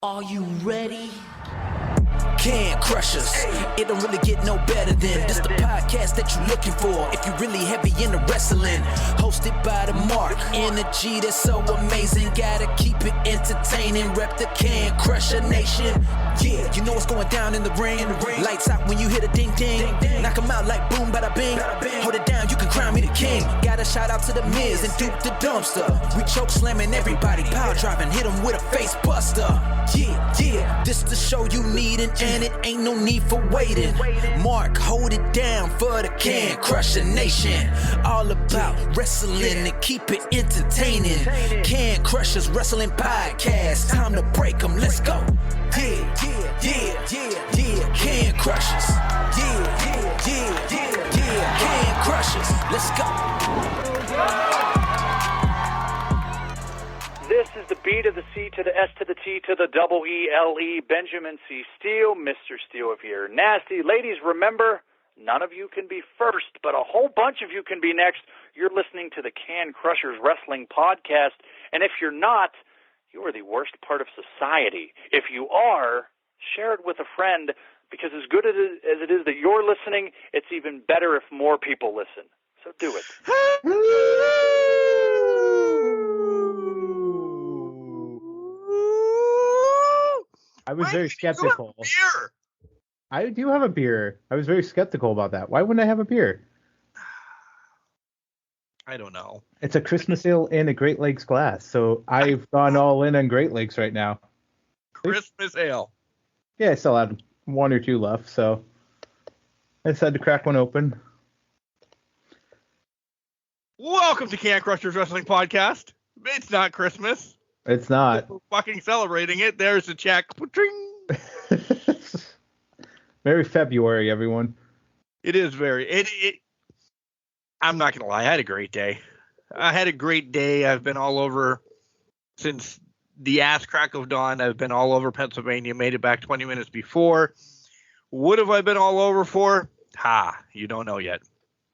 Are you ready? Can Crushers. It don't really get no better than this the podcast that you're looking for if you're really heavy into wrestling. Hosted by the Mark. Energy that's so amazing. Gotta keep it entertaining. Rep the Can Crusher Nation. Yeah, you know what's going down in the ring. Lights out when you hit a ding ding. Knock them out like boom bada bing. Hold it down, you can crown me the king. Got a shout out to the Miz and Duke the Dumpster. We choke slamming everybody. Power driving, hit them with a face buster. Yeah, this the show you need and it ain't no need for waiting. Mark, hold it down for the Can Crusher Nation. All about wrestling and keep it entertaining. Can Crushers Wrestling Podcast. Time to break them, let's go. Yeah. Can Crushers. Yeah. Can Crushers, let's go. This is the B to the C to the S to the T to the double E-L-E, Benjamin C. Steele, Mr. Steele if you're nasty. Ladies, remember, none of you can be first, but a whole bunch of you can be next. You're listening to the Can Crushers Wrestling Podcast, and if you're not, you are the worst part of society. If you are, share it with a friend, because as good as it is that you're listening, it's even better if more people listen. So do it. I was very skeptical. I do have a beer. I was very skeptical about that. Why wouldn't I have a beer? I don't know. It's a Christmas ale in a Great Lakes glass, so I've gone all in on Great Lakes right now. Christmas ale. Yeah, I still have one or two left, so I decided to crack one open. Welcome to Can Crushers Wrestling Podcast. It's not Christmas. It's not. We're fucking celebrating it. There's the check. Merry February, everyone. It is very. I'm not gonna lie. I had a great day. I've been all over since the ass crack of dawn. I've been all over Pennsylvania. Made it back 20 minutes before. What have I been all over for? You don't know yet.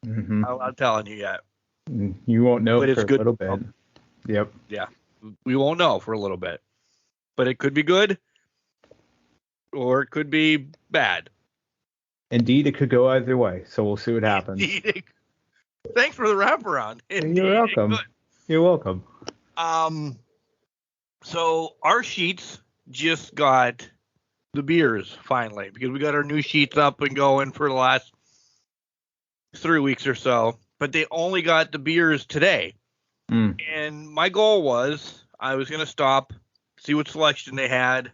Mm-hmm. I'm not telling you yet. You won't know but for it's good. a little bit. Yep. Yeah. We won't know for a little bit. But it could be good. Or it could be bad. Indeed, it could go either way. So we'll see what happens. Thanks for the wraparound. You're welcome. You're welcome. So our sheets just got the beers finally, because we got our new sheets up and going for the last 3 weeks or so, but they only got the beers today. And my goal was I was going to stop, see what selection they had,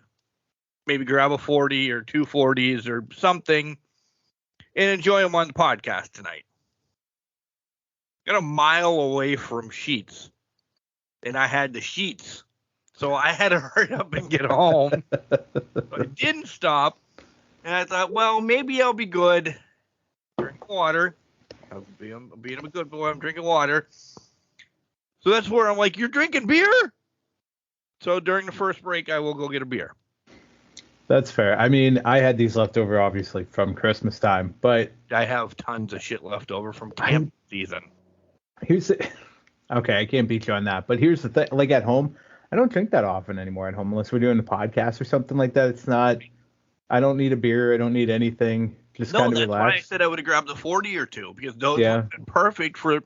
maybe grab a 40 or 2 40s or something, and enjoy them on the podcast tonight. Got a mile away from Sheets, and I had the sheets, so I had to hurry up and get home. But I didn't stop, and I thought, well, maybe I'll be good. Drink water. I'm being a good boy. I'm drinking water. So that's where I'm like, you're drinking beer? So during the first break, I will go get a beer. That's fair. I mean, I had these left over, obviously, from Christmas time, but I have tons of shit left over from camp season. Okay, I can't beat you on that, but here's the thing. Like at home, I don't drink that often anymore at home, unless we're doing a podcast or something like that. It's not, I don't need a beer. I don't need anything. Just kind of relax. That's why I said I would have grabbed a 40 or 2, because those would have been perfect for.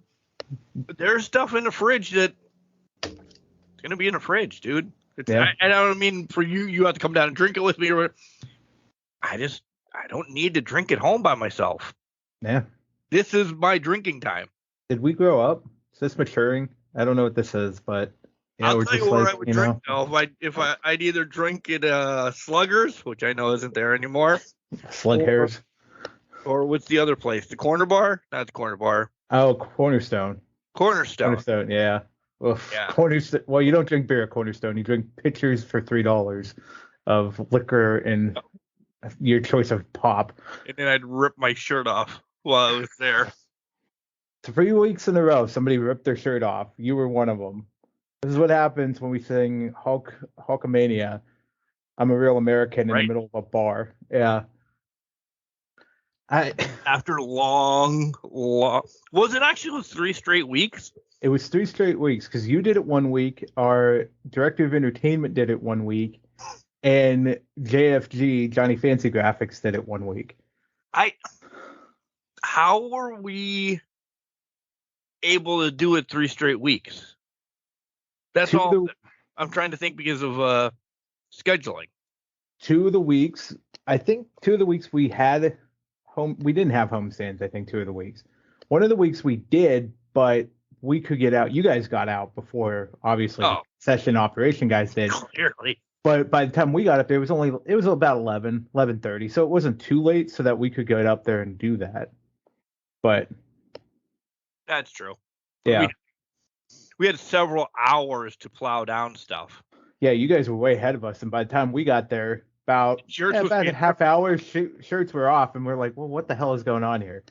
There's stuff in the fridge that it's gonna be in the fridge, dude. I don't mean for you. You have to come down and drink it with me, or I don't need to drink at home by myself. Yeah, this is my drinking time. Did we grow up? Is this maturing? I don't know what this is, but I'll tell you where I would drink. If I'd either drink at Sluggers, which I know isn't there anymore. Slug Hairs. Or what's the other place? The Corner Bar? Not the Corner Bar. Oh, Cornerstone, yeah. Oof. Yeah. Cornerstone. Well, you don't drink beer at Cornerstone. You drink pitchers for $3 of liquor and your choice of pop. And then I'd rip my shirt off while I was there. 3 weeks in a row, somebody ripped their shirt off. You were one of them. This is what happens when we sing Hulkamania. I'm a real American in the middle of a bar. Yeah. After long, was it actually 3 straight weeks? It was 3 straight weeks, because you did it 1 week, our director of entertainment did it 1 week, and JFG, Johnny Fancy Graphics, did it 1 week. How were we able to do it 3 straight weeks? That's all. I'm trying to think because of scheduling. 2 of the weeks, I think 2 of the weeks we had we didn't have homestands, I think 2 of the weeks. One of the weeks we did, but we could get out. You guys got out before, obviously, session operation guys did. Clearly. But by the time we got up there, it was about 11:30, so it wasn't too late so that we could get up there and do that. But that's true. Yeah. We had several hours to plow down stuff. Yeah, you guys were way ahead of us, and by the time we got there, about a half hour, shirts were off, and we're like, well, what the hell is going on here?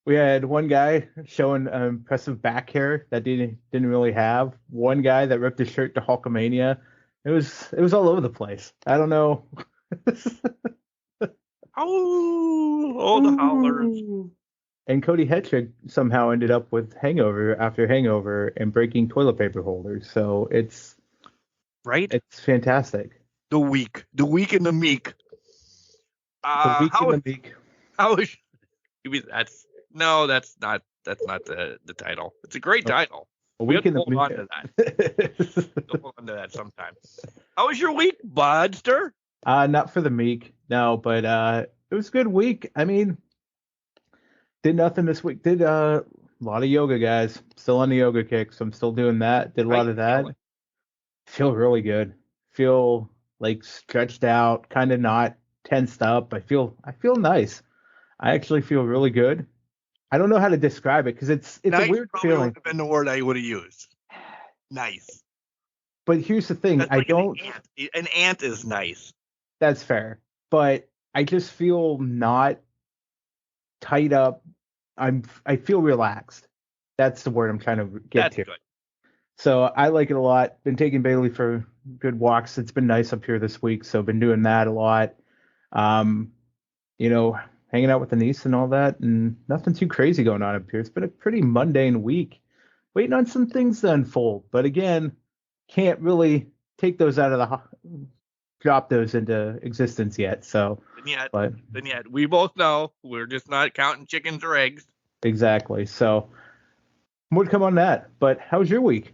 We had one guy showing impressive back hair that didn't really have. One guy that ripped his shirt to Hulkamania. It was all over the place. I don't know. Oh, the howlers. And Cody Hetrick somehow ended up with hangover after hangover and breaking toilet paper holders. So it's fantastic. The week and the meek. The week and the meek. That's not the title. It's a great title. We have to hold on to that. Hold on to that sometime. How was your week, Budster? Not for the meek, no, but it was a good week. I mean, did nothing this week. Did a lot of yoga, guys. Still on the yoga kick, so I'm still doing that. Did a lot of that. Feel really good. Feel like stretched out, kind of not tensed up. I feel nice. I actually feel really good. I don't know how to describe it because it's nice a weird feeling. Would have been the word I would have used. Nice. But here's the thing, like an ant is nice. That's fair. But I just feel not tied up. I feel relaxed. That's the word I'm trying to get to. Good. So I like it a lot. Been taking Bailey for good walks. It's been nice up here this week, so been doing that a lot. Hanging out with the niece and all that, and nothing too crazy going on up here. It's been a pretty mundane week. Waiting on some things to unfold, but again, can't really take those out of drop those into existence yet. So, then yet, we both know we're just not counting chickens or eggs. Exactly. So, more to come on that. But how was your week?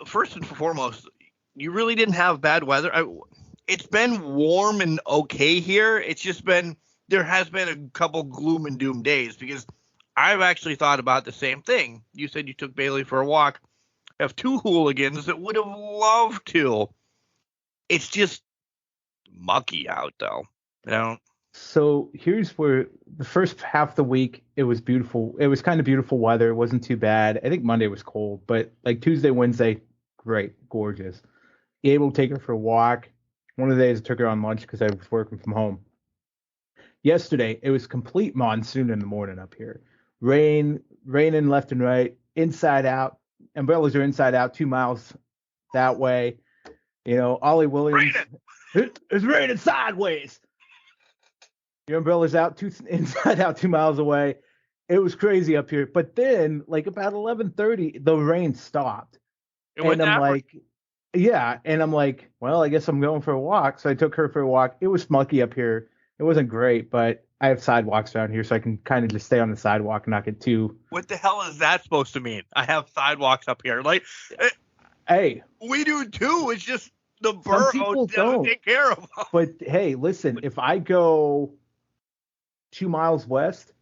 First and foremost, you really didn't have bad weather. It's been warm and okay here. It's just there has been a couple gloom and doom days because I've actually thought about the same thing. You said you took Bailey for a walk. I have 2 hooligans that would have loved to. It's just mucky out, though. So here's where the first half of the week, it was beautiful. It was kind of beautiful weather. It wasn't too bad. I think Monday was cold, but like Tuesday, Wednesday, great, gorgeous. Able to take her for a walk. One of the days I took her on lunch because I was working from home. Yesterday, it was complete monsoon in the morning up here. Raining left and right, inside out. Umbrellas are inside out, 2 miles that way. Ollie Williams. It's raining sideways. Your umbrella's out inside out 2 miles away. It was crazy up here. But then, like about 11:30, the rain stopped. And I'm like, yeah. And I'm like, well, I guess I'm going for a walk. So I took her for a walk. It was mucky up here. It wasn't great, but I have sidewalks around here, so I can kind of just stay on the sidewalk and not get too. What the hell is that supposed to mean? I have sidewalks up here. Like, hey, we do too. It's just the borough doesn't take care of them. But hey, listen, if I go 2 miles west,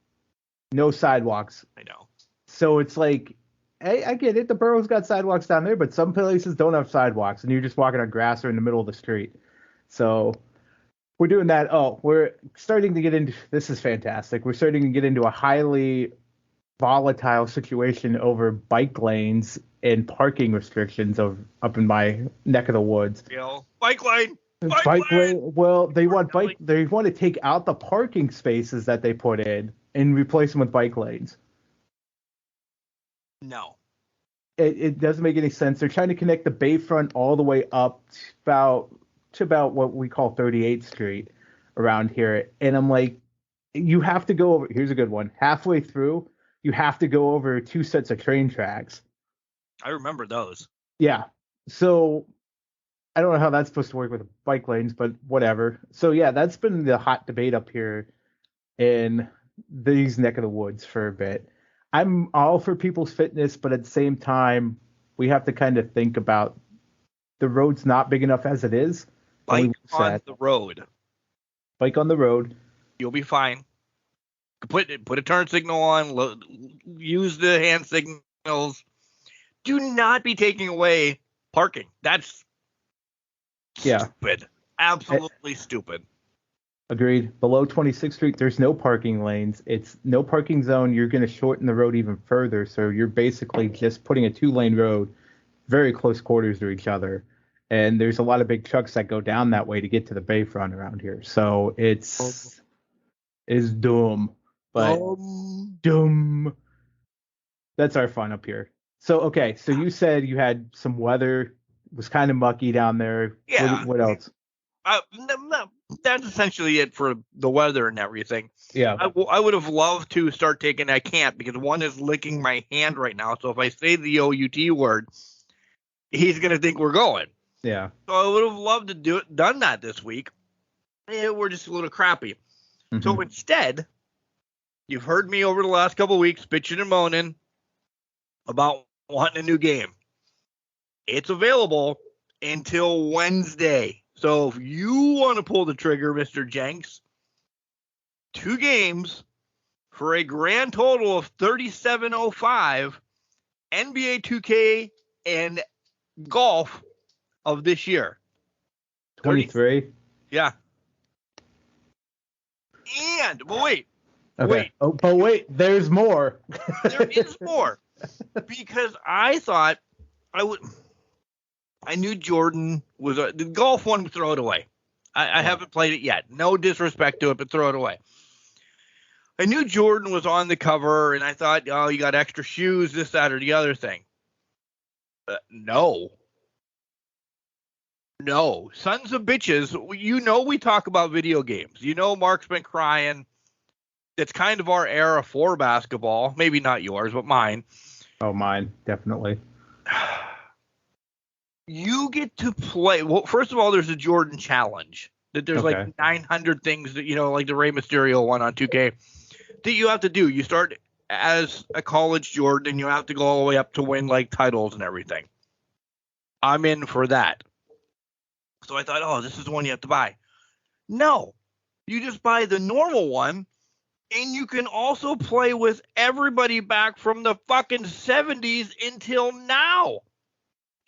no sidewalks. I know. So it's like, hey, I get it. The borough's got sidewalks down there, but some places don't have sidewalks, and you're just walking on grass or in the middle of the street. So we're doing that. Oh, we're starting to get into, this is fantastic. We're starting to get into a highly volatile situation over bike lanes and parking restrictions up in my neck of the woods. Bike lane. Bike lane. Well, they want to take out the parking spaces that they put in and replace them with bike lanes. No. It doesn't make any sense. They're trying to connect the Bayfront all the way up to about what we call 38th Street around here. And I'm like, you have to go over, here's a good one. Halfway through, you have to go over 2 sets of train tracks. I remember those. Yeah. So I don't know how that's supposed to work with bike lanes, but whatever. So yeah, that's been the hot debate up here in these neck of the woods for a bit. I'm all for people's fitness, but at the same time, we have to kind of think about the road's not big enough as it is. Bike on the road. Bike on the road. You'll be fine. Put a turn signal on. Use the hand signals. Do not be taking away parking. That's stupid. Absolutely stupid. Agreed. Below 26th Street, there's no parking lanes. It's no parking zone. You're going to shorten the road even further. So you're basically just putting a 2-lane road very close quarters to each other. And there's a lot of big trucks that go down that way to get to the bayfront around here. So it's dumb. But dumb. That's our fun up here. So, okay. So you said you had some weather. It was kind of mucky down there. Yeah. What else? That's essentially it for the weather and everything. Yeah. I would have loved to start taking. I can't because one is licking my hand right now. So if I say the OUT word, he's going to think we're going. Yeah. So I would have loved to done that this week. We're just a little crappy. Mm-hmm. So instead, you've heard me over the last couple of weeks bitching and moaning about wanting a new game. It's available until Wednesday. So if you want to pull the trigger, Mr. Jenks, 2 games for a grand total of $37.05, NBA 2K and golf of this year. 23? Yeah. But wait. Okay. Wait. Oh, but wait, there's more. There is more. Because I thought I knew Jordan was the golf one. Throw it away. I haven't played it yet. No disrespect to it, but throw it away. I knew Jordan was on the cover, and I thought, oh, you got extra shoes, this, that, or the other thing. No, sons of bitches. We talk about video games. Mark's been crying. It's kind of our era for basketball. Maybe not yours, but mine. Oh, mine, definitely. You get to play. Well, first of all, there's a Jordan challenge that there's like 900 things that, like the Rey Mysterio one on 2K that you have to do. You start as a college Jordan and you have to go all the way up to win like titles and everything. I'm in for that. So I thought, oh, this is the one you have to buy. No, you just buy the normal one and you can also play with everybody back from the fucking 70s until now.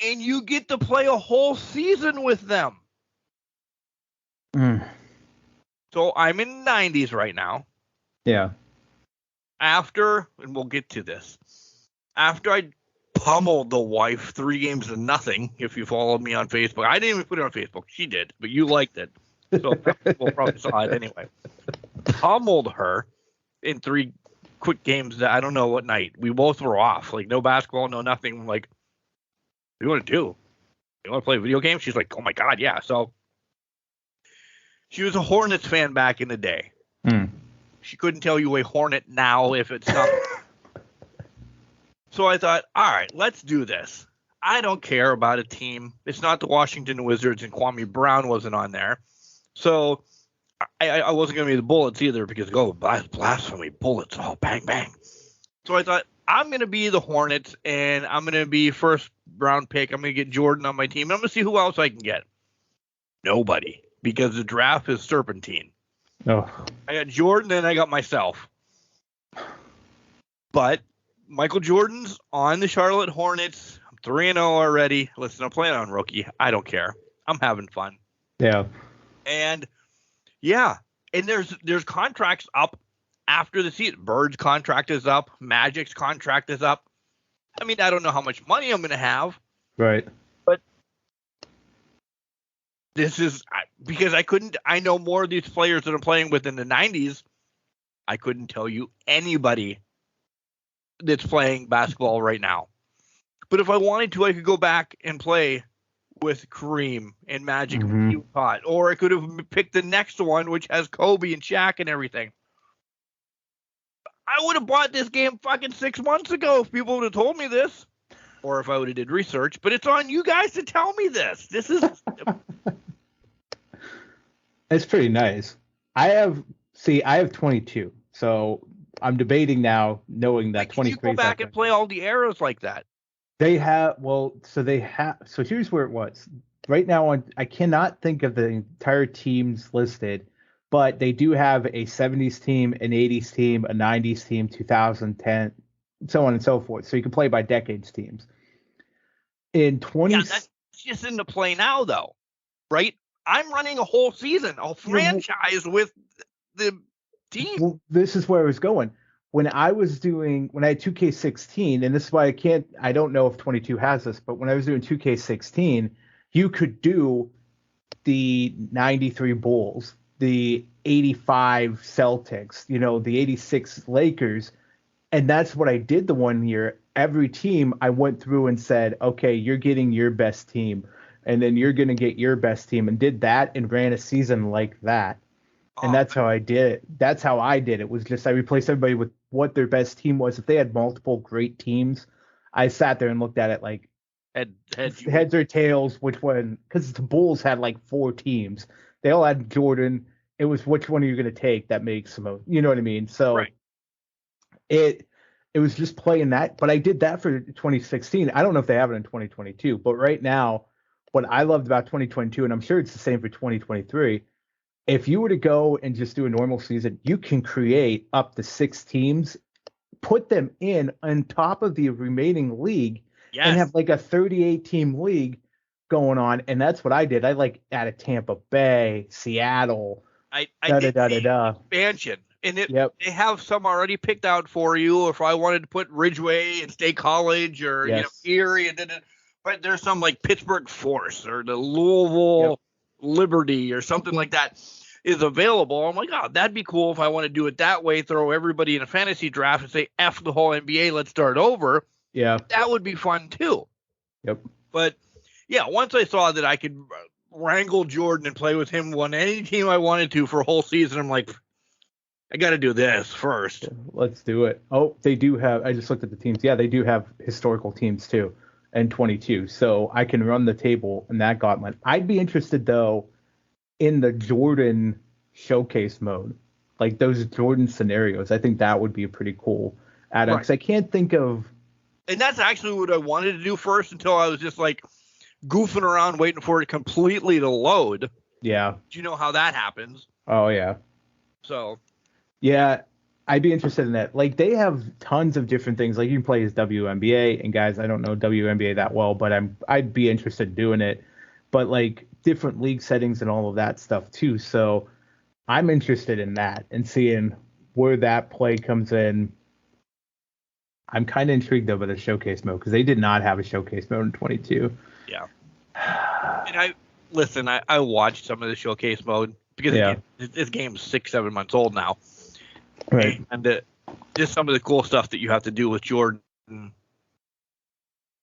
And you get to play a whole season with them. So I'm in 90s right now. Yeah. And we'll get to this. After I pummeled the wife 3-0, if you followed me on Facebook. I didn't even put it on Facebook. She did, but you liked it. So people probably saw it anyway. Pummeled her in 3 quick games that I don't know what night. We both were off. Like, no basketball, no nothing. Like, what do you want to do? You want to play a video game? She's like, oh my God, yeah. So she was a Hornets fan back in the day. She couldn't tell you a Hornet now if it's not. So I thought, all right, let's do this. I don't care about a team. It's not the Washington Wizards and Kwame Brown wasn't on there. So I wasn't going to be the Bullets either because, blasphemy, Bullets, oh, bang, bang. So I thought, I'm going to be the Hornets, and I'm going to be first round pick. I'm going to get Jordan on my team. And I'm going to see who else I can get. Nobody, because the draft is serpentine. Oh. I got Jordan, and I got myself. But Michael Jordan's on the Charlotte Hornets. I'm 3-0 already. Listen, I'm playing on rookie. I don't care. I'm having fun. Yeah. And, yeah, and there's contracts up after the season. Bird's contract is up. Magic's contract is up. I mean, I don't know how much money I'm going to have. Right. But this is because I know more of these players that I'm playing with in the 90s. I couldn't tell you anybody that's playing basketball right now. But if I wanted to, I could go back and play with Kareem and Magic and Utah. Or I could have picked the next one, which has Kobe and Shaq and everything. I would have bought this game fucking 6 months ago if people would have told me this. or if I would have did research, but it's on you guys to tell me this. This is it's pretty nice. I have 22, so I'm debating now, knowing that 23. You go back and play all the eras like that. They have so here's where it was. Right now I cannot think of the entire teams listed, but they do have a 70s team, an 80s team, a 90s team, 2010, so on and so forth. So you can play by decades teams. In 20 that's just into play now though, right? I'm running a whole season, a franchise with the team. Well, this is where I was going. When I had 2K16, and this is why I don't know if 22 has this, but when I was doing 2K16, you could do the 93 Bulls, the 85 Celtics, the 86 Lakers. And that's what I did the one year. Every team I went through and said, okay, you're getting your best team. And then you're going to get your best team, and did that and ran a season like that. And that's how I did it. That's how I did it, was just I replaced everybody with what their best team was. If they had multiple great teams, I sat there and looked at it like heads or tails, which one, because the Bulls had like 4 teams. They all had Jordan. It was which one are you going to take that makes the most, you know what I mean? So right. It was just playing that, but I did that for 2016. I don't know if they have it in 2022, but right now, what I loved about 2022, and I'm sure it's the same for 2023, if you were to go and just do a normal season, you can create up to 6 teams, put them in on top of the remaining league, and have like a 38-team league going on. And that's what I did. I added Tampa Bay, Seattle, I did the expansion. And they have some already picked out for you. If I wanted to put Ridgeway and State College or Erie, but there's some like Pittsburgh Force or the Louisville Liberty or something like that is available. I'm like, oh, that'd be cool if I want to do it that way. Throw everybody in a fantasy draft and say F the whole NBA. Let's start over. Yeah, that would be fun too. Yep. But yeah, once I saw that I could wrangle Jordan and play with him on any team I wanted to for a whole season, I'm like, I got to do this first. Let's do it. Oh, they do have, I just looked at the teams. Yeah, they do have historical teams too, and 22. So I can run the table in that gauntlet. I'd be interested though in the Jordan showcase mode, like those Jordan scenarios. I think that would be a pretty cool add-on, because I can't think of. And that's actually what I wanted to do first until I was just like goofing around waiting for it completely to load. Yeah. Do you know how that happens? Oh, yeah. So. Yeah, I'd be interested in that. Like, they have tons of different things. Like, you can play as WNBA, and guys, I don't know WNBA that well, but I'd be interested in doing it. But, like, different league settings and all of that stuff, too. So I'm interested in that and seeing where that play comes in. I'm kind of intrigued, though, by the showcase mode, because they did not have a showcase mode in 22. Yeah. And I watched some of the showcase mode, because this game's 6-7 months old now. Right. And just some of the cool stuff that you have to do with Jordan.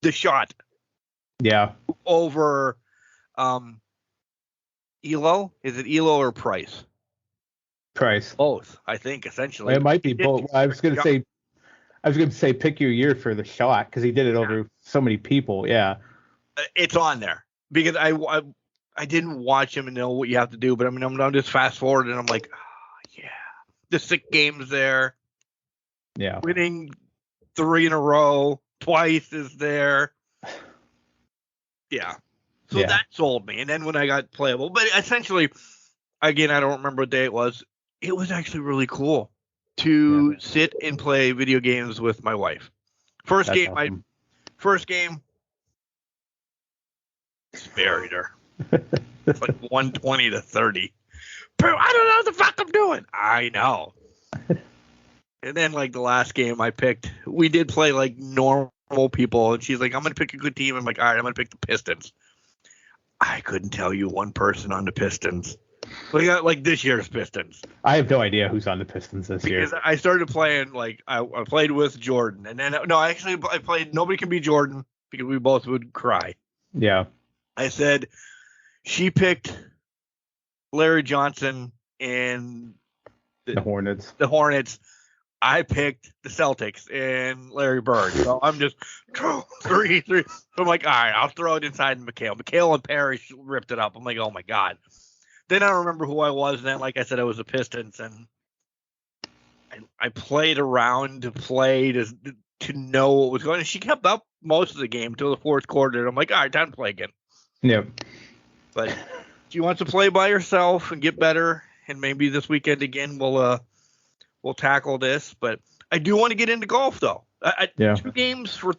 The shot. Yeah. Over Elo? Is it Elo or Price? Price. Both, I think, essentially. It might be both. I was going to say pick your year for the shot, because he did it over so many people. Yeah. It's on there, because I didn't watch him and know what you have to do, but I mean, I'm just fast forward and I'm like, the 6 games there. Yeah. Winning 3 in a row twice is there. Yeah. So that sold me. And then when I got playable, but essentially, again, I don't remember what day it was. It was actually really cool to sit and play video games with my wife. First game, buried her. It's like 120-30. I don't know what the fuck I'm doing. I know. And then, like, the last game I picked, we did play like normal people, and she's like, I'm going to pick a good team. I'm like, all right, I'm going to pick the Pistons. I couldn't tell you one person on the Pistons. Like this year's Pistons. I have no idea who's on the Pistons this year. Because I started playing, like, I played with Jordan. And then, I played Nobody Can Be Jordan, because we both would cry. Yeah. I said, she picked Larry Johnson and the Hornets. The Hornets. I picked the Celtics and Larry Bird. So I'm just 3. So I'm like, all right, I'll throw it inside McHale. McHale and Parrish ripped it up. I'm like, oh my God. Then I remember who I was. And then, like I said, I was the Pistons. And I played around to play to know what was going on. And she kept up most of the game until the fourth quarter. And I'm like, all right, time to play again. Yep. But she wants to play by herself and get better. And maybe this weekend again we'll tackle this. But I do want to get into golf, though. 2 games for,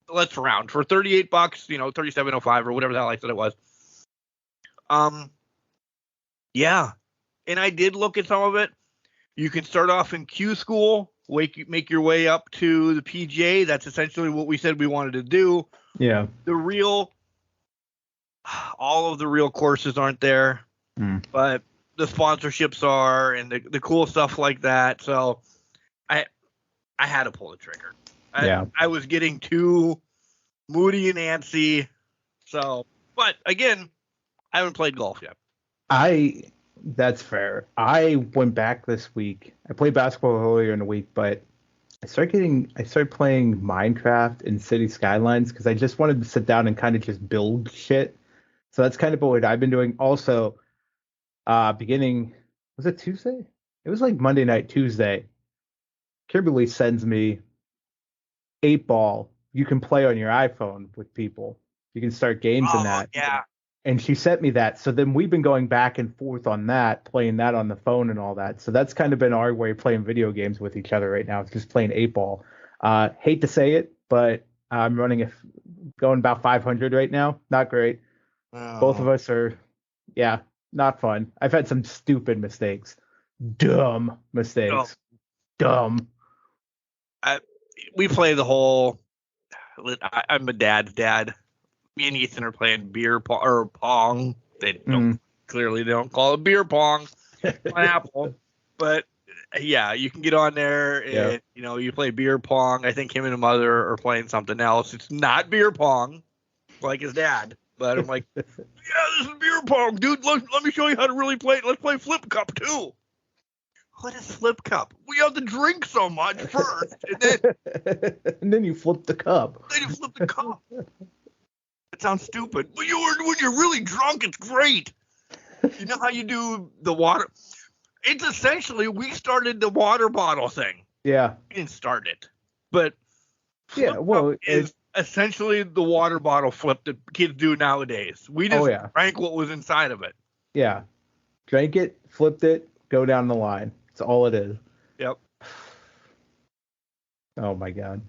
let's round, for $38, $37.05 or whatever the hell I said it was. Yeah. And I did look at some of it. You can start off in Q school, make your way up to the PGA. That's essentially what we said we wanted to do. Yeah. All of the real courses aren't there, but the sponsorships are, and the cool stuff like that. So I had to pull the trigger. I was getting too moody and antsy. So, but again, I haven't played golf yet. That's fair. I went back this week. I played basketball earlier in the week, but I started playing Minecraft and City Skylines because I just wanted to sit down and kind of just build shit. So that's kind of what I've been doing. Also, beginning, was it Tuesday? It was like Monday night, Tuesday. Kimberly sends me 8-ball. You can play on your iPhone with people. You can start games in that. Yeah. And she sent me that. So then we've been going back and forth on that, playing that on the phone and all that. So that's kind of been our way of playing video games with each other right now. It's just playing 8-ball. Hate to say it, but I'm going about 500 right now. Not great. Oh. Both of us are, not fun. I've had some stupid mistakes. Dumb mistakes. Dumb. We play the whole, I'm a dad's dad. Me and Ethan are playing beer pong. They clearly don't call it beer pong on Apple, but yeah, you can get on there and you play beer pong. I think him and his mother are playing something else. It's not beer pong, like his dad. But I'm like, yeah, this is beer pong, dude. Let me show you how to really play it. Let's play flip cup too. What is flip cup? We have to drink so much first, and then you flip the cup. It sounds stupid. When you're really drunk, it's great. You know how you do the water? It's essentially, we started the water bottle thing. Yeah. We didn't start it. But it's essentially the water bottle flip that kids do nowadays. We just drank what was inside of it. Yeah. Drank it, flipped it, go down the line. That's all it is. Yep. Oh my God.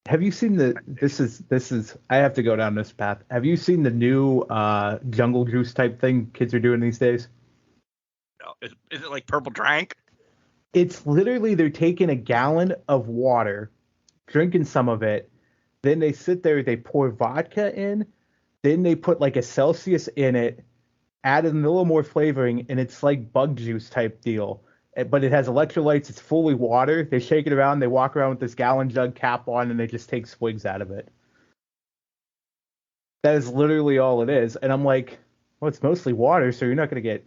Have you seen this is I have to go down this path. Have you seen the new jungle juice type thing kids are doing these days? No. Is it like purple drank? It's literally they're taking a gallon of water, drinking some of it, then they sit there, they pour vodka in, then they put like a Celsius in it, add in a little more flavoring, and it's like bug juice type deal. But it has electrolytes. It's fully water. They shake it around. They walk around with this gallon jug cap on, and they just take swigs out of it. That is literally all it is. And I'm like, well, it's mostly water, so you're not going to get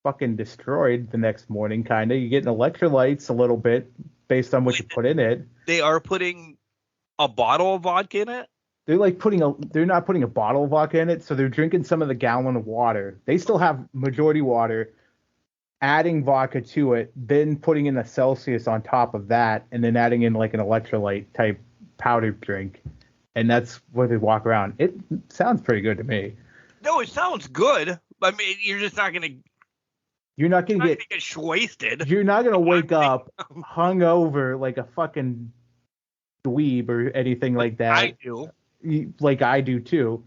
fucking destroyed the next morning, kind of. You're getting electrolytes a little bit based on what you put in it. They are putting a bottle of vodka in it? They're not putting a bottle of vodka in it, so they're drinking some of the gallon of water. They still have majority water, adding vodka to it, then putting in a Celsius on top of that, and then adding in like an electrolyte type powdered drink. And that's where they walk around. It sounds pretty good to me. No, it sounds good. I mean, you're just not going to... You're not going to get wasted. You're not going to wake up hungover like a fucking dweeb or anything like that. I do. Like I do too.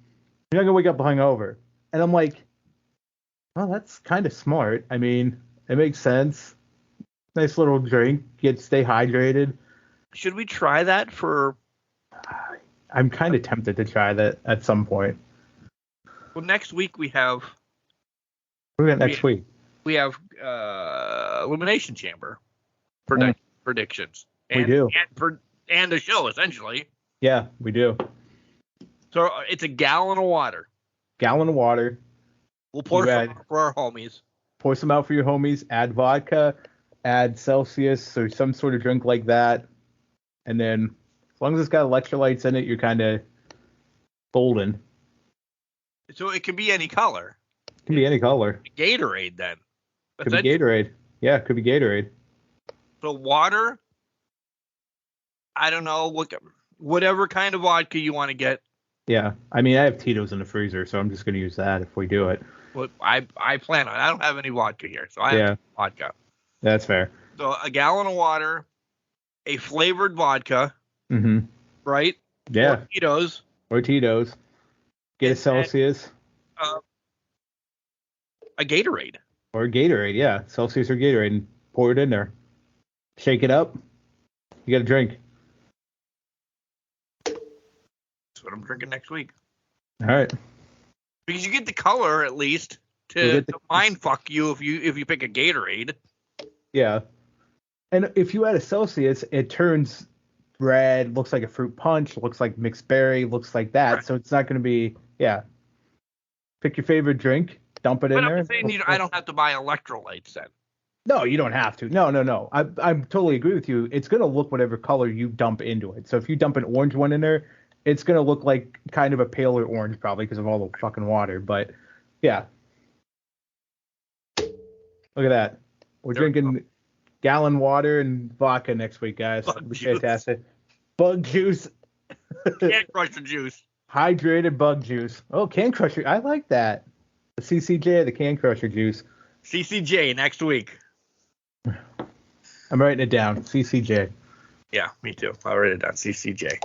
You're not going to wake up hungover. And I'm like, well, that's kind of smart. I mean, it makes sense. Nice little drink. Stay hydrated. Should we try that for... I'm kind of tempted to try that at some point. Well, next week we have... What do we got next week? We have Elimination Chamber predictions. We do. And a show, essentially. Yeah, we do. So it's a gallon of water. We'll pour some out for our homies. Pour some out for your homies. Add vodka. add Celsius or some sort of drink like that. And then as long as it's got electrolytes in it, you're kind of golden. So it can be any color. It can be any color. Gatorade, then. Could be Gatorade. Yeah, it could be Gatorade. So water, I don't know, whatever kind of vodka you want to get. Yeah, I mean, I have Tito's in the freezer, so I'm just going to use that if we do it. Well, I plan on it. I don't have any vodka here, so I have vodka. That's fair. So a gallon of water, a flavored vodka, right? Yeah. Or Tito's. Get a Celsius. A Gatorade. Or Gatorade, yeah. Celsius or Gatorade, and pour it in there. Shake it up. You got a drink. That's what I'm drinking next week. All right. Because you get the color at least to mind fuck you if you pick a Gatorade. Yeah. And if you add a Celsius, it turns red, looks like a fruit punch, looks like mixed berry, looks like that. Right. So it's not going to be, Pick your favorite drink, dump it in there. I'm saying I don't have to buy electrolytes then. No, you don't have to. No. I totally agree with you. It's going to look whatever color you dump into it. So if you dump an orange one in there, it's going to look like kind of a paler orange probably because of all the fucking water. But, yeah. Look at that. We're drinking gallon water and vodka next week, guys. It'll be fantastic. Bug juice. Can Crusher juice. Hydrated bug juice. Oh, Can Crusher. I like that. The CCJ, the Can Crusher juice. CCJ next week. I'm writing it down. CCJ. Yeah, me too. I'll write it down. CCJ.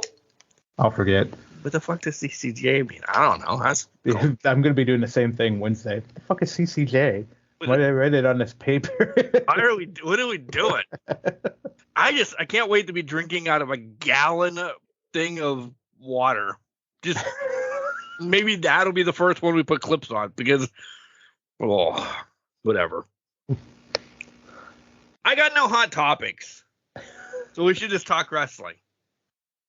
I'll forget. What the fuck does CCJ mean? I don't know. That's cool. I'm going to be doing the same thing Wednesday. What the fuck is CCJ? Why did I write it on this paper? What are we doing? I can't wait to be drinking out of a gallon thing of water. Just maybe that'll be the first one we put clips on because, whatever. I got no hot topics, so we should just talk wrestling.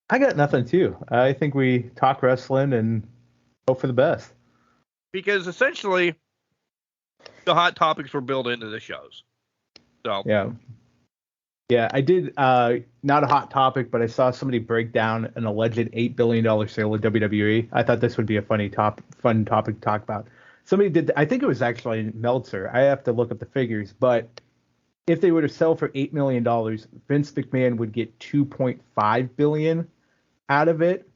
I got nothing too. I think we talk wrestling and hope for the best. Because essentially, the hot topics were built into the shows. So yeah, I did. Not a hot topic, but I saw somebody break down an alleged $8 billion sale of WWE. I thought this would be a fun topic to talk about. Somebody did. I think it was actually Meltzer. I have to look up the figures, but if they were to sell for $8 million, Vince McMahon would get $2.5 billion out of it.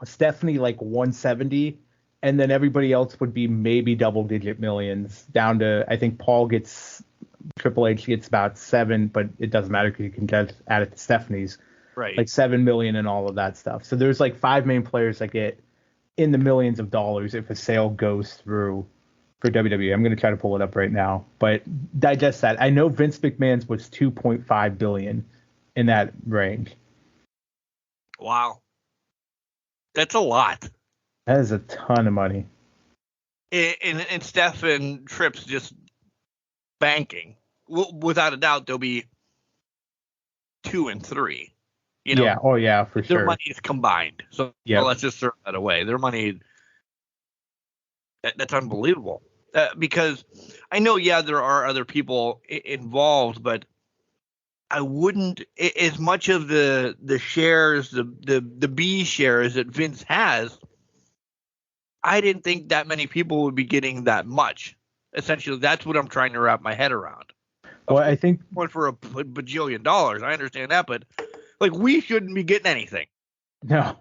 Stephanie like 170, and then everybody else would be maybe double-digit millions. Down to I think Triple H gets about 7, but it doesn't matter because you can just add it to Stephanie's. Right. Like 7 million and all of that stuff. So there's like 5 main players that get in the millions of dollars if a sale goes through for WWE. I'm going to try to pull it up right now, but digest that. I know Vince McMahon's was 2.5 billion in that range. Wow. That's a lot. That is a ton of money. And Steph and Tripp's just banking. Without a doubt, there'll be 2 and 3. Yeah. Oh, yeah, for sure. Their money is combined. So let's just throw that away. Their money, that's unbelievable. Because I know, there are other people involved, but I wouldn't, as much of the shares, the B shares that Vince has, I didn't think that many people would be getting that much. Essentially, that's what I'm trying to wrap my head around. Well, I think one for a bajillion dollars. I understand that, but like we shouldn't be getting anything. No,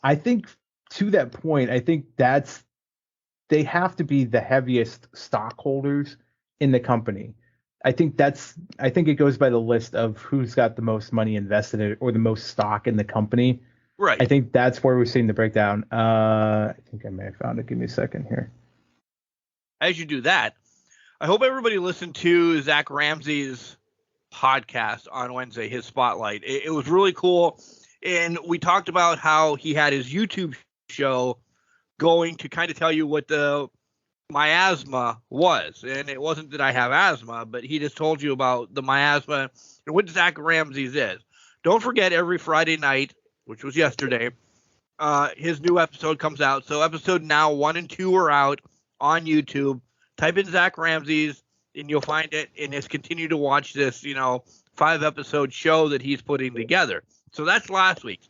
I think to that point, I think they have to be the heaviest stockholders in the company. I think it goes by the list of who's got the most money invested in it or the most stock in the company. Right. I think that's where we're seeing the breakdown. I think I may have found it. Give me a second here. As you do that, I hope everybody listened to Zach Ramsey's podcast on Wednesday, his Spotlight. It was really cool. And we talked about how he had his YouTube show going to kind of tell you what miasma was. And it wasn't that I have asthma, but he just told you about the miasma and what Zach Ramsey's is. Don't forget, every Friday night, which was yesterday, his new episode comes out. So episode now 1 and 2 are out on YouTube. Type in Zach Ramsey's and you'll find it, and just continue to watch this, 5-episode show that he's putting together. So that's last week's.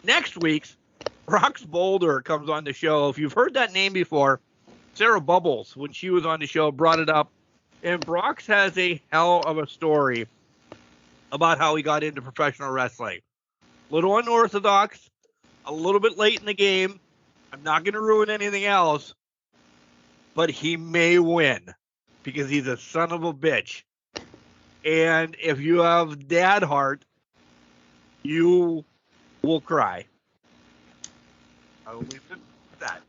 Next week's, Brock's Boulder comes on the show. If you've heard that name before, Sarah Bubbles, when she was on the show, brought it up. And Brock's has a hell of a story about how he got into professional wrestling. A little unorthodox, a little bit late in the game. I'm not going to ruin anything else, but he may win because he's a son of a bitch. And if you have dad heart, you will cry. I will leave it at that.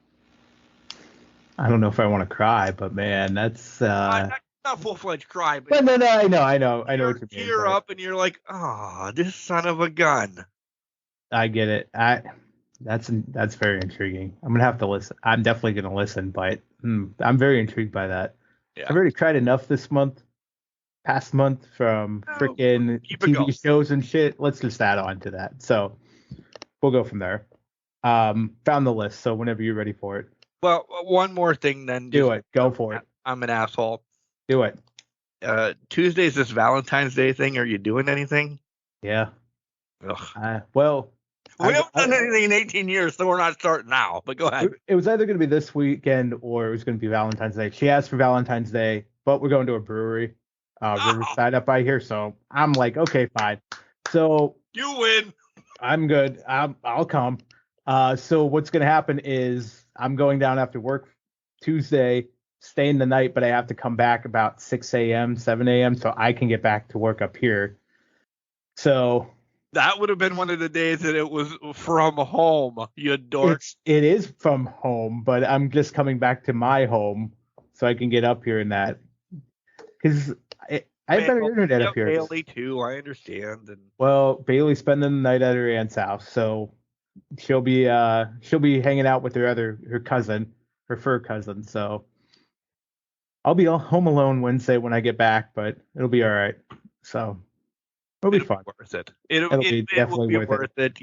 I don't know if I want to cry, but man, that's not full-fledged cry, but no, I know what you mean. Tear up, and you're like, oh, this son of a gun. I get it. That's very intriguing. I'm gonna have to listen. I'm definitely gonna listen, but I'm very intrigued by that. Yeah. I've already cried enough this past month from freaking TV shows and shit. Let's just add on to that. So we'll go from there. Found the list, so whenever you're ready for it. Well, one more thing then. Do it. Go for it. I'm an asshole. Do it. Tuesday's this Valentine's Day thing. Are you doing anything? Yeah. Well, we haven't done anything in 18 years, so we're not starting now. But go ahead. It was either going to be this weekend or it was going to be Valentine's Day. She asked for Valentine's Day, but we're going to a brewery, Riverside up by here. So I'm like, okay, fine. So you win. I'm good. I'll come. So what's going to happen is I'm going down after work Tuesday, staying the night, but I have to come back about 6 a.m., 7 a.m. so I can get back to work up here. So that would have been one of the days that it was from home, you dork. It is from home, but I'm just coming back to my home so I can get up here and that. Because I have better internet up here. Bailey, too, I understand. Well, Bailey's spending the night at her aunt's house, so she'll be hanging out with her cousin, her fur cousin. So I'll be home alone Wednesday when I get back, but it'll be all right. So it'll be fun. Worth it. It'll be definitely worth it.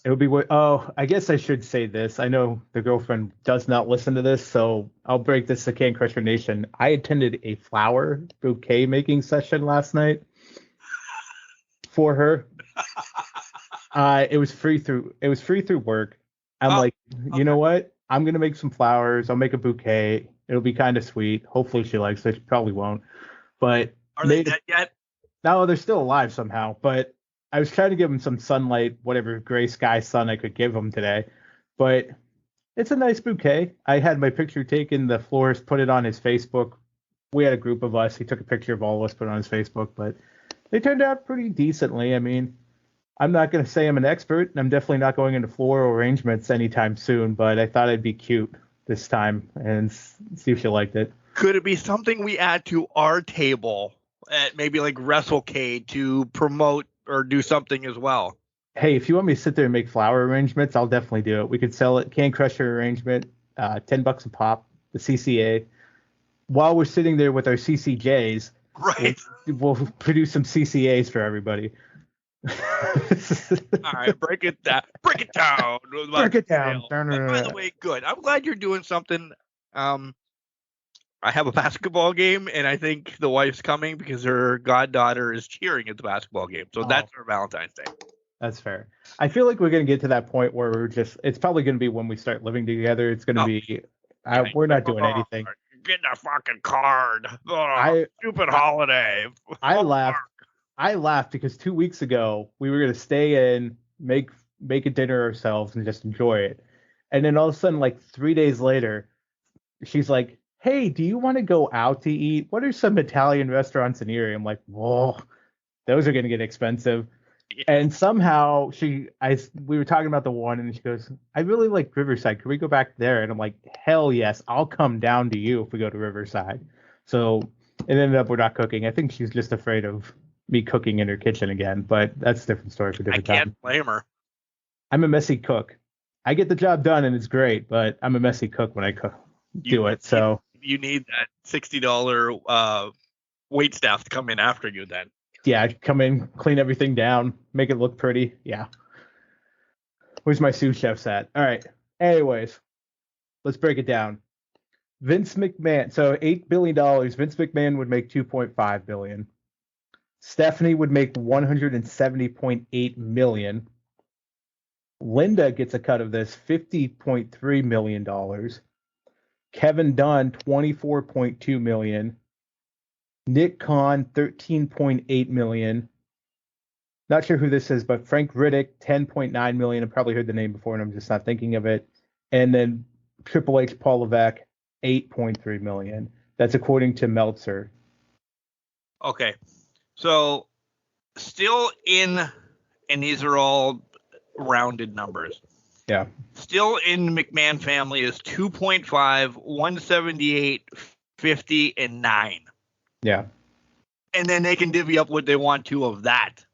It'll be worth. Oh, I guess I should say this. I know the girlfriend does not listen to this, so I'll break this to Can Crusher Nation. I attended a flower bouquet making session last night for her. It was free through work. I'm like, you know what? I'm gonna make some flowers. I'll make a bouquet. It'll be kind of sweet. Hopefully she likes it. She probably won't. But are they dead yet? No, they're still alive somehow. But I was trying to give them some sunlight, whatever gray sky sun I could give them today. But it's a nice bouquet. I had my picture taken. The florist put it on his Facebook. We had a group of us. He took a picture of all of us, put it on his Facebook. But they turned out pretty decently. I mean, I'm not going to say I'm an expert, and I'm definitely not going into floral arrangements anytime soon, but I thought it'd be cute this time and see if she liked it. Could it be something we add to our table at maybe like WrestleCade to promote or do something as well? Hey, if you want me to sit there and make flower arrangements, I'll definitely do it. We could sell it, Can Crusher arrangement, $10 a pop, the CCA. While we're sitting there with our CCJs, right, we'll produce some CCAs for everybody. All right, break it down. Break it down. By the way, good. I'm glad you're doing something. I have a basketball game, and I think the wife's coming because her goddaughter is cheering at the basketball game. So that's our Valentine's Day. That's fair. I feel like we're going to get to that point where it's probably going to be when we start living together. It's going to be, we're not doing anything. Get the fucking card. Stupid holiday. I laughed because 2 weeks ago we were going to stay in, make a dinner ourselves and just enjoy it. And then all of a sudden, like 3 days later, she's like, hey, do you want to go out to eat? What are some Italian restaurants in Erie? I'm like, whoa, those are going to get expensive. Yeah. And somehow we were talking about the one, and she goes, I really like Riverside. Can we go back there? And I'm like, hell yes, I'll come down to you if we go to Riverside. So it ended up we're not cooking. I think she's just afraid of me cooking in her kitchen again, but that's a different story for different time. I can't blame her. I'm a messy cook. I get the job done, and it's great, but I'm a messy cook when I do it. So you need that $60 wait staff to come in after you then. Yeah, come in, clean everything down, make it look pretty. Yeah. Where's my sous chefs at? All right. Anyways, let's break it down. Vince McMahon. So $8 billion. Vince McMahon would make $2.5 billion. Stephanie would make $170.8 million. Linda gets a cut of this, $50.3 million. Kevin Dunn, $24.2 million. Nick Khan, $13.8 million. Not sure who this is, but Frank Riddick, $10.9 million. I've probably heard the name before, and I'm just not thinking of it. And then Triple H, Paul Levesque, $8.3 million. That's according to Meltzer. Okay. So still in, and these are all rounded numbers. Yeah. Still in the McMahon family is 2.5, 178, 50, and 9. Yeah. And then they can divvy up what they want to of that.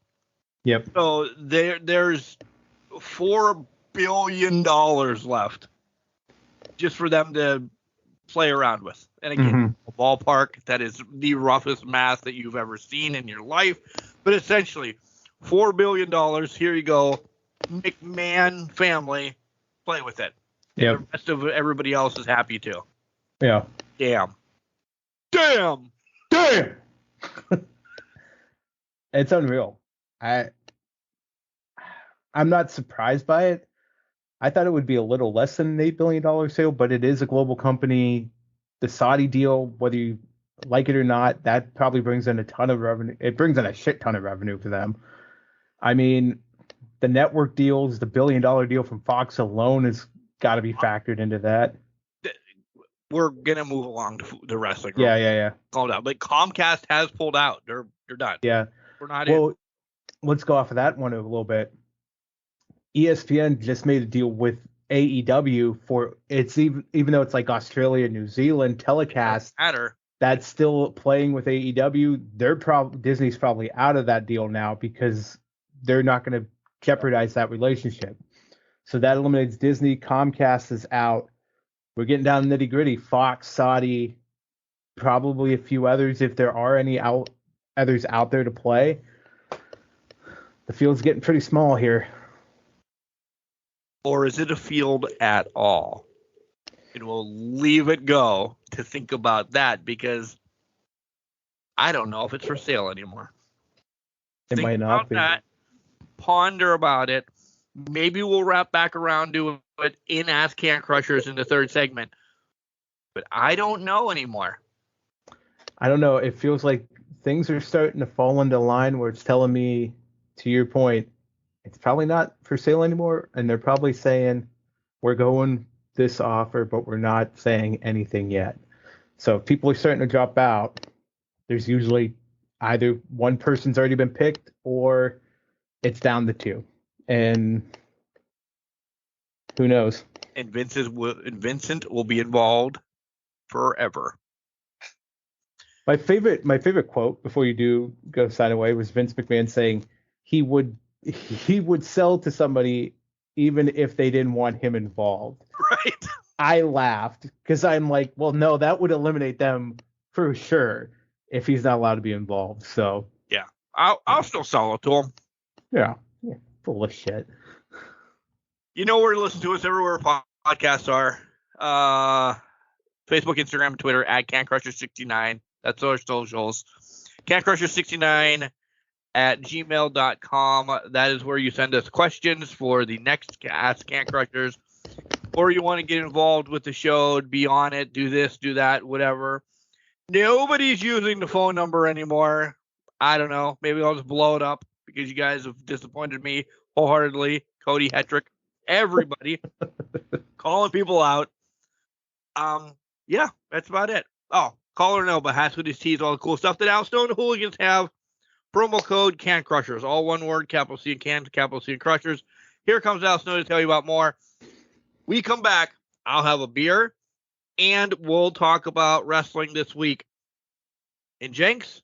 Yep. So there's $4 billion left just for them to play around with. And again, a ballpark, that is the roughest math that you've ever seen in your life. But essentially, $4 billion. Here you go. McMahon family, play with it. Yeah. The rest of everybody else is happy too. Yeah. Damn. It's unreal. I'm not surprised by it. I thought it would be a little less than an $8 billion sale, but it is a global company. The Saudi deal, whether you like it or not, that probably brings in a ton of revenue. It brings in a shit ton of revenue for them. I mean, the network deals, the $1 billion deal from Fox alone has got to be factored into that. We're gonna move along to the wrestling. Yeah. Called out, but Comcast has pulled out. They're done. Yeah. We're not in. Well, let's go off of that one a little bit. ESPN just made a deal with AEW for it's even though it's like Australia, New Zealand telecast. That's still playing with AEW. Disney's probably out of that deal now because they're not going to jeopardize that relationship. So that eliminates Disney. Comcast is out. We're getting down to nitty gritty. Fox, Saudi, probably a few others if there are any others out there to play. The field's getting pretty small here. Or is it a field at all? And we'll leave it go to think about that because I don't know if it's for sale anymore. It might not be. That, ponder about it. Maybe we'll wrap back around to it in Ask Can Crushers in the third segment. But I don't know anymore. I don't know. It feels like things are starting to fall into line where it's telling me, to your point, it's probably not for sale anymore. And they're probably saying, we're going this offer, but we're not saying anything yet. So if people are starting to drop out, there's usually either one person's already been picked or it's down to two. And who knows? And Vincent will be involved forever. My favorite quote before you do go sign away was Vince McMahon saying he would sell to somebody even if they didn't want him involved. Right. I laughed because I'm like, well, no, that would eliminate them for sure if he's not allowed to be involved. So yeah, I'll still sell it to him. Yeah. Full of shit. You know where to listen to us everywhere podcasts are. Facebook, Instagram, and Twitter at Can Crushers 69. That's our socials. Can Crushers 69 at gmail.com. That is where you send us questions for the next Ask Can Crushers. Or you want to get involved with the show, be on it, do this, do that, whatever. Nobody's using the phone number anymore. I don't know. Maybe I'll just blow it up because you guys have disappointed me wholeheartedly. Cody Hetrick, everybody calling people out. Yeah, that's about it. Oh, call or no, but hats with his teeth, all the cool stuff that Al Stone Hooligans have. Promo code Can Crushers, all one word, capital C and Can, capital C and Crushers. Here comes Al Snow to tell you about more. We come back, I'll have a beer, and we'll talk about wrestling this week. And Jenks,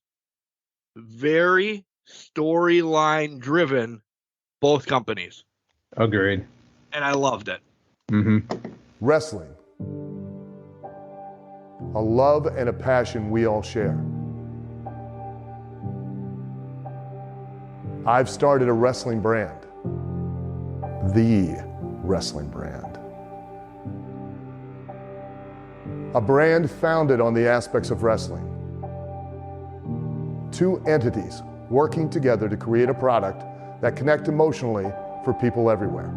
very storyline driven, both companies. Agreed. And I loved it. Mm-hmm. Wrestling. A love and a passion we all share. I've started a wrestling brand. The wrestling brand. A brand founded on the aspects of wrestling. Two entities working together to create a product that connect emotionally for people everywhere.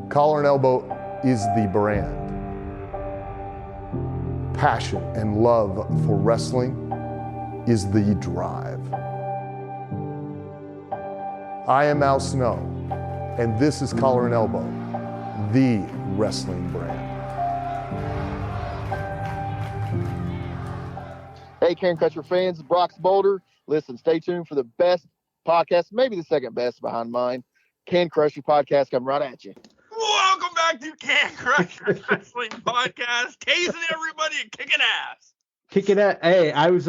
Collar and Elbow is the brand. Passion and love for wrestling is the drive. I am Al Snow, and this is Collar and Elbow, the wrestling brand. Hey, Can Crushers fans, Brock's Boulder. Listen, stay tuned for the best podcast, maybe the second best behind mine, Can Crushers Podcast, coming right at you. Welcome back to Can Crushers Wrestling Podcast, tasing everybody and kicking ass. Hey, I was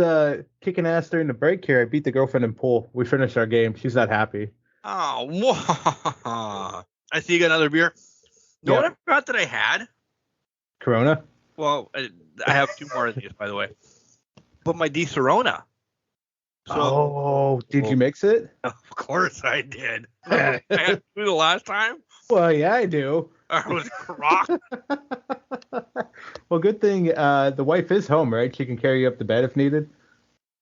kicking ass during the break here. I beat the girlfriend in pool. We finished our game. She's not happy. Oh, whoa. I see you got another beer. You know what I forgot that I had? Corona? Well, I have two more of these, by the way. But my Di Serona. So, did you mix it? Of course I did. I had two the last time. Well, yeah, I do. I was crocked. Well, good thing the wife is home, right? She can carry you up to bed if needed.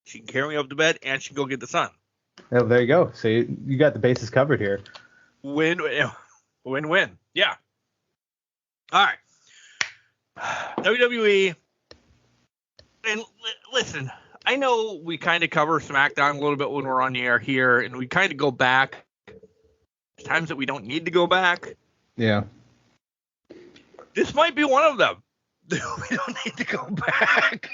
She can carry me up to bed, and she can go get the sun. Oh, there you go. So you got the bases covered here. Win-win. Yeah. All right. WWE. And listen, I know we kind of cover SmackDown a little bit when we're on the air here, and we kind of go back. There's times that we don't need to go back. Yeah. This might be one of them. We don't need to go back.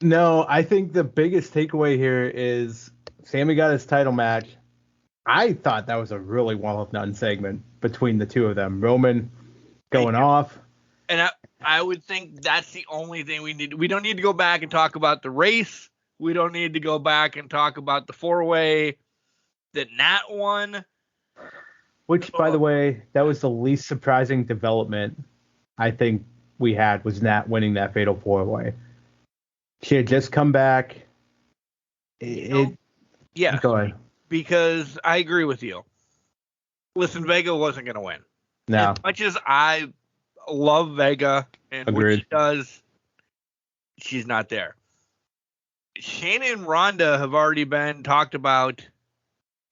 No, I think the biggest takeaway here is Sammy got his title match. I thought that was a really well-done segment between the two of them. Roman going off. And I would think that's the only thing we need. We don't need to go back and talk about the race. We don't need to go back and talk about the four-way that Nat won. Which, by the way, that was the least surprising development I think we had, was Nat winning that fatal four-way. She had just come back. Yeah. Go ahead. Because I agree with you. Listen, Vega wasn't going to win. No. As much as I love Vega and Agreed. what she does, she's not there. Shayna and Ronda have already been talked about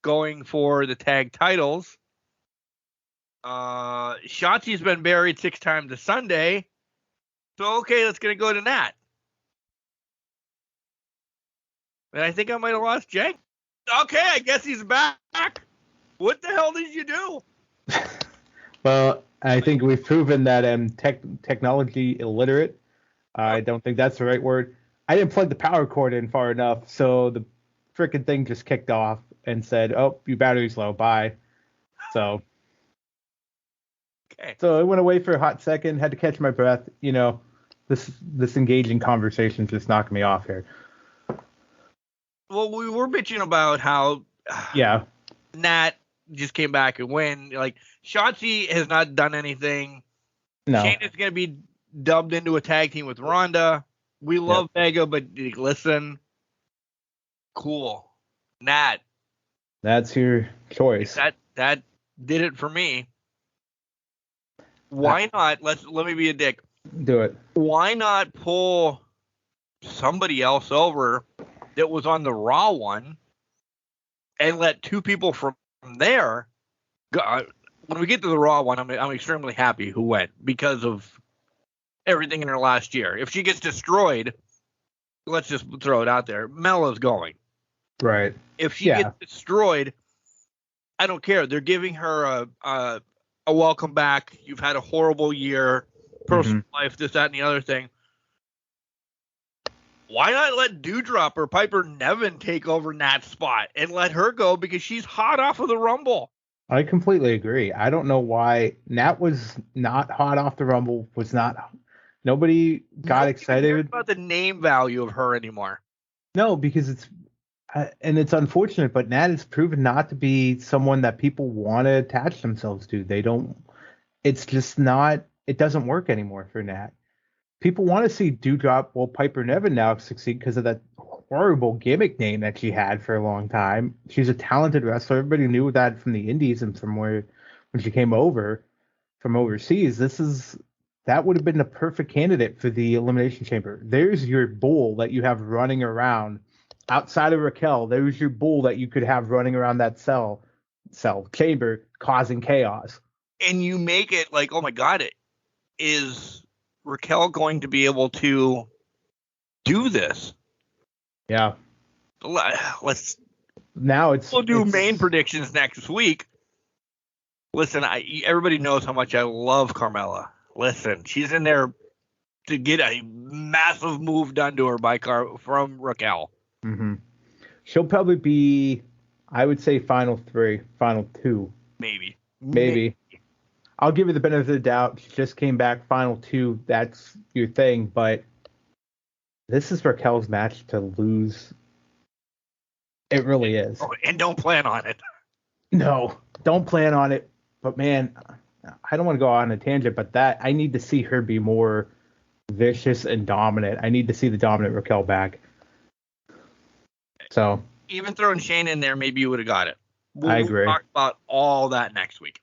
going for the tag titles. Shotzi's been buried 6 times a Sunday. So, okay, let's go to Nat. And I think I might have lost Jake. Okay, I guess he's back. What the hell did you do? Well, I think we've proven that I'm technology illiterate. I don't think that's the right word. I didn't plug the power cord in far enough, so the freaking thing just kicked off and said, "Oh, your battery's low. Bye." So, okay. So it went away for a hot second. Had to catch my breath. You know, this engaging conversation just knocked me off here. Well, we were bitching about how Nat just came back and win. Like, Shotzi has not done anything. No. Shayna's going to be dubbed into a tag team with Ronda. We love Vega, but listen, cool. Nat. That's your choice. That did it for me. Why not? Let me be a dick. Do it. Why not pull somebody else over that was on the Raw one and let 2 people from there go? When we get to the Raw one, I'm extremely happy who went because of everything in her last year. If she gets destroyed, let's just throw it out there. Mella's going. Right. If she gets destroyed, I don't care. They're giving her a welcome back. You've had a horrible year, personal life, this, that, and the other thing. Why not let Doudrop or Piper Niven take over Nat's spot and let her go because she's hot off of the Rumble? I completely agree. I don't know why Nat was not hot off the Rumble. Nobody got excited about the name value of her anymore. No, because it's unfortunate, but Nat has proven not to be someone that people want to attach themselves to. They don't. It's just not. It doesn't work anymore for Nat. People want to see Doudrop, Piper Niven now succeed because of that horrible gimmick name that she had for a long time. She's a talented wrestler. Everybody knew that from the Indies and from when she came over from overseas, that would have been the perfect candidate for the Elimination Chamber. There's your bull that you have running around outside of Raquel. There's your bull that you could have running around that cell chamber causing chaos. And you make it like, oh my God, is Raquel going to be able to do this? Yeah. We'll do main predictions next week. Listen, everybody knows how much I love Carmella. Listen, she's in there to get a massive move done to her from Raquel. Mm-hmm. She'll probably be, I would say, final 2. Maybe. I'll give her the benefit of the doubt. She just came back, final 2. That's your thing, but this is Raquel's match to lose. It really is. Oh, and don't plan on it. No, don't plan on it. But man, I don't want to go on a tangent, but I need to see her be more vicious and dominant. I need to see the dominant Raquel back. So even throwing Shane in there, maybe you would have got it. I agree. We'll talk about all that next week.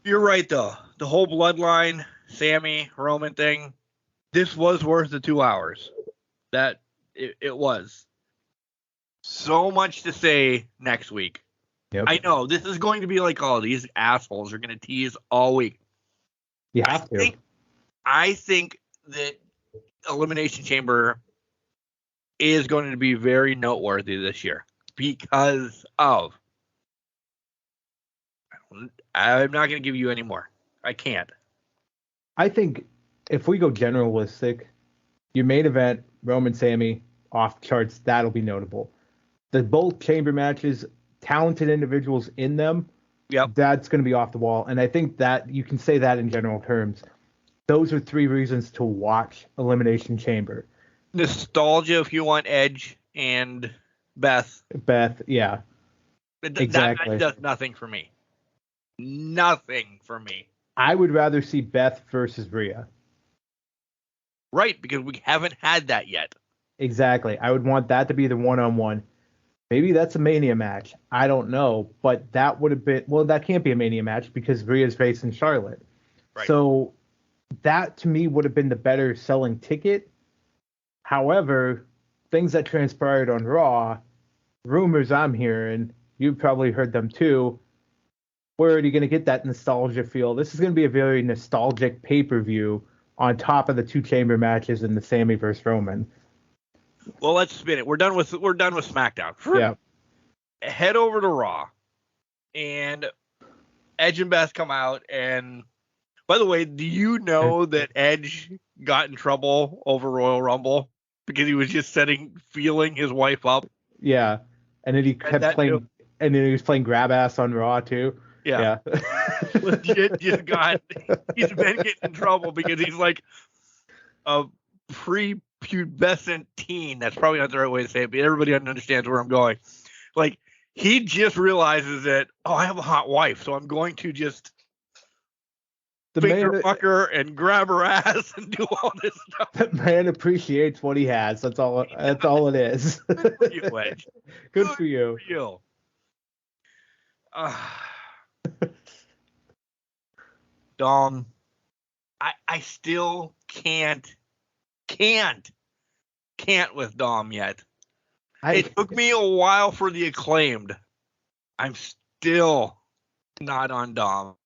You're right, though. The whole bloodline, Sammy, Roman thing, this was worth the 2 hours. That it was. So much to say next week. Yep. I know this is going to be like, oh, these assholes are going to tease all week. You have to. I think that Elimination Chamber is going to be very noteworthy this year because of. I'm not going to give you any more. I can't. I think if we go generalistic, your main event, Roman Sammy, off charts, that'll be notable. The both chamber matches, talented individuals in them, that's going to be off the wall. And I think that you can say that in general terms. Those are 3 reasons to watch Elimination Chamber. Nostalgia, if you want Edge and Beth. Yeah. Exactly. That does nothing for me. Nothing for me. I would rather see Beth versus Rhea. Right, because we haven't had that yet. Exactly. I would want that to be the one-on-one. Maybe that's a Mania match. I don't know. But that would have been... Well, that can't be a Mania match because Rhea's facing Charlotte. Right. So that, to me, would have been the better selling ticket. However, things that transpired on Raw, rumors I'm hearing, you've probably heard them too, where are you going to get that nostalgia feel? This is going to be a very nostalgic pay-per-view on top of the 2 chamber matches in the Sammy versus Roman. Well, let's spin it. We're done with SmackDown. Yeah. Head over to Raw, and Edge and Beth come out. And by the way, do you know that Edge got in trouble over Royal Rumble because he was just feeling his wife up? Yeah, and then he kept playing, and then he was playing grab ass on Raw too. Yeah. Legit he's been getting in trouble because he's like a prepubescent teen. That's probably not the right way to say it, but everybody understands where I'm going. Like, he just realizes that, I have a hot wife, so I'm going to just finger fuck her and grab her ass and do all this stuff. That man appreciates what he has. That's all it is. Good for you, Edge. Good for you. Dom, I still can't with Dom yet. It took me a while for the Acclaimed. I'm still not on Dom.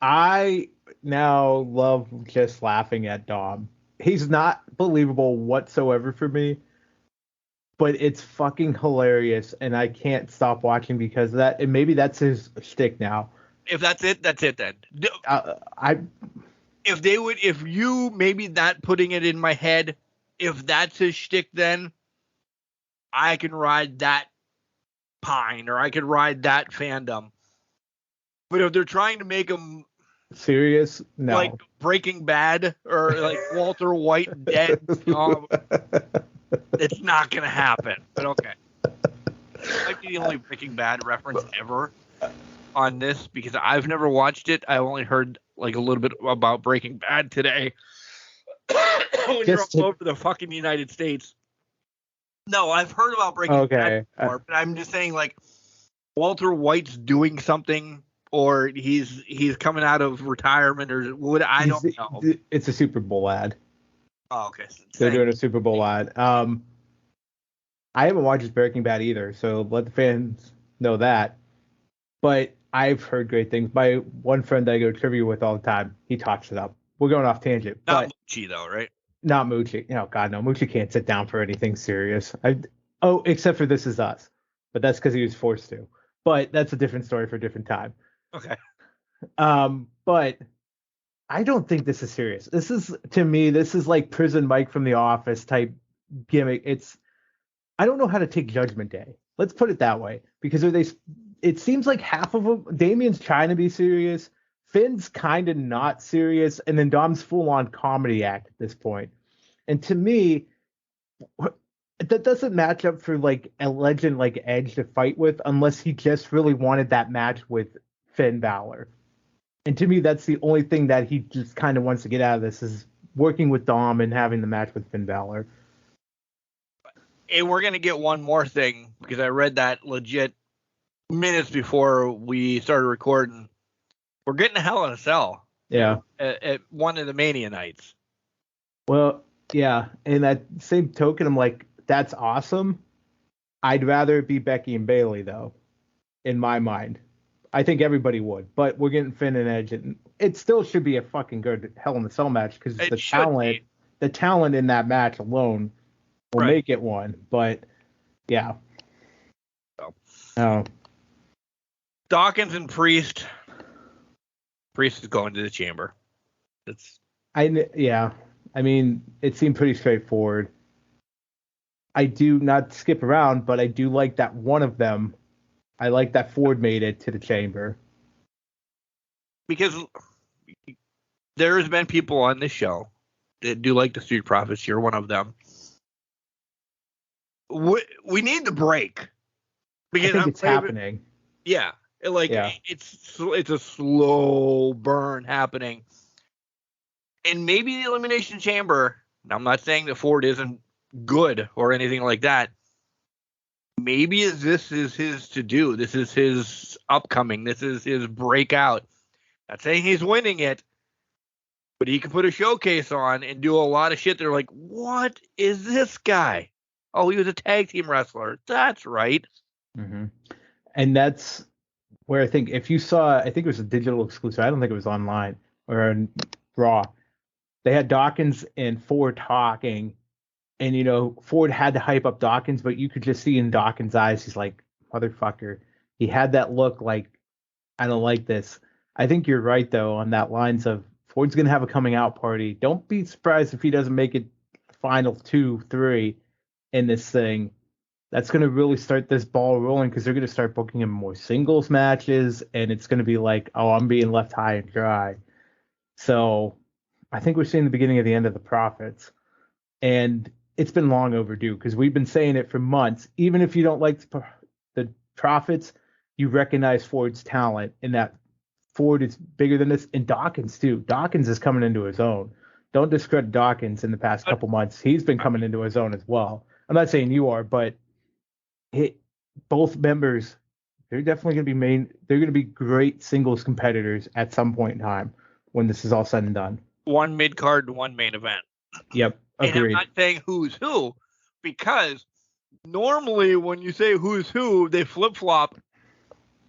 I now love just laughing at Dom. He's not believable whatsoever for me, but it's fucking hilarious, and I can't stop watching because of that. And maybe that's his shtick now. If that's it then. If you maybe that putting it in my head, if that's his shtick, then I can ride that pine or I can ride that fandom. But if they're trying to make him serious, no, like Breaking Bad or like Walter White dead, it's not gonna happen. But okay, might be the only Breaking Bad reference ever on this because I've never watched it. I only heard like a little bit about Breaking Bad today. When you're all over the fucking United States. No, I've heard about Breaking Bad before, but I'm just saying like Walter White's doing something or he's coming out of retirement, or what? I don't know. It's a Super Bowl ad. Oh, okay. They're doing a Super Bowl ad. I haven't watched Breaking Bad either, so let the fans know that. But I've heard great things. My one friend that I go trivia with all the time, he talks it up. We're going off tangent. Not Moochie, though, right? Not Moochie. Oh, God, no. Moochie can't sit down for anything serious. Except for This Is Us. But that's because he was forced to. But that's a different story for a different time. Okay. But I don't think this is serious. To me, this is like Prison Mike from The Office type gimmick. I don't know how to take Judgment Day. Let's put it that way. Because it seems like half of them, Damien's trying to be serious, Finn's kind of not serious, and then Dom's full-on comedy act at this point. And to me, that doesn't match up for like a legend like Edge to fight with unless he just really wanted that match with Finn Balor. And to me, that's the only thing that he just kind of wants to get out of this is working with Dom and having the match with Finn Balor. And we're going to get one more thing, because I read that legit minutes before we started recording. We're getting a Hell in a Cell. Yeah. At one of the Mania nights. Well, yeah. And that same token, I'm like, that's awesome. I'd rather it be Becky and Bayley, though, in my mind. I think everybody would. But we're getting Finn and Edge. And it still should be a fucking good Hell in a Cell match, because the talent in that match alone will make it one. But, yeah. Oh. Dawkins and Priest. Priest is going to the chamber. I mean, it seemed pretty straightforward. I do not skip around, but I do like that one of them. I like that Ford made it to the chamber. Because there has been people on this show that do like the Street Profits. You're one of them. We need the break. Because I think it's happening. Yeah. It's a slow burn happening. And maybe the Elimination Chamber, I'm not saying that Ford isn't good or anything like that. Maybe this is his to do. This is his upcoming. This is his breakout. Not saying he's winning it, but he can put a showcase on and do a lot of shit. They're like, what is this guy? Oh, he was a tag team wrestler. That's right. Mm-hmm. And that's where I think if you saw, I think it was a digital exclusive. I don't think it was online or on Raw. They had Dawkins and Ford talking, and Ford had to hype up Dawkins, but you could just see in Dawkins' eyes, he's like, motherfucker. He had that look like, I don't like this. I think you're right though on that lines of Ford's gonna have a coming out party. Don't be surprised if he doesn't make it final 2-3 in this thing. That's going to really start this ball rolling, because they're going to start booking him more singles matches, and it's going to be like, oh, I'm being left high and dry. So I think we're seeing the beginning of the end of the Profits, and it's been long overdue, because we've been saying it for months. Even if you don't like the Profits, you recognize Ford's talent, and that Ford is bigger than this, and Dawkins too. Dawkins is coming into his own. Don't discredit Dawkins in the past couple months. He's been coming into his own as well. I'm not saying you are, but both members, they're definitely going to be they're going to be great singles competitors at some point in time when this is all said and done. One mid-card, one main event. Yep, agreed. And I'm not saying who's who, because normally when you say who's who, they flip-flop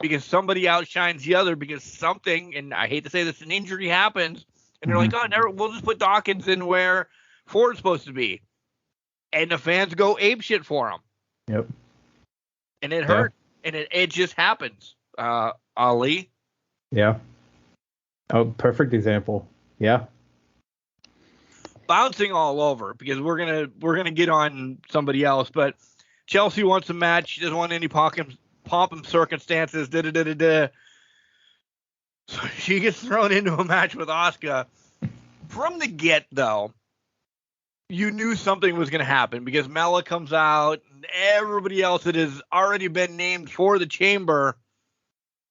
because somebody outshines the other, because something, and I hate to say this, an injury happens, and they're like, oh, we'll just put Dawkins in where Ford's supposed to be. And the fans go apeshit for him. Yep. And it hurt, and it just happens. Ali. Yeah. Oh, perfect example. Yeah. Bouncing all over, because we're gonna get on somebody else, but Chelsea wants a match. She doesn't want any pomp and circumstances. So she gets thrown into a match with Asuka. From the get, though, you knew something was going to happen, because Mella comes out and everybody else that has already been named for the chamber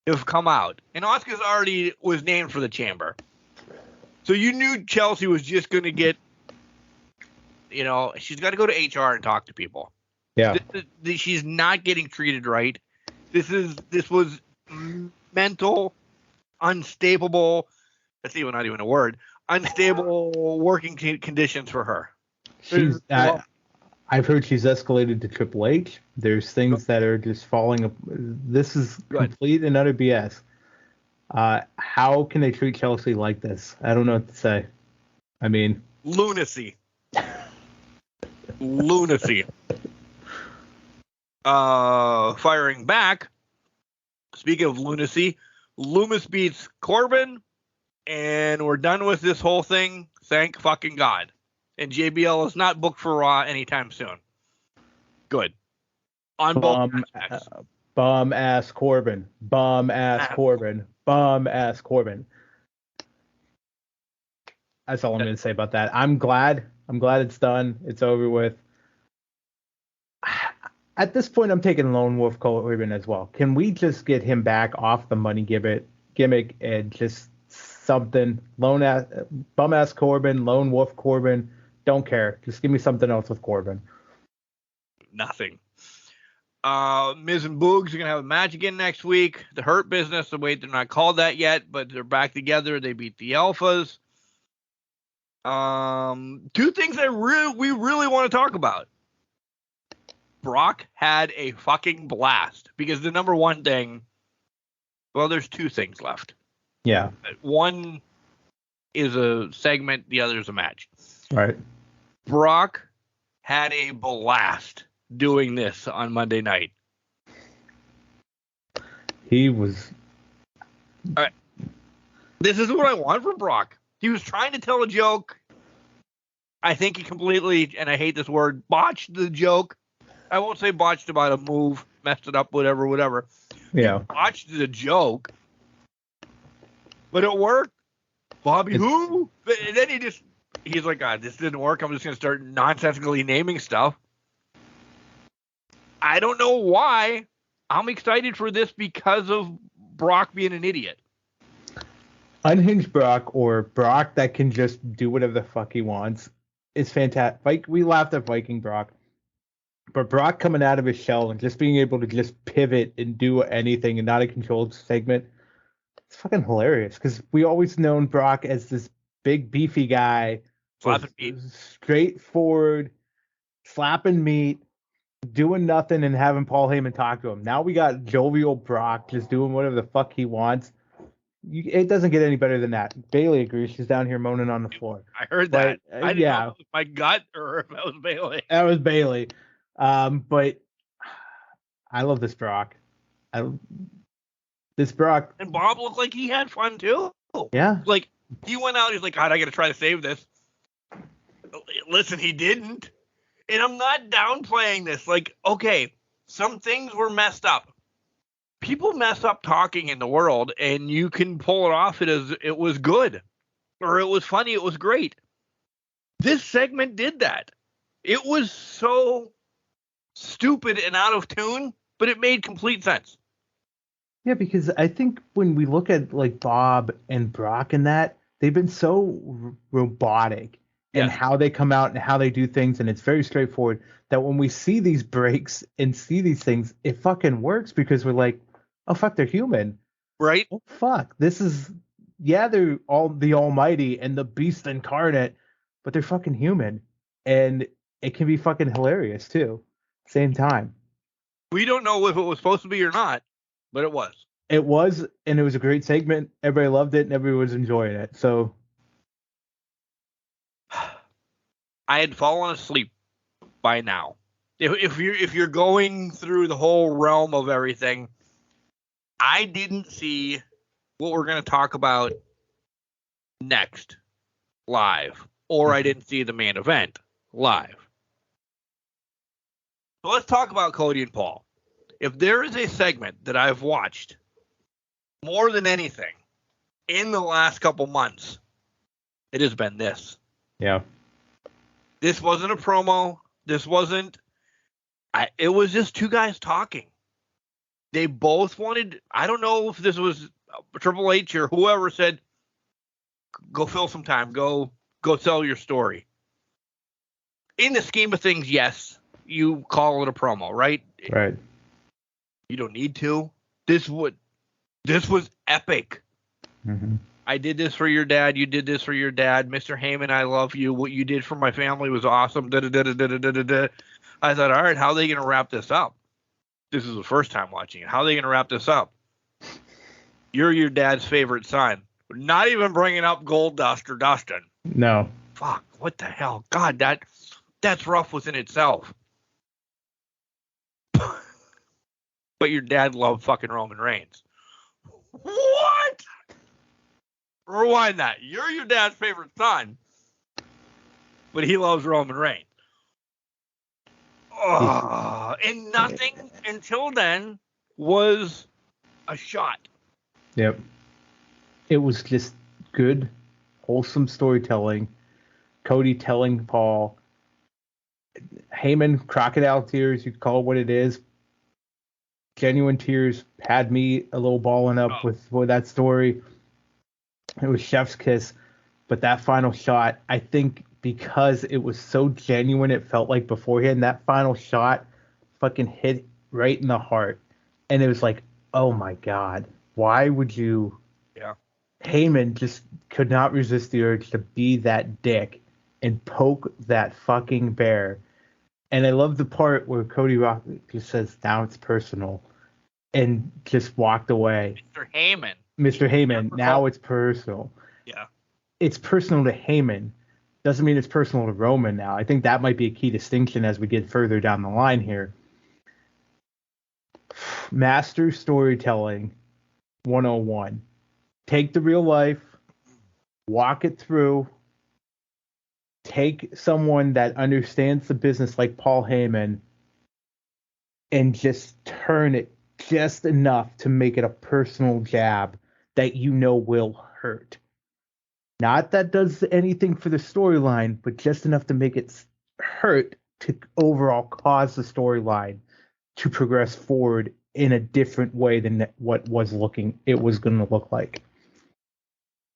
have come out. And Asuka's already was named for the chamber. So you knew Chelsea was just going to get, she's got to go to HR and talk to people. Yeah. She's not getting treated right. This was mental unstable. That's not even a word. Unstable working conditions for her. I've heard she's escalated to Triple H. There's things that are just falling. This is complete and utter BS. How can they treat Chelsea like this? I don't know what to say. I mean, lunacy. Lunacy. Firing back. Speaking of lunacy, Loomis beats Corbin, and we're done with this whole thing. Thank fucking God. And JBL is not booked for Raw anytime soon. Good. On both aspects. Bum ass Corbin. Bum ass Corbin. Bum ass Corbin. That's all I'm going to say about that. I'm glad it's done. It's over with. At this point, I'm taking Lone Wolf Corbin as well. Can we just get him back off the money gimmick and just something? Bum ass Corbin, Lone Wolf Corbin. Don't care. Just give me something else with Corbin. Nothing. Miz and Boogs are going to have a match again next week. The Hurt Business, they're not called that yet, but they're back together. They beat the Alphas. Two things we really want to talk about. Brock had a fucking blast because the number one thing, well, there's two things left. Yeah. One is a segment, the other is a match. Right. Brock had a blast doing this on Monday night. He was. This is what I want from Brock. He was trying to tell a joke. I think he completely, and I hate this word, botched the joke. I won't say botched about a move, messed it up, whatever. Yeah. He botched the joke. But it worked. Bobby who? And then he's like, God, this didn't work. I'm just going to start nonsensically naming stuff. I don't know why. I'm excited for this because of Brock being an idiot. Unhinged Brock, or Brock that can just do whatever the fuck he wants, is fantastic. We laughed at Viking Brock. But Brock coming out of his shell and just being able to just pivot and do anything and not a controlled segment, it's fucking hilarious. Because we always known Brock as this big beefy guy, straightforward, slapping meat, doing nothing and having Paul Heyman talk to him. Now we got jovial Brock just doing whatever the fuck he wants. It doesn't get any better than that. Bailey agrees. She's down here moaning on the floor. I heard that. I didn't know if it was my gut or if that was Bailey. That was Bailey. But I love this Brock. This Brock. And Bob looked like he had fun too. Yeah. Like he went out. He's like, God, I got to try to save this. Listen, he didn't. And I'm not downplaying this. Like, okay, some things were messed up. People mess up talking in the world, and you can pull it off as it was good, or it was funny, it was great. This segment did that. It was so stupid and out of tune, but it made complete sense. Yeah, because I think when we look at like Bob and Brock and that, they've been so robotic in how they come out and how they do things, and it's very straightforward, that when we see these breaks and see these things, it fucking works because we're like, oh fuck, they're human. Right? Oh fuck. This is, they're all the almighty and the beast incarnate, but they're fucking human. And it can be fucking hilarious too. Same time. We don't know if it was supposed to be or not, but it was. It was, and it was a great segment. Everybody loved it and everybody was enjoying it. So I had fallen asleep by now. If you're going through the whole realm of everything, I didn't see what we're going to talk about next live, or I didn't see the main event live. So let's talk about Cody and Paul. If there is a segment that I've watched more than anything in the last couple months, it has been this. Yeah. This wasn't a promo. This wasn't. It was just two guys talking. They both wanted. I don't know if this was Triple H or whoever said, "Go fill some time. Go tell your story." In the scheme of things, yes, you call it a promo, right? Right. You don't need to. This was epic. Mm-hmm. I did this for your dad. You did this for your dad. Mr. Heyman, I love you. What you did for my family was awesome. Da-da-da-da-da-da-da. I thought, all right, how are they going to wrap this up? This is the first time watching it. How are they going to wrap this up? You're your dad's favorite son. Not even bringing up Goldust or Dustin. No. Fuck, what the hell? God, that's rough within itself. But your dad loved fucking Roman Reigns. What? Rewind that. You're your dad's favorite son, but he loves Roman Reigns. Oh, and nothing until then was a shot. Yep. It was just good, wholesome storytelling. Cody telling Paul, Heyman, crocodile tears, you call it what it is. Genuine tears had me a little balling up with that story. It was chef's kiss, but that final shot, I think because it was so genuine, it felt like beforehand, that final shot fucking hit right in the heart. And it was like, oh my God, why would you? Yeah. Heyman just could not resist the urge to be that dick and poke that fucking bear. And I love the part where Cody Rock just says, now it's personal, and just walked away. Mr. Heyman, now it's personal. Yeah. It's personal to Heyman. Doesn't mean it's personal to Roman now. I think that might be a key distinction as we get further down the line here. Master storytelling 101. Take the real life, walk it through, take someone that understands the business like Paul Heyman and just turn it just enough to make it a personal jab that you know will hurt. Not that does anything for the storyline, but just enough to make it hurt to overall cause the storyline to progress forward in a different way than what it was going to look like.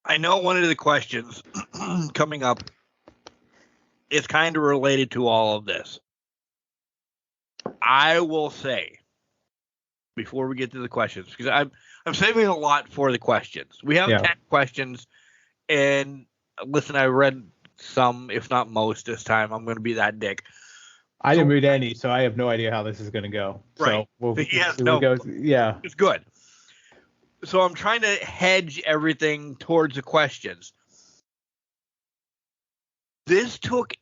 I know one of the questions coming up is kind of related to all of this. I will say, before we get to the questions, because I'm saving a lot for the questions. We have 10 questions, and listen, I read some, if not most, this time. I'm going to be that dick. I didn't read any, so I have no idea how this is going to go. Right. So Yeah. It's good. So I'm trying to hedge everything towards the questions. This took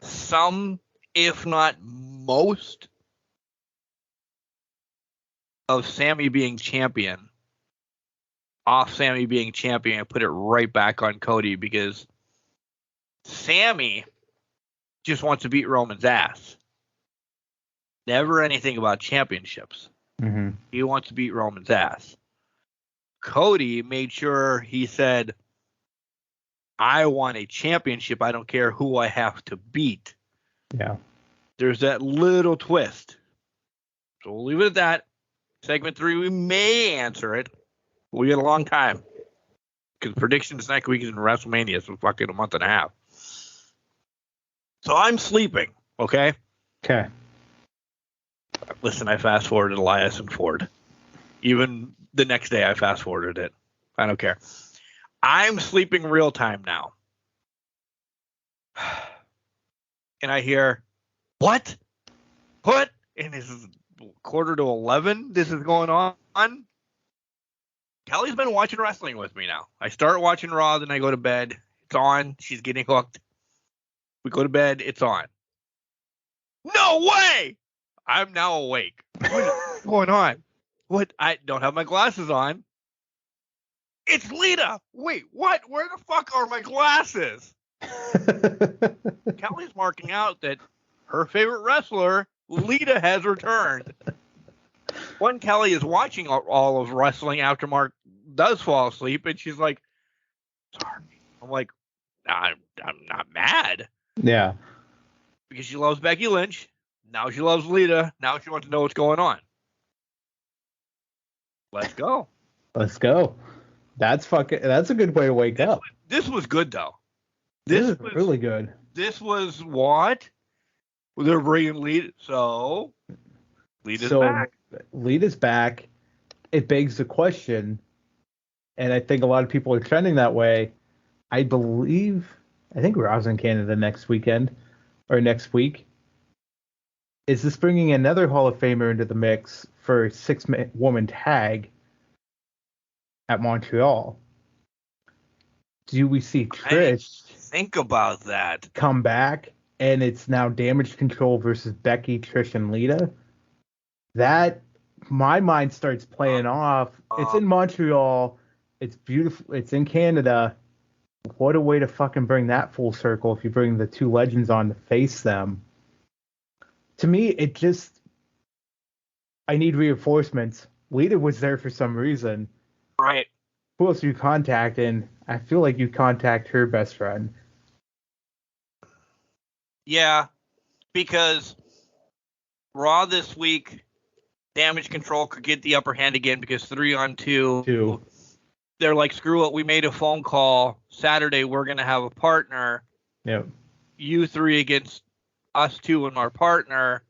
some, if not most, of Sammy being champion, off Sammy being champion, and put it right back on Cody, because Sammy just wants to beat Roman's ass. Never anything about championships. Mm-hmm. He wants to beat Roman's ass. Cody made sure he said, I want a championship. I don't care who I have to beat. Yeah. There's that little twist. So we'll leave it at that. Segment 3, we may answer it. We got a long time. Because predictions next week is in WrestleMania, so fucking a month and a half. So I'm sleeping, okay? Okay. Listen, I fast-forwarded Elias and Ford. Even the next day, I fast-forwarded it. I don't care. I'm sleeping real time now. And I hear, what? What? And this is 11:15. This is going on. Kelly's been watching wrestling with me now. I start watching Raw, then I go to bed. It's on. She's getting hooked. We go to bed. It's on. No way! I'm now awake. What's going on? What? I don't have my glasses on. It's Lita. Wait, what? Where the fuck are my glasses? Kelly's marking out that her favorite wrestler, Lita, has returned. When Kelly is watching all of wrestling after Mark does fall asleep, and she's like, sorry. I'm like, I'm not mad. Yeah. Because she loves Becky Lynch. Now she loves Lita. Now she wants to know what's going on. Let's go. Let's go. That's a good way to wake up. This was good, though. This was really good. This was what? They're bringing Lita. So, Lita's back. Lita's back. it begs the question, and I think a lot of people are trending that way. I think Raw's in Canada next weekend or next week. Is this bringing another Hall of Famer into the mix for 6-woman tag at Montreal? Do we see Trish think about that come back and it's now Damage Control versus Becky, Trish, and Lita? That, my mind starts playing off. It's in Montreal. It's beautiful. It's in Canada. What a way to fucking bring that full circle if you bring the two legends on to face them. To me, it just, I need reinforcements. Lita was there for some reason. Right. Who else are you contacting? I feel like you contact her best friend. Yeah, because Raw this week, Damage Control could get the upper hand again because 3-on-2. They're like, screw it. We made a phone call. Saturday, we're going to have a partner. Yep. You three against us two and our partner.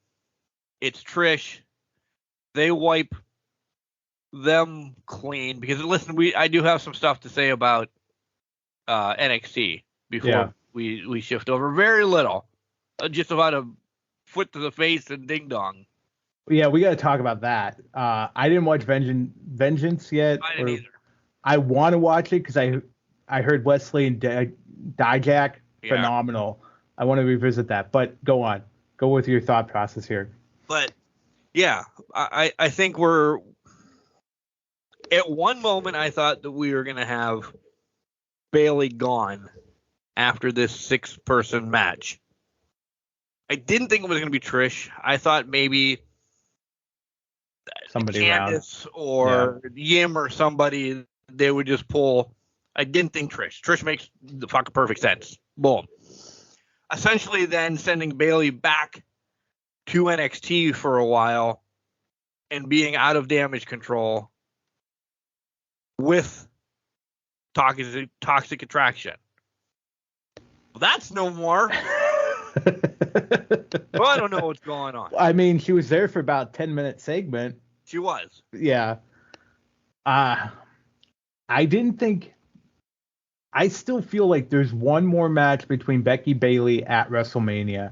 It's Trish. They wipe them clean because, listen, I do have some stuff to say about NXT before we shift over. Very little. Just about a foot to the face and ding dong. Yeah, we got to talk about that. I didn't watch Vengeance yet. I didn't either. I want to watch it because I heard Wesley and Dijak phenomenal. I want to revisit that. But go on. Go with your thought process here. But yeah, I think we're at one moment I thought that we were going to have Bayley gone after this 6-person match. I didn't think it was going to be Trish. I thought maybe somebody Candice or Yim or somebody, they would just pull. I didn't think Trish. Trish makes the fucking perfect sense. Boom. Essentially then sending Bayley back to NXT for a while and being out of Damage Control with Toxic Attraction. Well, that's no more. Well, I don't know what's going on. I mean, she was there for about 10-minute segment. She was. Yeah. I didn't think. I still feel like there's one more match between Becky Bayley at WrestleMania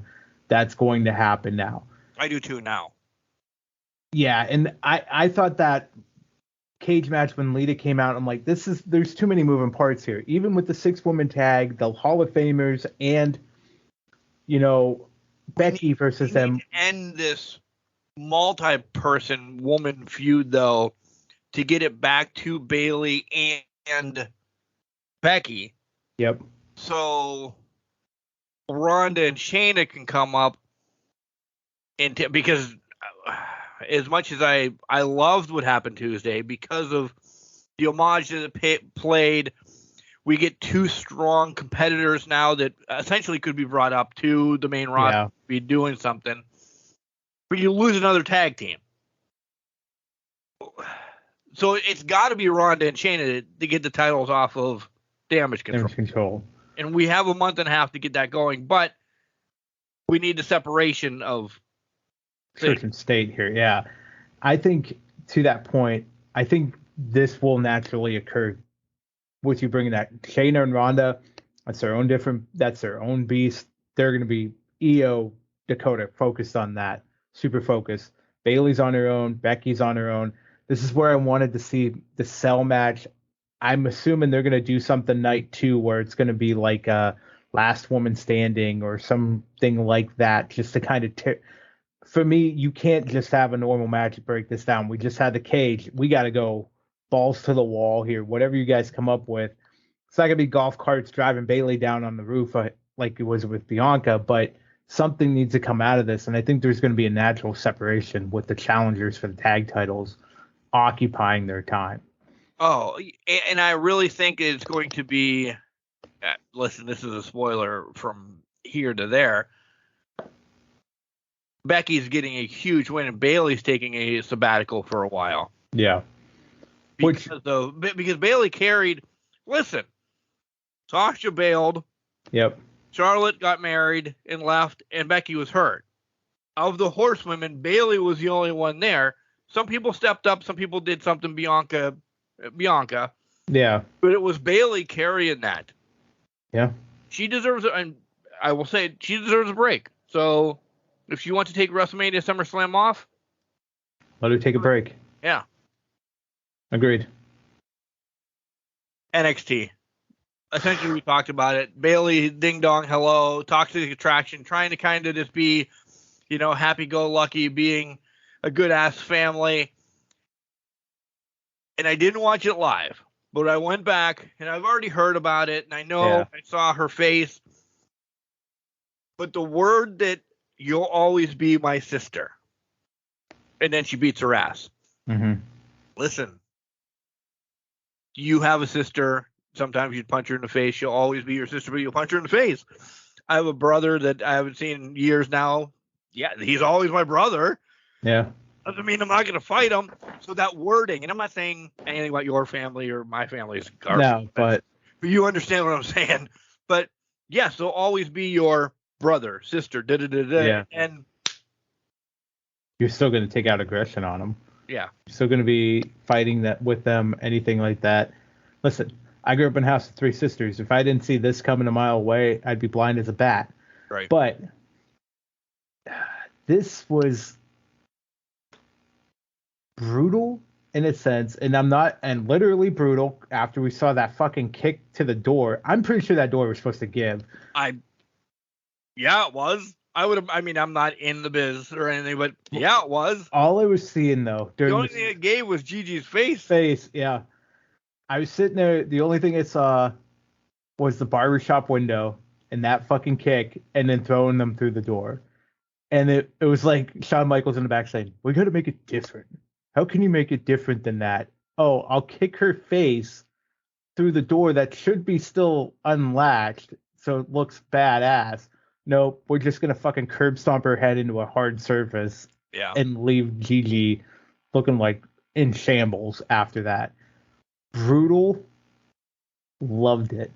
that's going to happen now. I do too now. Yeah, and I thought that cage match when Lita came out, I'm like, there's too many moving parts here. Even with the 6-woman tag, the Hall of Famers, and Becky versus them. End this multi-person woman feud though to get it back to Bayley and Becky. Yep. So Ronda and Shayna can come up because as much as I loved what happened Tuesday because of the homage that it played, we get two strong competitors now that essentially could be brought up to the main roster, be doing something. But you lose another tag team. So it's got to be Ronda and Shayna to get the titles off of Damage Control. And we have a month and a half to get that going, but we need the separation of church and state here. Yeah. I think to that point, I think this will naturally occur with you bringing that Shayna and Ronda. That's their own beast. They're going to be EO Dakota focused on that. Super focused. Bayley's on her own. Becky's on her own. This is where I wanted to see the cell match. I'm assuming they're going to do something night 2 where it's going to be like a last woman standing or something like that, just to kind of for me, you can't just have a normal match to break this down. We just had the cage. We got to go balls to the wall here. Whatever you guys come up with. It's not going to be golf carts driving Bayley down on the roof like it was with Bianca, but something needs to come out of this. And I think there's going to be a natural separation with the challengers for the tag titles occupying their time. Oh, and I really think it's going to be, listen, this is a spoiler from here to there. Becky's getting a huge win and Bayley's taking a sabbatical for a while. Yeah. Because Bayley carried, listen, Sasha bailed. Yep. Charlotte got married and left, and Becky was hurt. Of the horsewomen, Bayley was the only one there. some people stepped up, some people did something Bianca. Yeah. But it was Bayley carrying that. Yeah. She deserves it, and I will say she deserves a break. So if she wants to take WrestleMania SummerSlam off, let her take a break. Yeah. Agreed. NXT. Essentially, we talked about it. Bayley, ding dong, hello, toxic attraction, trying to kind of just be, happy-go-lucky, being a good-ass family. And I didn't watch it live, but I went back, and I've already heard about it, and I know I saw her face. But the word that you'll always be my sister. And then she beats her ass. Mm-hmm. Listen, you have a sister. Sometimes you'd punch her in the face. She'll always be your sister, but you'll punch her in the face. I have a brother that I haven't seen in years now. Yeah, he's always my brother. Yeah. Doesn't mean I'm not going to fight him. So that wording, and I'm not saying anything about your family or my family's garbage. No, but you understand what I'm saying. But yes, they'll always be your brother, sister, Yeah. And you're still going to take out aggression on them. Yeah. You're still going to be fighting that with them, anything like that. Listen, I grew up in a house of three sisters. If I didn't see this coming a mile away, I'd be blind as a bat. Right. But this was brutal in a sense, and literally brutal after we saw that fucking kick to the door. I'm pretty sure that door was supposed to give. Yeah, it was. I'm not in the biz or anything, but yeah, it was. All I was seeing though, the only thing it gave was Gigi's face. Yeah. I was sitting there. The only thing I saw was the barbershop window and that fucking kick, and then throwing them through the door. And it was like Shawn Michaels in the back saying, "We got to make it different. How can you make it different than that? Oh, I'll kick her face through the door that should be still unlatched, so it looks badass. Nope, we're just gonna fucking curb stomp her head into a hard surface, and leave Gigi looking like in shambles after that." Brutal. Loved it.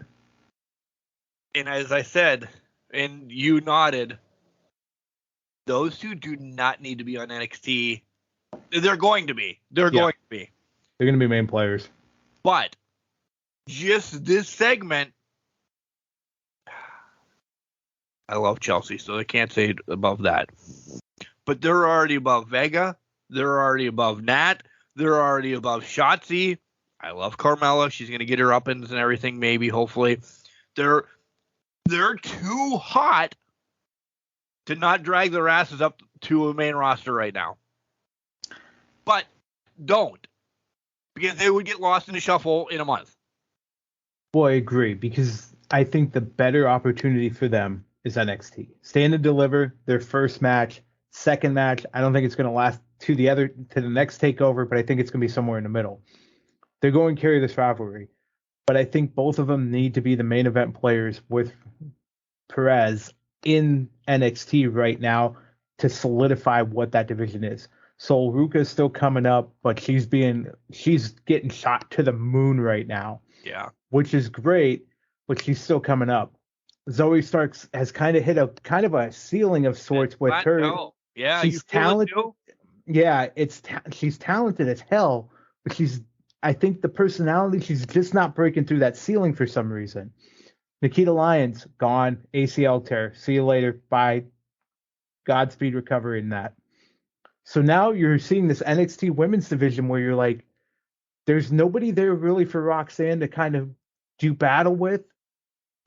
And as I said, and you nodded, those two do not need to be on NXT. They're going to be. They're going to be. They're going to be main players. But just this segment, I love Chelsea, so I can't say above that. But they're already above Vega. They're already above Nat. They're already above Shotzi. I love Carmella. She's going to get her up-ins and everything, maybe, hopefully. They're too hot to not drag their asses up to a main roster right now. But don't, because they would get lost in the shuffle in a month. Well, I agree, because I think the better opportunity for them is NXT. Stand and Deliver, their first match, second match. I don't think it's going to last to the next takeover, but I think it's going to be somewhere in the middle. They're going to carry this rivalry, but I think both of them need to be the main event players with Perez in NXT right now to solidify what that division is. Sol Ruca is still coming up, but she's getting shot to the moon right now. Yeah. Which is great, but she's still coming up. Zoe Starks has kind of hit a ceiling of sorts with her. No. Yeah, she's talented. Yeah, she's talented as hell, but I think the personality, she's just not breaking through that ceiling for some reason. Nikita Lyons, gone, ACL tear. See you later. Bye. Godspeed recovery in that. So now you're seeing this NXT women's division where you're like, there's nobody there really for Roxanne to kind of do battle with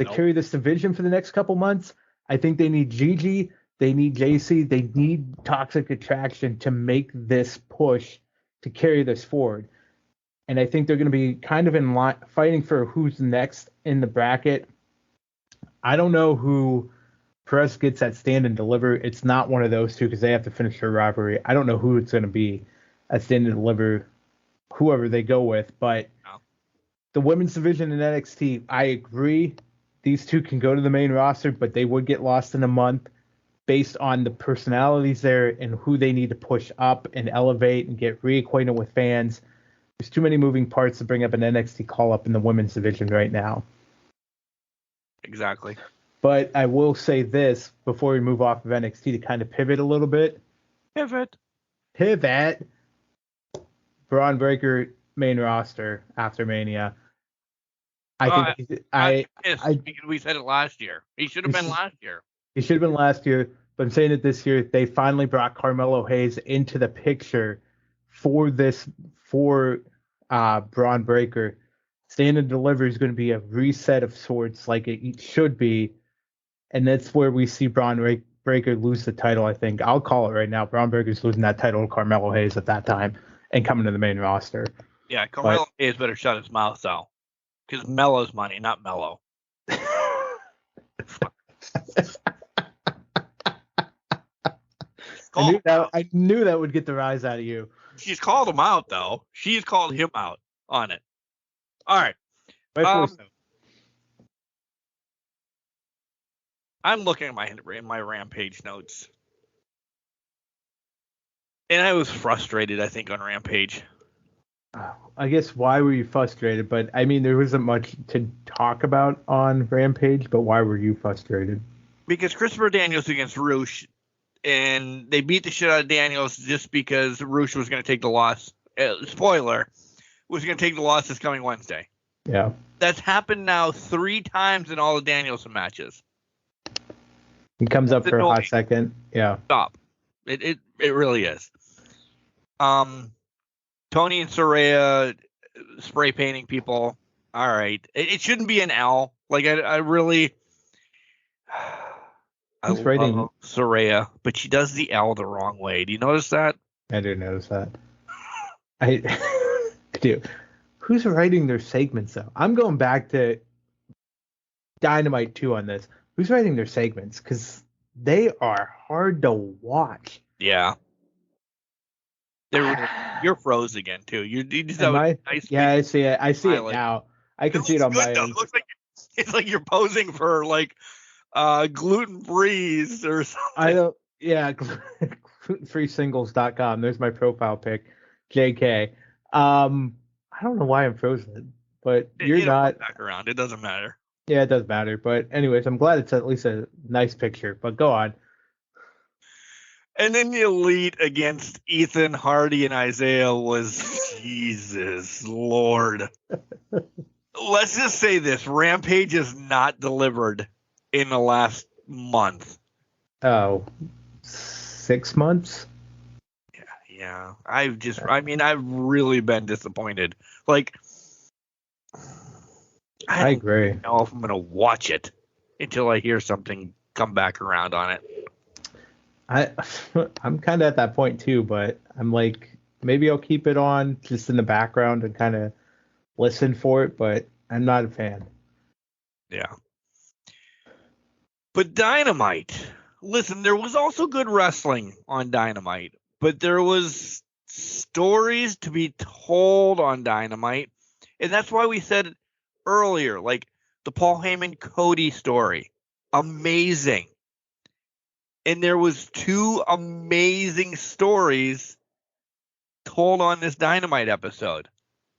to carry this division for the next couple months. I think they need Gigi. They need JC. They need Toxic Attraction to make this push to carry this forward. And I think they're going to be kind of in line, fighting for who's next in the bracket. I don't know who Perez gets at Stand and Deliver. It's not one of those two because they have to finish their rivalry. I don't know who it's going to be at Stand and Deliver, whoever they go with. But the women's division in NXT, I agree. These two can go to the main roster, but they would get lost in a month based on the personalities there and who they need to push up and elevate and get reacquainted with fans. There's too many moving parts to bring up an NXT call-up in the women's division right now. Exactly. But I will say this before we move off of NXT to kind of pivot a little bit. Pivot. Braun Breaker main roster after Mania. Because we said it last year. He should have been last year. He should have been last year, but I'm saying it this year. They finally brought Carmelo Hayes into the picture for Braun Breaker. Stand and Deliver is going to be a reset of sorts, like it should be, and that's where we see Braun Breaker lose the title. I think I'll call it right now. Braun Breaker's losing that title to Carmelo Hayes at that time and coming to the main roster. Yeah, Carmelo Hayes better shut his mouth though, because Melo's money, not Melo. I knew that would get the rise out of you. She's called him out though. She's called him out on it. All right. I'm looking at my Rampage notes, and I was frustrated. I think on Rampage. I guess why were you frustrated? But I mean, there wasn't much to talk about on Rampage. But why were you frustrated? Because Christopher Daniels against Rush, and they beat the shit out of Daniels just because Rush was going to take the loss. Spoiler, was going to take the loss this coming Wednesday. Yeah. That's happened now 3 times in all the Danielson matches. He comes up for a hot second. Yeah. Stop. It really is. Tony and Saraya spray painting people. All right. It shouldn't be an L. Like I really I love Saraya, but she does the L the wrong way. Do you notice that? I do notice that. I do. Who's writing their segments though? I'm going back to Dynamite 2 on this. Who's writing their segments? Because they are hard to watch. Yeah. You're froze again too. You just have a nice. Yeah, I see it. I see it now. I can see it on my end. It's like you're posing for like gluten freeze or something. I don't. Yeah, glutenfreesingles.com. There's my profile pic, JK. I don't know why I'm frozen, but you're not. Back around. It doesn't matter. Yeah, it does matter. But anyways, I'm glad it's at least a nice picture. But go on. And then the Elite against Ethan Hardy and Isaiah was Jesus Lord. Let's just say this: Rampage is not delivered in the last month. Oh, 6 months? Yeah. I've really been disappointed. Like, I agree. I don't know if I'm going to watch it until I hear something come back around on it. I'm kind of at that point too, but I'm like, maybe I'll keep it on just in the background and kind of listen for it, but I'm not a fan. Yeah. But Dynamite, listen, there was also good wrestling on Dynamite, but there was stories to be told on Dynamite, and that's why we said earlier, like the Paul Heyman Cody story, amazing. And there was 2 amazing stories told on this Dynamite episode.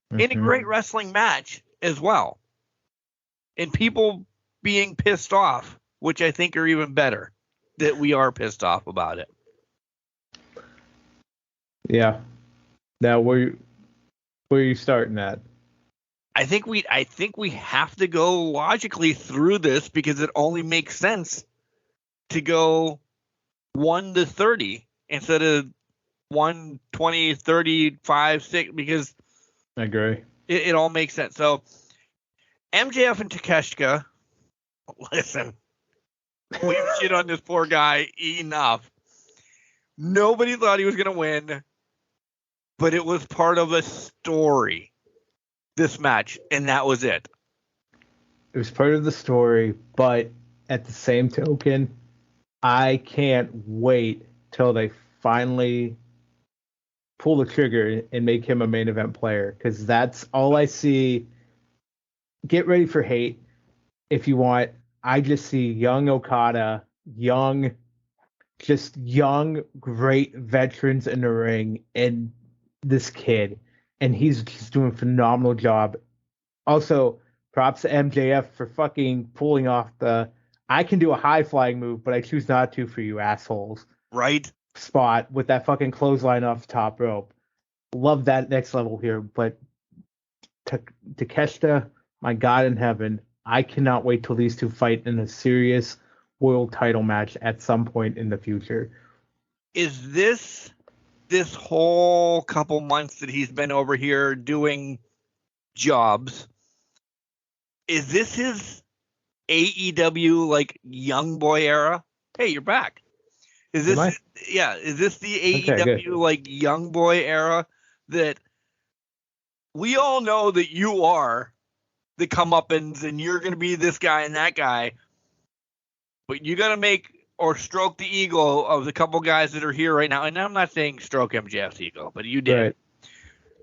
In a great wrestling match as well. And people being pissed off, which I think are even better, that we are pissed off about it. Yeah. Now, where are you starting at? I think we have to go logically through this because it only makes sense to go 1 to 30 instead of 1, 20, 35, 6, because I agree. It all makes sense. So MJF and Takeshita, listen, we've shit on this poor guy enough. Nobody thought he was going to win, but it was part of a story, this match, and that was it. It was part of the story, but at the same token, I can't wait till they finally pull the trigger and make him a main event player, because that's all I see. Get ready for hate if you want. I just see young Okada, young, great veterans in the ring, and this kid, and he's just doing a phenomenal job. Also, props to MJF for fucking pulling off I can do a high flying move, but I choose not to for you assholes. Right? Spot with that fucking clothesline off the top rope. love that next level here, but Takeshita, my God in heaven, I cannot wait till these two fight in a serious world title match at some point in the future. Is this whole couple months that he's been over here doing jobs, is this his AEW like young boy era? Hey, you're back. Is this is this the AEW like young boy era that we all know that you are the comeuppance and you're going to be this guy and that guy, but you got to make or stroke the ego of the couple guys that are here right now. And I'm not saying stroke MJF's ego, but you did. Right.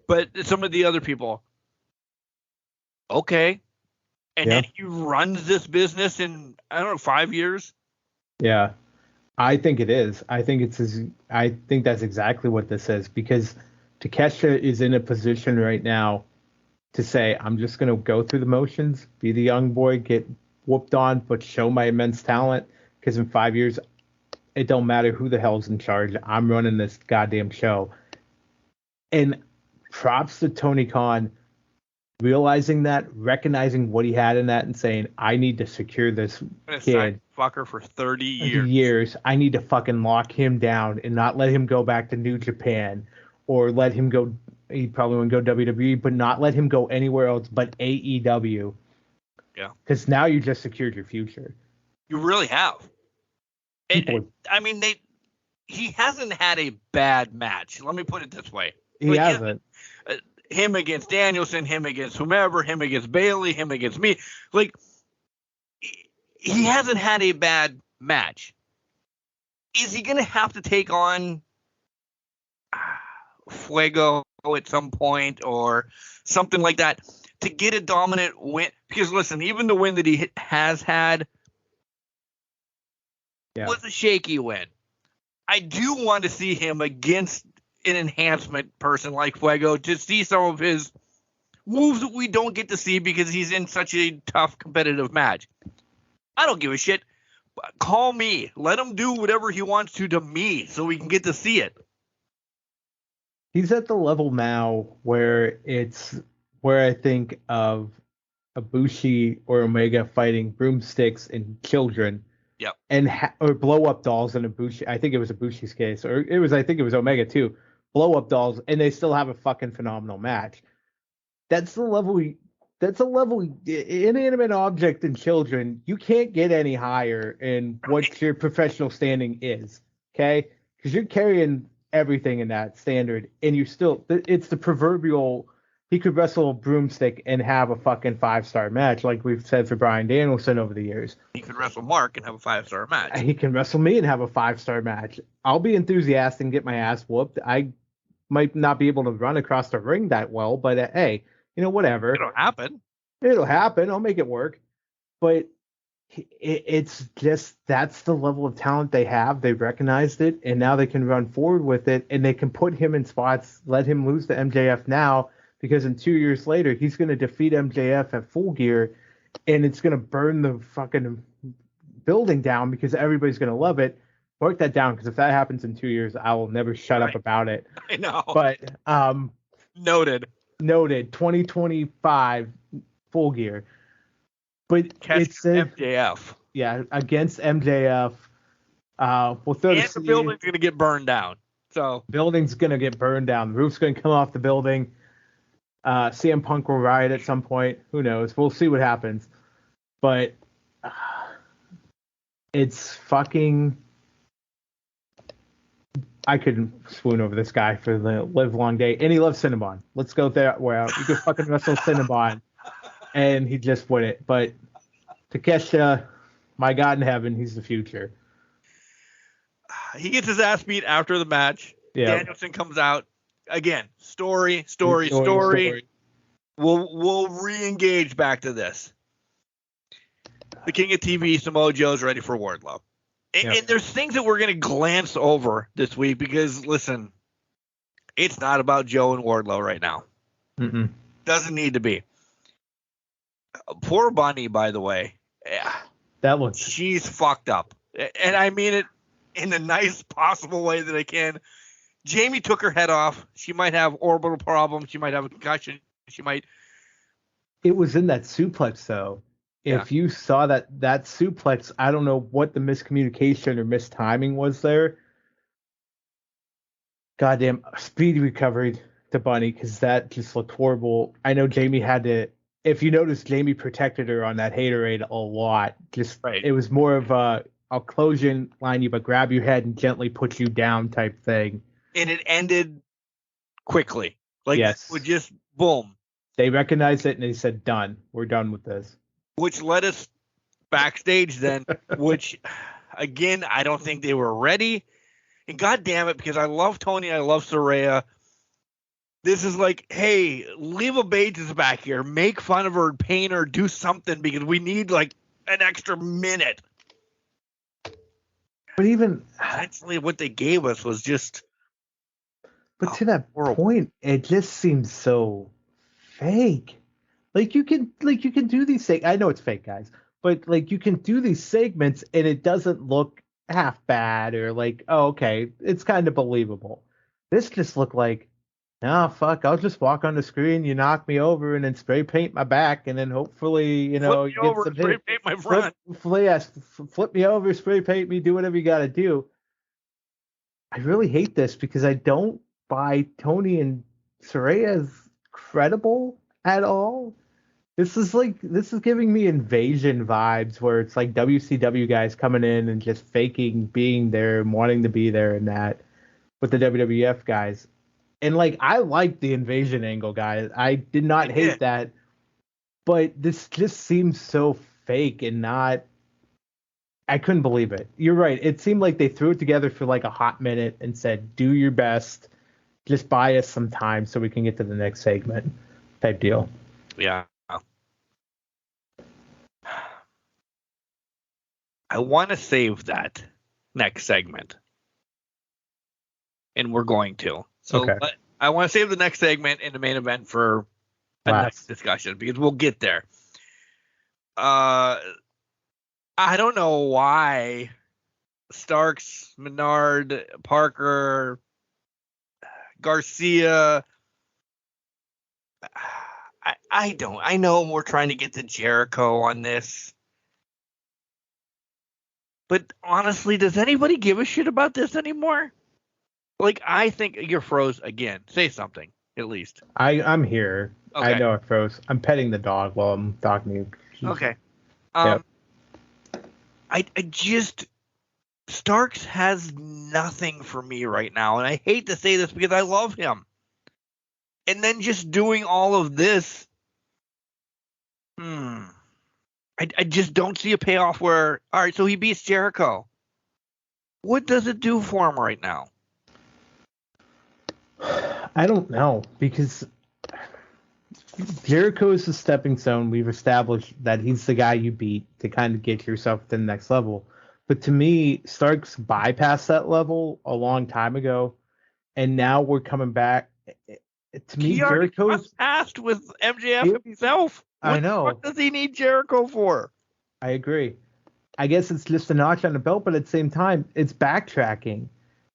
But some of the other people, okay. And then he runs this business in, I don't know, 5 years. Yeah, I think it is. I think that's exactly what this is, because Takeshita is in a position right now to say, I'm just going to go through the motions, be the young boy, get whooped on, but show my immense talent, because in 5 years, it don't matter who the hell's in charge. I'm running this goddamn show. And props to Tony Khan realizing that, recognizing what he had in that, and saying, I need to secure this kid. Fucker for 30 years. I need to fucking lock him down and not let him go back to New Japan, or let him go. He probably wouldn't go WWE, but not let him go anywhere else but AEW. Yeah. Because now you just secured your future. You really have. I mean, he hasn't had a bad match. Let me put it this way. He hasn't. Him against Danielson, him against whomever, him against Bailey, him against me. Like, he hasn't had a bad match. Is he going to have to take on Fuego at some point or something like that to get a dominant win? Because, listen, even the win that he has had was a shaky win. I do want to see him against an enhancement person like Fuego to see some of his moves that we don't get to see because he's in such a tough competitive match. I don't give a shit. Call me. Let him do whatever he wants to me so we can get to see it. He's at the level now where I think of Ibushi or Omega fighting broomsticks and children. Yep. And or blow up dolls in Ibushi. I think it was Ibushi's case, or I think it was Omega too. Blow up dolls, and they still have a fucking phenomenal match. That's the level. Inanimate object and children. You can't get any higher in what your professional standing is. Okay, because you're carrying everything in that standard, and it's the proverbial. He could wrestle a broomstick and have a fucking 5-star match, like we've said for Bryan Danielson over the years. He could wrestle Mark and have a 5-star match. He can wrestle me and have a 5-star match. I'll be enthusiastic and get my ass whooped. I might not be able to run across the ring that well, but hey, whatever. It'll happen. I'll make it work. But it's just, that's the level of talent they have. They've recognized it, and now they can run forward with it, and they can put him in spots, let him lose to MJF now, because in 2 years later, he's going to defeat MJF at Full Gear, and it's going to burn the fucking building down because everybody's going to love it. Work that down, because if that happens in 2 years, I will never shut up about it. I know. But noted. 2025 Full Gear. But it's MJF. Yeah, against MJF. We'll throw and the building's going to get burned down. So building's going to get burned down. The roof's going to come off the building. CM Punk will riot at some point. Who knows? We'll see what happens. But it's fucking. I could swoon over this guy for the live long day. And he loves Cinnabon. Let's go that way out. You could fucking wrestle Cinnabon. And he just win it. But Takeshita, my God in heaven, he's the future. He gets his ass beat after the match. Yeah. Danielson comes out. Again, story. We'll re-engage back to this. The King of TV, Samoa Joe's ready for Wardlow. And there's things that we're going to glance over this week because, listen, it's not about Joe and Wardlow right now. Mm-mm. Doesn't need to be. Poor Bunny, by the way. Yeah, she's fucked up. And I mean it in the nice possible way that I can. Jamie took her head off. She might have orbital problems. She might have a concussion. She might. It was in that suplex, though. Yeah. If you saw that suplex, I don't know what the miscommunication or mistiming was there. Goddamn, speedy recovery to Bunny, because that just looked horrible. I know Jamie had to. If you notice, Jamie protected her on that haterade a lot. Just right. It was more of I'll close you and line you, but grab your head and gently put you down type thing. And it ended quickly. Like, yes. It would just boom. They recognized it and they said, done. We're done with this. Which led us backstage then, which, again, I don't think they were ready. And God damn it, because I love Tony, I love Saraya. This is like, hey, Leva Bates is back here. Make fun of her, paint her, do something, because we need like an extra minute. But even essentially what they gave us was just. But to that point, it just seems so fake. Like you can do these things. I know it's fake, guys, but like you can do these segments and it doesn't look half bad or like, oh, okay, it's kind of believable. This just looked like, oh, fuck, I'll just walk on the screen, you knock me over, and then spray paint my back, and then hopefully, you know, flip me over, spray paint my front. Flip me over, spray paint me, do whatever you got to do. I really hate this because I don't buy Tony and Saraya as credible at all. This is giving me Invasion vibes, where it's like WCW guys coming in and just faking being there and wanting to be there and that with the WWF guys. And like, I like the Invasion angle, guys. I did not hate that, but this just seems so fake and not. I couldn't believe it. You're right. It seemed like they threw it together for like a hot minute and said, "Do your best, just buy us some time so we can get to the next segment," type deal. Yeah. I want to save that next segment, and we're going to. So okay. I want to save the next segment in the main event for a next discussion because we'll get there. I don't know why Starks, Menard, Parker, Garcia. I don't. I know we're trying to get to Jericho on this. But honestly, does anybody give a shit about this anymore? Like, I think you're froze again. Say something, at least. I'm here. Okay. I know I froze. I'm petting the dog while I'm talking to you. Okay. Yep. I just Starks has nothing for me right now, and I hate to say this because I love him. And then just doing all of this, I just don't see a payoff where, all right, so he beats Jericho. What does it do for him right now? I don't know, because Jericho is the stepping stone. We've established that he's the guy you beat to kind of get yourself to the next level. But to me, Starks bypassed that level a long time ago, and now we're coming back. To me, Jericho's passed with MJF himself. I know. What does he need Jericho for? I agree. I guess it's just a notch on the belt, but at the same time, it's backtracking.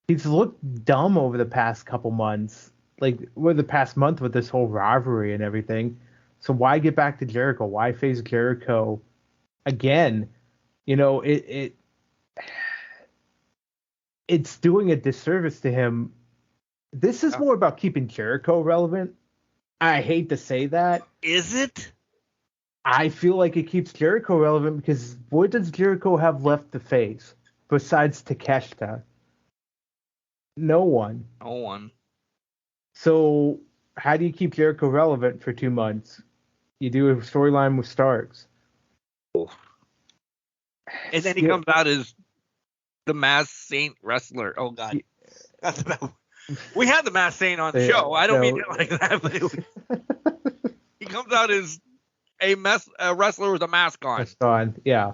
He's looked dumb over the past couple months, like over the past month with this whole rivalry and everything. So why get back to Jericho? Why face Jericho again? You know, it's doing a disservice to him. This is more about keeping Jericho relevant. I hate to say that. Is it? I feel like it keeps Jericho relevant because what does Jericho have left to face besides Takeshita? No one. No one. So how do you keep Jericho relevant for 2 months? You do a storyline with Starks. And then he comes out as the Masked Saint wrestler. Oh, God. That's about... We had the Masked Saint on the show. I don't mean it like that, but he comes out as a wrestler with a mask on. Yeah.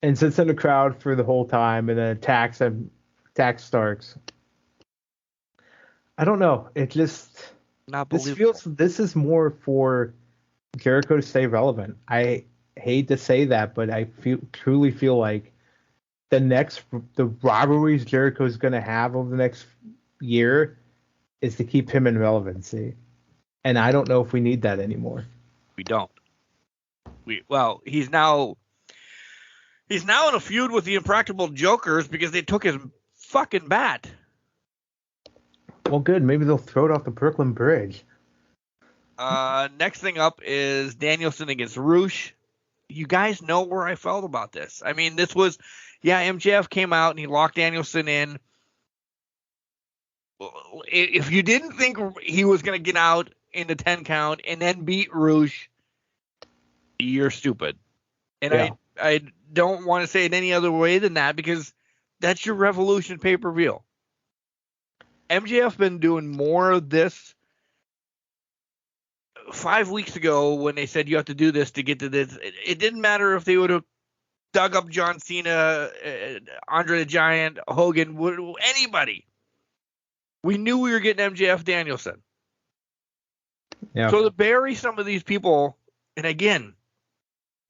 And sits in the crowd for the whole time and then attacks Starks. I don't know. It just this is more for Jericho to stay relevant. I hate to say that, but I truly feel like the rivalries Jericho is going to have over the next year is to keep him in relevancy. And I don't know if we need that anymore. We don't. He's now in a feud with the Impractical Jokers because they took his fucking bat. Well, good. Maybe they'll throw it off the Brooklyn Bridge. Next thing up is Danielson against Roosh. You guys know where I felt about this. I mean, this was, MJF came out and he locked Danielson in. If you didn't think he was going to get out in the 10 count and then beat Roosh, you're stupid. And I don't want to say it any other way than that because that's your Revolution pay-per-view. MJF been doing more of this. 5 weeks ago when they said you have to do this to get to this, it didn't matter if they would have dug up John Cena, Andre the Giant, Hogan, anybody. We knew we were getting MJF Danielson. Yeah. So to bury some of these people, and again,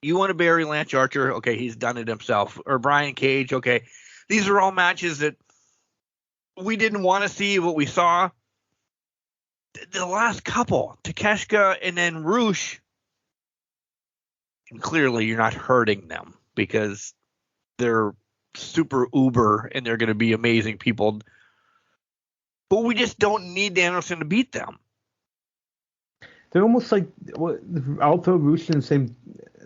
you want to bury Lance Archer, okay, he's done it himself. Or Brian Cage, okay. These are all matches that we didn't want to see what we saw. The last couple, Takeshita and then Roosh, and clearly you're not hurting them because they're super uber and they're going to be amazing people. But we just don't need Danielson to beat them. They're almost like, I'll throw Roosh in the same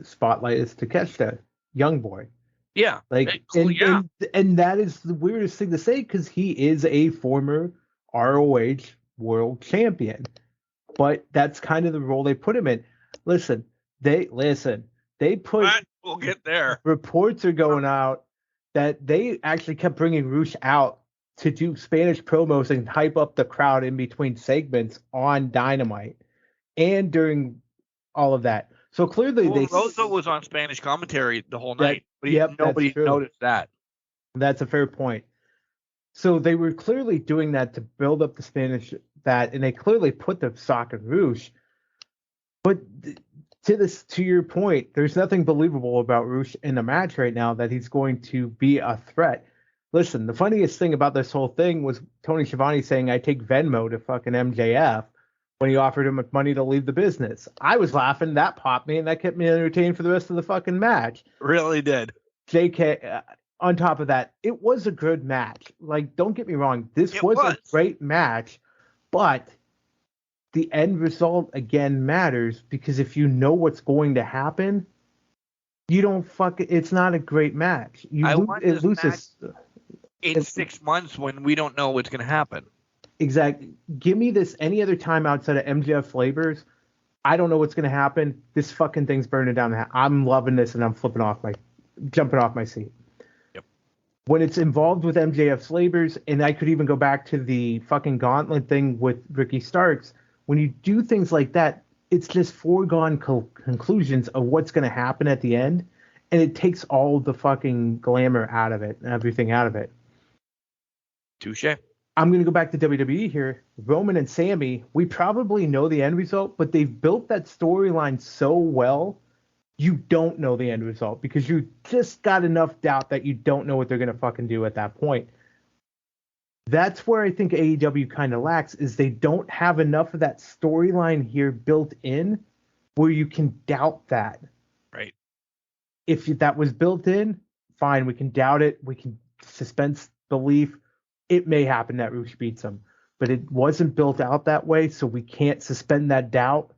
spotlight as Takeshita, young boy. Yeah. And that is the weirdest thing to say because he is a former ROH world champion. But that's kind of the role they put him in. They put, we'll get there. Reports are going out that they actually kept bringing Roosh out to do Spanish promos and hype up the crowd in between segments on Dynamite and during all of that. So clearly Rosa was on Spanish commentary the whole night, but nobody noticed that. That's a fair point. So they were clearly doing that to build up the Spanish and they clearly put the sock in Roosh. But to your point, there's nothing believable about Roosh in the match right now that he's going to be a threat. Listen, the funniest thing about this whole thing was Tony Schiavone saying, I take Venmo to fucking MJF when he offered him money to leave the business. I was laughing. That popped me, and that kept me entertained for the rest of the fucking match. Really did. JK, on top of that, it was a good match. Like, don't get me wrong. This was a great match, but the end result, again, matters because if you know what's going to happen, you don't it's not a great match. It loses. In 6 months when we don't know what's going to happen. Exactly. Give me this any other time outside of MJF flavors. I don't know what's going to happen. This fucking thing's burning down. I'm loving this and I'm jumping off my seat. Yep. When it's involved with MJF flavors, and I could even go back to the fucking gauntlet thing with Ricky Starks. When you do things like that, it's just foregone conclusions of what's going to happen at the end. And it takes all the fucking glamour out of it and everything out of it. Touche. I'm going to go back to WWE here. Roman and Sammy, we probably know the end result, but they've built that storyline so well, you don't know the end result because you just got enough doubt that you don't know what they're going to fucking do at that point. That's where I think AEW kind of lacks is they don't have enough of that storyline here built in where you can doubt that. Right. If that was built in, fine, we can doubt it. We can suspend belief. It may happen that Roosh beats him, but it wasn't built out that way, so we can't suspend that doubt,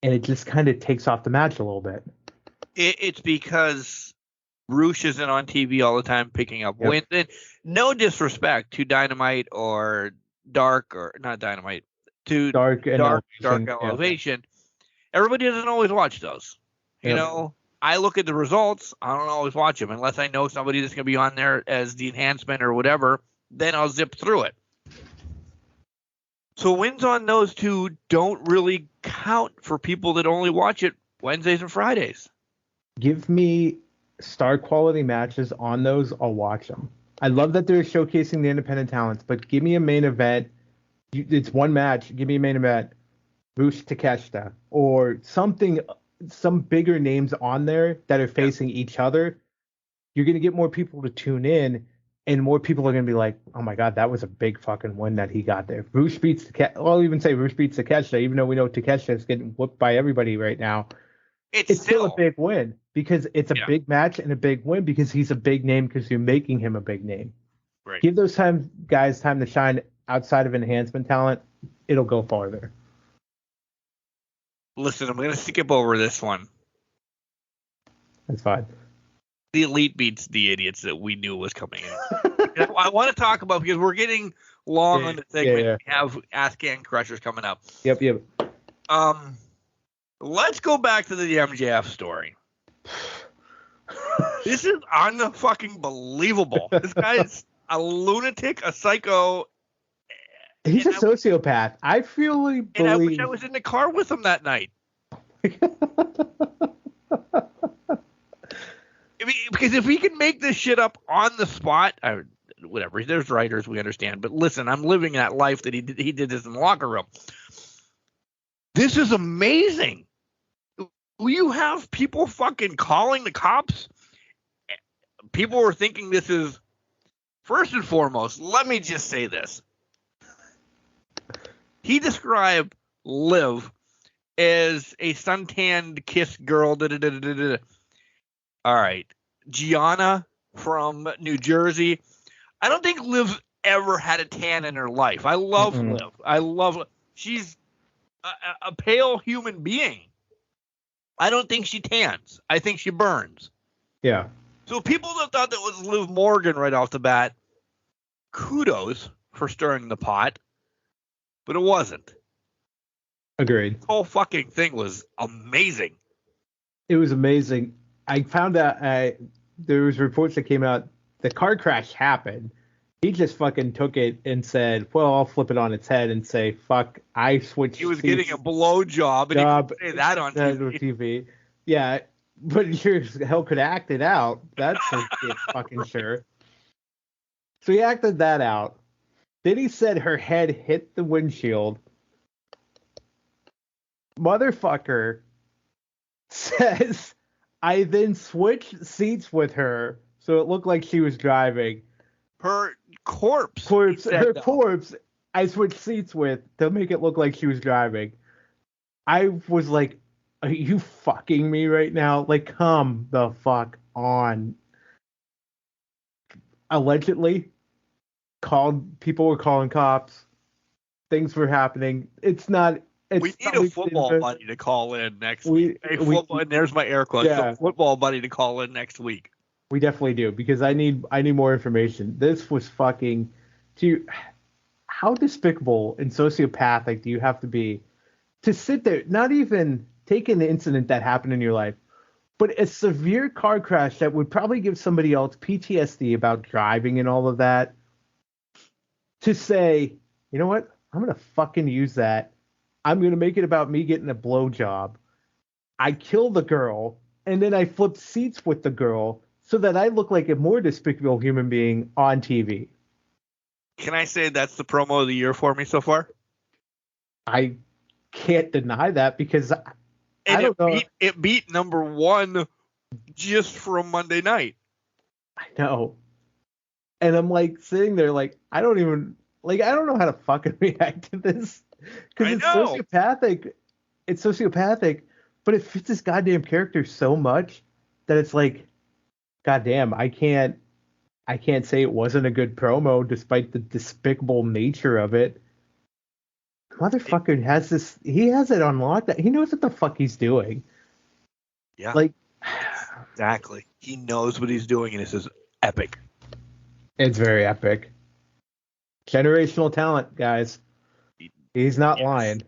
and it just kind of takes off the match a little bit. It's because Roosh isn't on TV all the time picking up wins. And no disrespect to Dynamite or Dark, or not Dynamite, to Dark Elevation. Everybody doesn't always watch those. You know, I look at the results. I don't always watch them unless I know somebody that's going to be on there as the enhancement or whatever. Then I'll zip through it. So wins on those two don't really count for people that only watch it Wednesdays and Fridays. Give me star quality matches on those. I'll watch them. I love that they're showcasing the independent talents, but give me a main event. It's one match. Give me a main event. Roosh Takeshita or something, some bigger names on there that are facing each other. You're going to get more people to tune in and more people are going to be like, oh my God, that was a big fucking win that he got there. Bruce beats I'll even say Bruce beats Takeshita, even though we know Takeshita is getting whooped by everybody right now. It's still a big win because it's a big match and a big win because he's a big name because you're making him a big name. Right. Give those guys time to shine outside of enhancement talent. It'll go farther. Listen, I'm going to skip over this one. That's fine. The Elite beats the idiots that we knew was coming in. I want to talk about, because we're getting long on the segment. We have Ask Can Crushers coming up. Yep. Let's go back to the MJF story. This is unfucking believable. This guy's a lunatic, a psycho. He's a sociopath. I fully believe. And I wish I was in the car with him that night. Because if he can make this shit up on the spot, whatever, there's writers, we understand. But listen, I'm living that life that he did this in the locker room. This is amazing. You have people fucking calling the cops. People were thinking this is, first and foremost, let me just say this. He described Liv as a suntanned kiss girl. All right. Gianna from New Jersey. I don't think Liv ever had a tan in her life. I love Liv. I love her. She's a pale human being. I don't think she tans. I think she burns. Yeah. So people that thought that was Liv Morgan right off the bat, kudos for stirring the pot, but it wasn't. Agreed. The whole fucking thing was amazing. It was amazing. I found out there was reports that came out. The car crash happened. He just fucking took it and said, well, I'll flip it on its head and say, fuck, I switched. He was getting a blowjob, and he could say that on TV. Yeah, but he sure as hell could act it out. That's for fucking sure. So he acted that out. Then he said her head hit the windshield. Motherfucker says, I then switched seats with her so it looked like she was driving. Her corpse. Her corpse, I switched seats with to make it look like she was driving. I was like, are you fucking me right now? Like, come the fuck on. Allegedly, people were calling cops. Things were happening. It's not. We need a football buddy to call in next week. And there's my air quotes. Yeah. A football buddy to call in next week. We definitely do, because I need more information. This was fucking. How despicable and sociopathic do you have to be to sit there, not even take an incident that happened in your life, but a severe car crash that would probably give somebody else PTSD about driving and all of that, to say, you know what, I'm going to fucking use that. I'm going to make it about me getting a blowjob. I kill the girl, and then I flip seats with the girl so that I look like a more despicable human being on TV. Can I say that's the promo of the year for me so far? I can't deny that, because I don't know. It beat number one just from Monday night. I know. And I'm like sitting there like, I don't know how to fucking react to this. Because it's sociopathic. It's sociopathic, but it fits this goddamn character so much that it's like, goddamn, I can't say it wasn't a good promo despite the despicable nature of it. Motherfucker has this. He has it on lockdown. He knows what the fuck he's doing. Yeah. Like, exactly. He knows what he's doing, and this is epic. It's very epic. Generational talent, guys. He's not lying.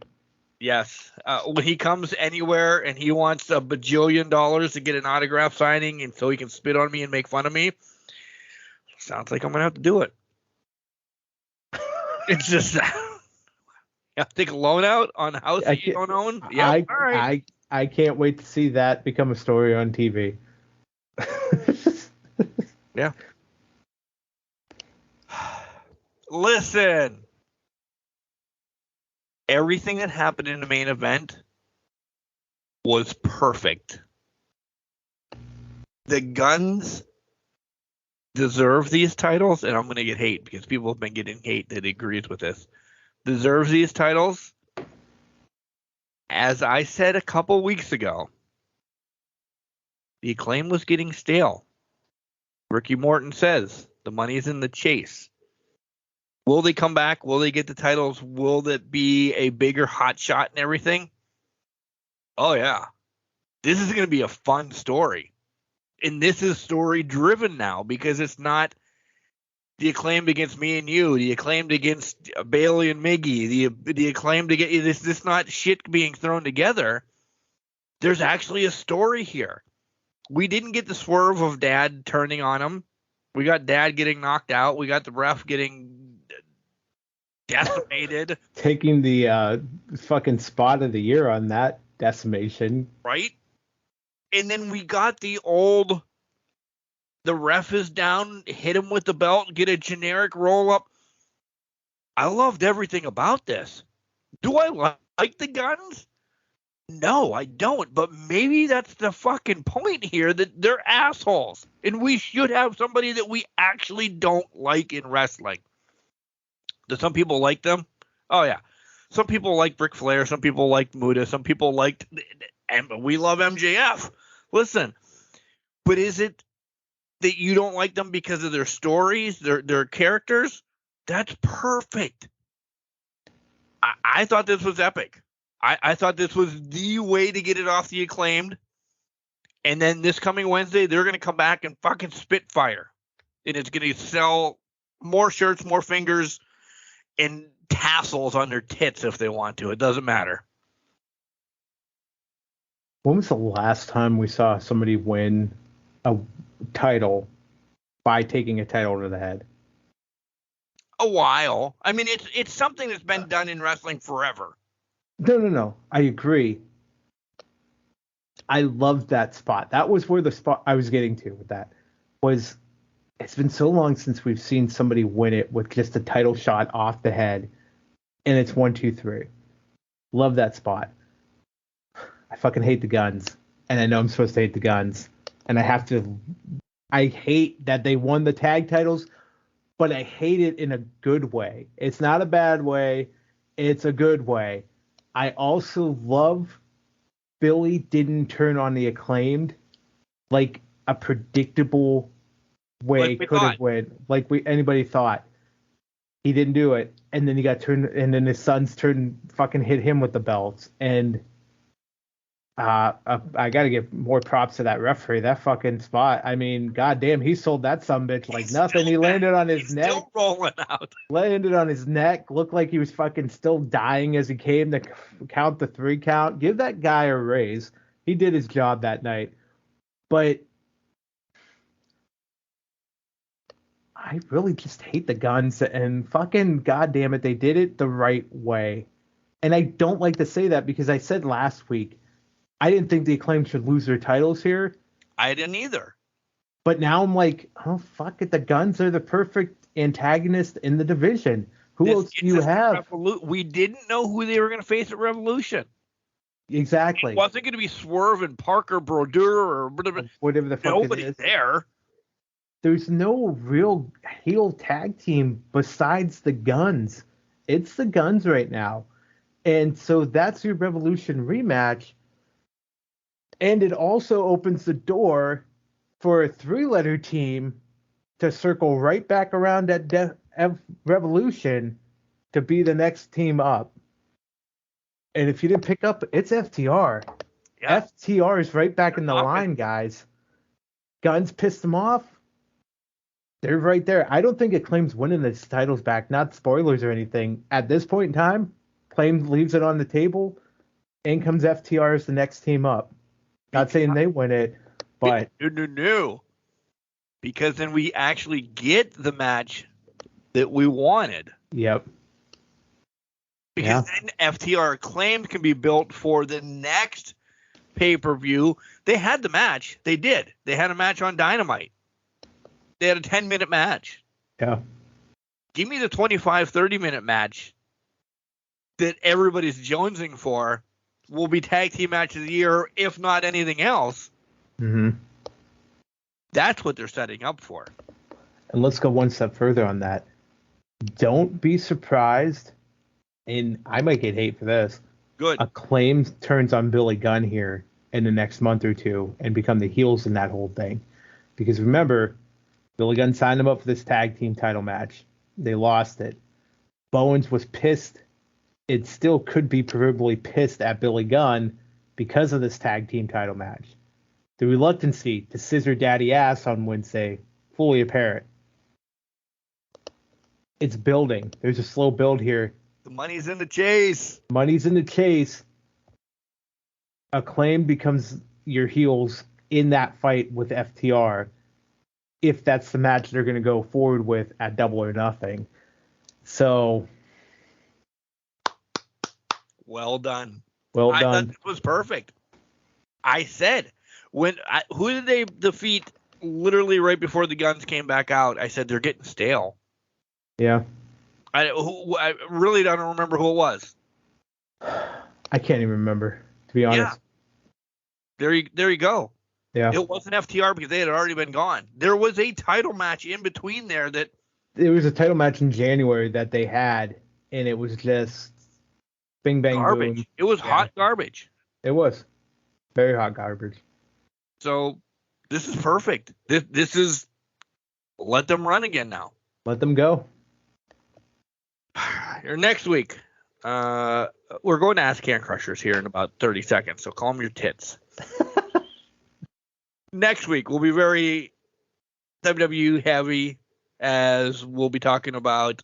Yes. When he comes anywhere and he wants $1 bajillion to get an autograph signing and so he can spit on me and make fun of me, sounds like I'm going to have to do it. It's just, you have to take a loan out on a house you don't own? Yeah, all right. I can't wait to see that become a story on TV. Yeah. Listen. Everything that happened in the main event was perfect. The Guns deserve these titles, and I'm going to get hate because people have been getting hate that agrees with this, deserves these titles, as I said a couple weeks ago, the Acclaim was getting stale. Ricky Morton says the money's in the chase. Will they come back? Will they get the titles? Will it be a bigger hot shot and everything? Oh, yeah. This is going to be a fun story. And this is story driven now because it's not the Acclaimed against me and you, the Acclaimed against Bailey and Miggy, the Acclaimed to get this not shit being thrown together. There's actually a story here. We didn't get the swerve of Dad turning on him. We got Dad getting knocked out. We got the ref getting decimated. Taking the fucking spot of the year on that decimation. Right? And then we got the ref is down, hit him with the belt, get a generic roll up. I loved everything about this. Do I like the Guns? No, I don't. But maybe that's the fucking point here, that they're assholes. And we should have somebody that we actually don't like in wrestling. Do some people like them? Oh, yeah. Some people like Ric Flair. Some people like Muta. Some people liked, and we love MJF. Listen, but is it that you don't like them because of their stories, their characters? That's perfect. I thought this was epic. I thought this was the way to get it off the Acclaimed. And then this coming Wednesday, they're going to come back and fucking spit fire. And it's going to sell more shirts, more fingers, and tassels on their tits if they want to. It doesn't matter. When was the last time we saw somebody win a title by taking a title to the head? A while. I mean, it's something that's been done in wrestling forever. No. I agree. I loved that spot. That was where the spot I was getting to with that was. It's been so long since we've seen somebody win it with just a title shot off the head, and it's 1, 2, 3. Love that spot. I fucking hate the Guns, and I know I'm supposed to hate the Guns, and I hate that they won the tag titles, but I hate it in a good way. It's not a bad way. It's a good way. I also love Billy didn't turn on the Acclaimed like a predictable way could have went, like anybody thought. He didn't do it, and then he got turned, and then his sons fucking hit him with the belts. And I gotta give more props to that referee. That fucking spot. I mean, goddamn, he sold that sumbitch like nothing. He landed on his neck. Still rolling out. Landed on his neck. Looked like he was fucking still dying as he came to count the 3 count. Give that guy a raise. He did his job that night. But I really just hate the Guns, and fucking goddamn it, they did it the right way. And I don't like to say that because I said last week I didn't think the Acclaim should lose their titles here. I didn't either. But now I'm like, oh, fuck it. The Guns are the perfect antagonist in the division. Who else do you have? We didn't know who they were going to face at Revolution. Exactly. It wasn't going to be Swerve and Parker Brodeur or whatever the fuck nobody it is. There. There's no real heel tag team besides the Guns. It's the Guns right now. And so that's your Revolution rematch. And it also opens the door for a 3-letter team to circle right back around at Revolution to be the next team up. And if you didn't pick up, it's FTR. Yeah. FTR is right back in the line, guys. Guns pissed them off. They're right there. I don't think Acclaim's winning the titles back. Not spoilers or anything. At this point in time, Acclaim leaves it on the table. In comes FTR as the next team up. Not saying they win it, but no. Because then we actually get the match that we wanted. Yep. Because then FTR Acclaim can be built for the next pay-per-view. They had the match. They did. They had a match on Dynamite. They had a 10-minute match. Yeah. Give me the 25, 30-minute match that everybody's jonesing for. Will be tag team match of the year, if not anything else. Mm-hmm. That's what they're setting up for. And let's go one step further on that. Don't be surprised, and I might get hate for this. Good. Acclaim turns on Billy Gunn here in the next month or two and become the heels in that whole thing. Because remember, Billy Gunn signed him up for this tag team title match. They lost it. Bowens was pissed. It still could be proverbially pissed at Billy Gunn because of this tag team title match. The reluctancy to scissor daddy ass on Wednesday, fully apparent. It's building. There's a slow build here. The money's in the chase. Money's in the chase. Acclaim becomes your heels in that fight with FTR, if that's the match they're going to go forward with at Double or Nothing. So, well done. Well I done. thought it was perfect. I said, who did they defeat literally right before the Guns came back out? I said they're getting stale. Yeah. I really don't remember who it was. I can't even remember, to be honest. Yeah. There you go. Yeah. It wasn't FTR because they had already been gone. There was a title match in between there that. It was a title match in January that they had, and it was just bing, bang, garbage. boom. It was hot garbage. It was. Very hot garbage. So this is perfect. This is, let them run again now. Let them go. Next week, we're going to ask Can Crushers here in about 30 seconds, so calm your tits. Next week, we'll be very WWE heavy, as we'll be talking about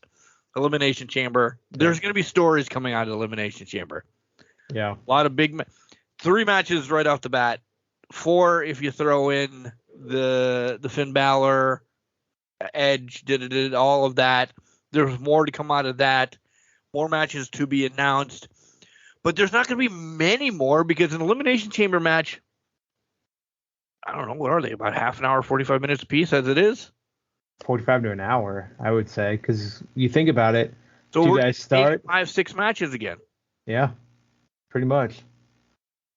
Elimination Chamber. There's going to be stories coming out of Elimination Chamber. Yeah. A lot of big 3 matches right off the bat. 4 if you throw in the Finn Balor, Edge, all of that. There's more to come out of that. More matches to be announced. But there's not going to be many more because an Elimination Chamber match, I don't know, what are they, about half an hour, 45 minutes apiece as it is? 45 to an hour, I would say, because you think about it. So you we're guys start 5-6 matches again. Yeah, pretty much.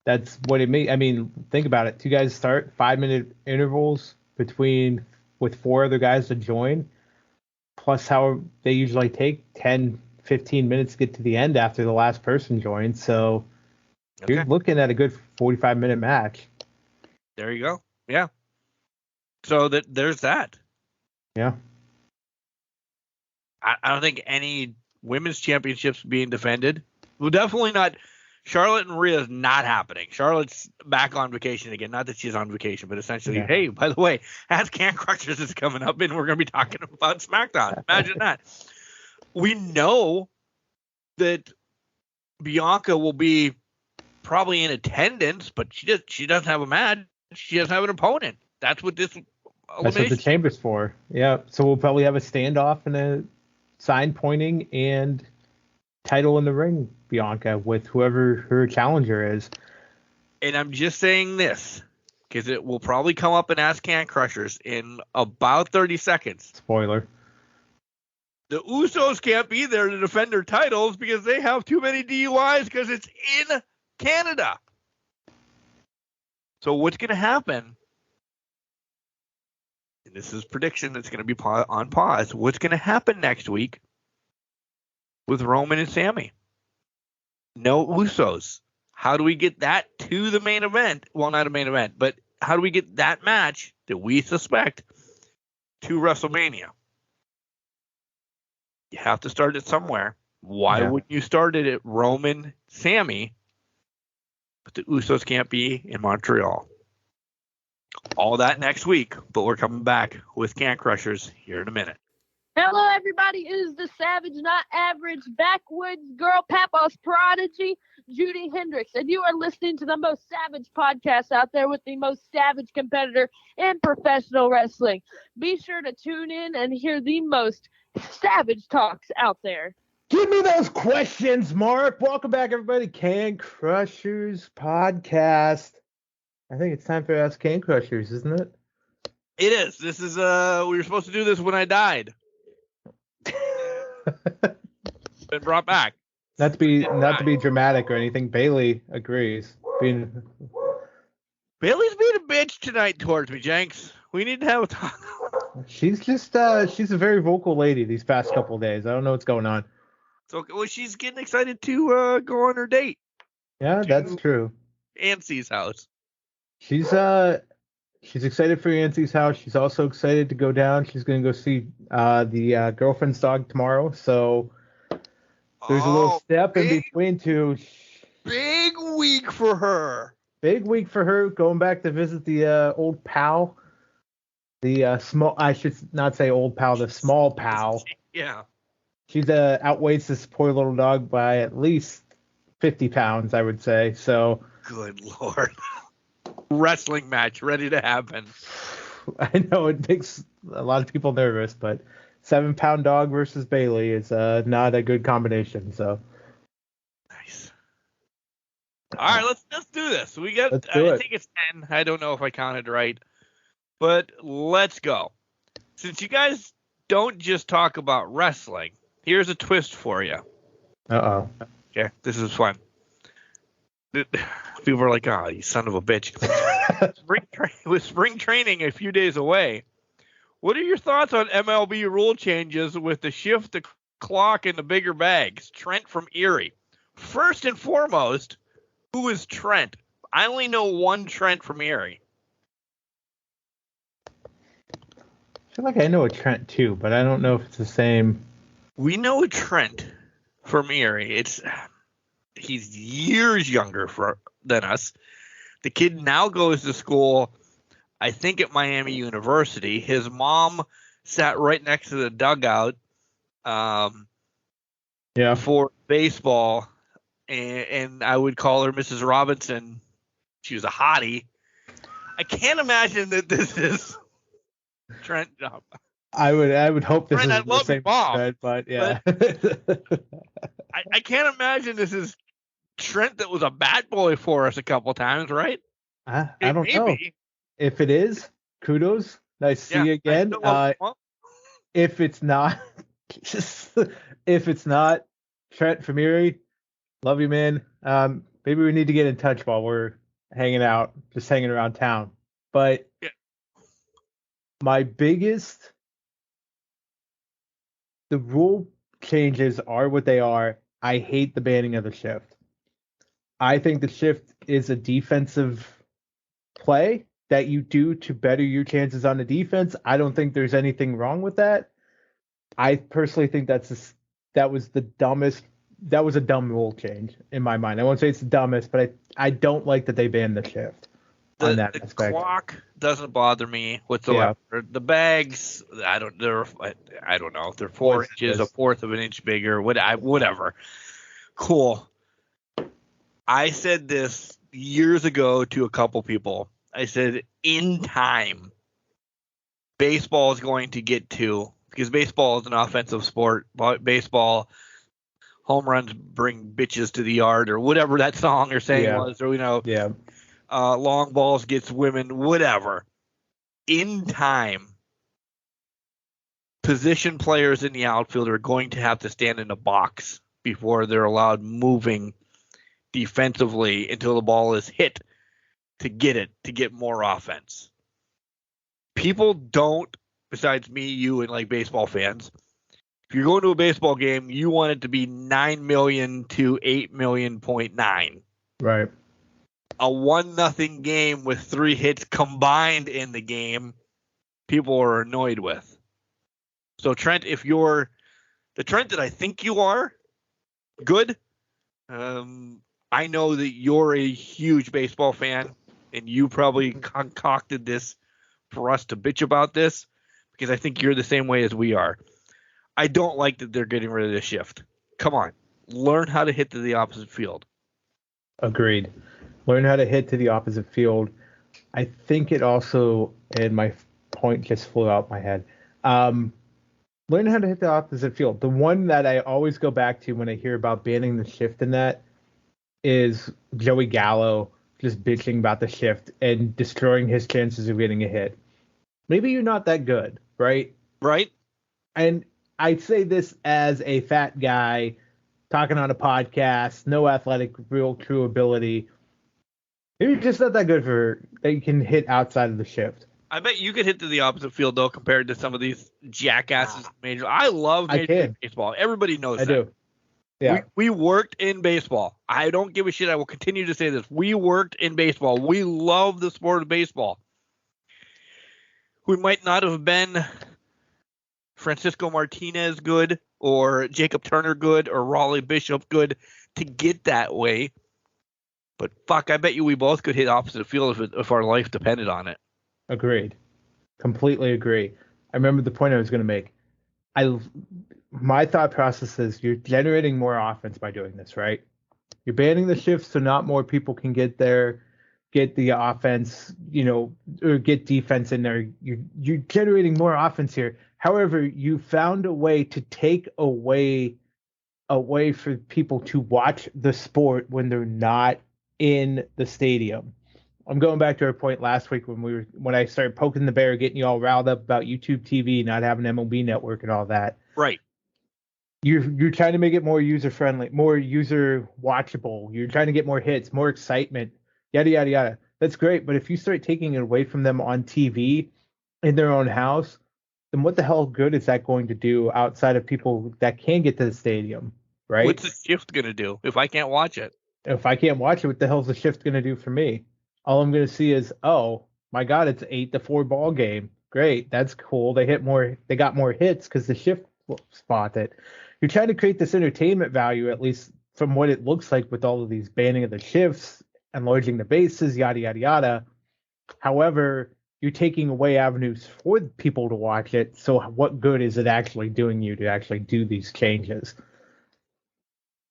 That's what it means. I mean, think about it. 2 guys start, 5-minute intervals between with 4 other guys to join, plus how they usually take 10, 15 minutes to get to the end after the last person joins. So you're looking at a good 45-minute match. There you go. Yeah. So there's that. Yeah. I don't think any women's championships being defended. Well, definitely not. Charlotte and Rhea is not happening. Charlotte's back on vacation again. Not that she's on vacation, but essentially, hey, by the way, Ask Can Crushers is coming up, and we're going to be talking about SmackDown. Imagine that. We know that Bianca will be probably in attendance, but she doesn't have a match. She doesn't have an opponent. That's what this That's what the chamber's for. Yeah. So we'll probably have a standoff and a sign pointing and title in the ring, Bianca, with whoever her challenger is. And I'm just saying this because it will probably come up and Ask Can Crushers in about 30 seconds. Spoiler. The Usos can't be there to defend their titles because they have too many DUIs because it's in Canada. So what's going to happen? And this is prediction that's going to be on pause. What's going to happen next week with Roman and Sammy? No Usos. How do we get that to the main event? Well, not a main event, but how do we get that match that we suspect to WrestleMania? You have to start it somewhere. Why wouldn't you start it at Roman, Sammy, but the Usos can't be in Montreal? All that next week, but we're coming back with Can Crushers here in a minute. Hello, everybody. It is the Savage, Not Average, Backwoods Girl, Papa's Prodigy, Judy Hendricks, and you are listening to the most savage podcast out there with the most savage competitor in professional wrestling. Be sure to tune in and hear the most savage talks out there. Give me those questions, Mark. Welcome back, everybody. Can Crushers Podcast. I think it's time for Ask Can Crushers, isn't it? It is. This is we were supposed to do this when I died. Been brought back. Not to be dramatic or anything. Bailey agrees. Bailey's being a bitch tonight towards me, Jenks. We need to have a talk. She's just she's a very vocal lady these past couple of days. I don't know what's going on. So, well, she's getting excited to go on her date. Yeah, that's true. Auntie's house. She's excited for Auntie's house. She's also excited to go down. She's going to go see the girlfriend's dog tomorrow. So there's a little step in between two. Big week for her. Big week for her. Going back to visit the old pal. The small, I should not say old pal, the small pal. Yeah. She's outweighs this poor little dog by at least 50 pounds, I would say. So. Good Lord. Wrestling match ready to happen. I know it makes a lot of people nervous, but 7-pound dog versus Bailey is not a good combination. So. Nice. All right, let's do this. We got. I think it's 10. I don't know if I counted right. But let's go. Since you guys don't just talk about wrestling, here's a twist for you. Uh-oh. Okay, this is fun. People are like, oh, you son of a bitch. With spring training a few days away, what are your thoughts on MLB rule changes with the shift the clock and the bigger bags? Trent from Erie. First and foremost, who is Trent? I only know one Trent from Erie. I feel like I know a Trent too, but I don't know if it's the same. We know a Trent from Erie. He's years younger than us. The kid now goes to school, I think, at Miami University. His mom sat right next to the dugout for baseball, and I would call her Mrs. Robinson. She was a hottie. I can't imagine that this is Trent. I would hope this Trent, is the same Trent, but yeah. I can't imagine this is Trent that was a bat boy for us a couple times, right? I don't know. If it is, kudos. Nice to see you again. If it's not, Trent from Erie, love you, man. Maybe we need to get in touch while we're hanging around town. But my biggest, the rule changes are what they are. I hate the banning of the shift. I think the shift is a defensive play that you do to better your chances on the defense. I don't think there's anything wrong with that. I personally think that was a dumb rule change in my mind. I won't say it's the dumbest, but I don't like that they banned the shift. The clock doesn't bother me whatsoever. Yeah. The bags, I don't know. They're 4 inches, a fourth of an inch bigger. Whatever. Cool. I said this years ago to a couple people. I said, in time, baseball is going to get to, because baseball is an offensive sport. Baseball, home runs bring bitches to the yard, or whatever that song or saying was, or long balls gets women, whatever. In time, position players in the outfield are going to have to stand in a box before they're allowed moving defensively until the ball is hit to get more offense. People don't, besides me, you, and like baseball fans, if you're going to a baseball game, you want it to be 9 million to 8 million.9. Right. A 1-0 game with 3 hits combined in the game, people are annoyed with. So Trent, if you're the Trent that I think you are, good. I know that you're a huge baseball fan, and you probably concocted this for us to bitch about this, because I think you're the same way as we are. I don't like that they're getting rid of this shift. Come on. Learn how to hit to the opposite field. Agreed. Learn how to hit to the opposite field. I think it also, and my point just flew out my head, learn how to hit the opposite field. The one that I always go back to when I hear about banning the shift in that is Joey Gallo just bitching about the shift and destroying his chances of getting a hit. Maybe you're not that good, right? Right. And I say this as a fat guy talking on a podcast, no athletic, real true ability. Maybe you're just not that good for that you can hit outside of the shift. I bet you could hit to the opposite field, though, compared to some of these jackasses. I love Major League Baseball. Everybody knows that. I do. Yeah. We worked in baseball. I don't give a shit. I will continue to say this. We worked in baseball. We love the sport of baseball. We might not have been Francisco Martinez good or Jacob Turner good or Raleigh Bishop good to get that way. But fuck, I bet you we both could hit opposite field if our life depended on it. Agreed. Completely agree. I remember the point I was going to make. My thought process is you're generating more offense by doing this, right? You're banning the shifts so not more people can get the offense, or get defense in there. You're generating more offense here. However, you found a way to take away for people to watch the sport when they're not in the stadium. I'm going back to our point last week when I started poking the bear, getting you all riled up about YouTube TV, not having MLB Network and all that. Right. You're trying to make it more user friendly, more user watchable. You're trying to get more hits, more excitement, yada yada yada. That's great, but if you start taking it away from them on TV in their own house, then what the hell good is that going to do outside of people that can get to the stadium, right? What's the shift going to do if I can't watch it? If I can't watch it, what the hell is the shift going to do for me? All I'm going to see is, oh my God, it's 8-4 ball game. Great, that's cool. They got more hits because the shift spot it. You're trying to create this entertainment value, at least from what it looks like with all of these banning of the shifts, enlarging the bases, yada yada yada. However, you're taking away avenues for people to watch it. So what good is it actually doing you to actually do these changes?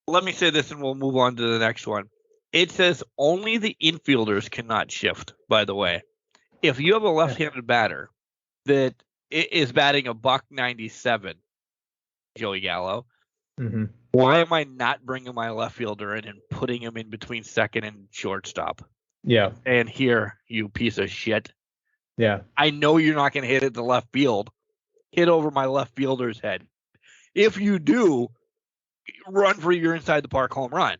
Let me say this and we'll move on to the next one. It says only the infielders cannot shift, by the way. If you have a left-handed batter that is batting $197, Joey Gallo, why am I not bringing my left fielder in and putting him in between second and shortstop? Yeah. And here, you piece of shit. Yeah. I know you're not going to hit it to left field. Hit over my left fielder's head. If you do, run for your inside the park home run.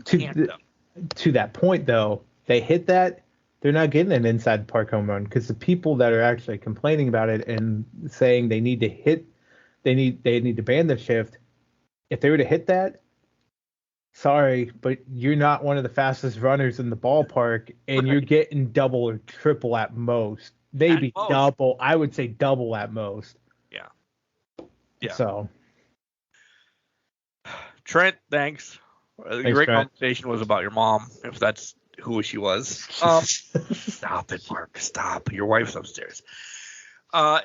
To that point, though, they hit that, they're not getting an inside the park home run because the people that are actually complaining about it and saying they need to ban the shift, if they were to hit that, sorry, but you're not one of the fastest runners in the ballpark, and you're getting double or triple at most. Maybe double. I would say double at most. Yeah. Yeah. So, Trent, thanks. The great conversation was about your mom, if that's who she was. Stop it, Mark. Stop. Your wife's upstairs.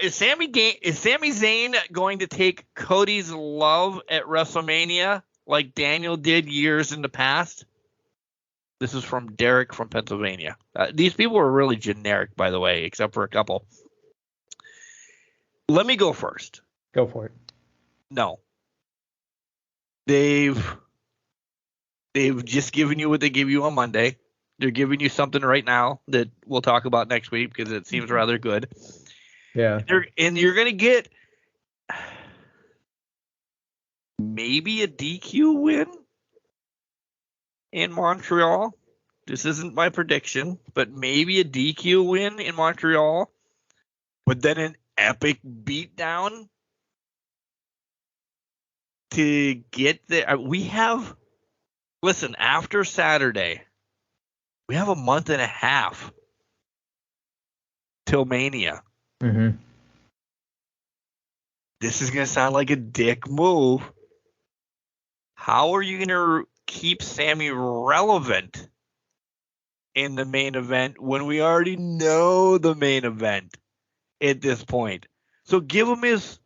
Is Sami Zayn going to take Cody's love at WrestleMania like Daniel did years in the past? This is from Derek from Pennsylvania. These people are really generic, by the way, except for a couple. Let me go first. Go for it. No. They've just given you what they give you on Monday. They're giving you something right now that we'll talk about next week because it seems rather good. Yeah. And you're going to get maybe a DQ win in Montreal. This isn't my prediction, but maybe a DQ win in Montreal. But then an epic beatdown to get there. Listen, after Saturday, we have a month and a half till Mania. Mm-hmm. This is going to sound like a dick move. How are you going to keep Sami relevant in the main event when we already know the main event at this point? So give him and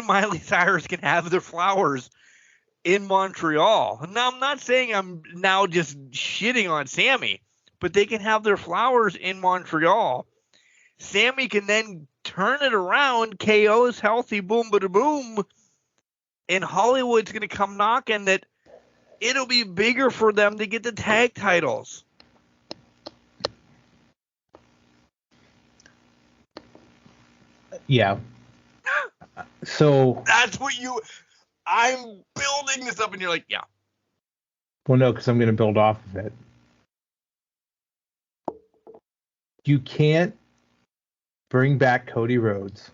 Miley Cyrus can have their flowers in Montreal. Now, I'm not saying I'm now just shitting on Sami, but they can have their flowers in Montreal. Sami can then turn it around, KO's healthy, boom, bada boom, and Hollywood's going to come knocking that it'll be bigger for them to get the tag titles. Yeah. So that's what I'm building this up, and you're like, yeah. Well, no, because I'm going to build off of it. You can't bring back Cody Rhodes,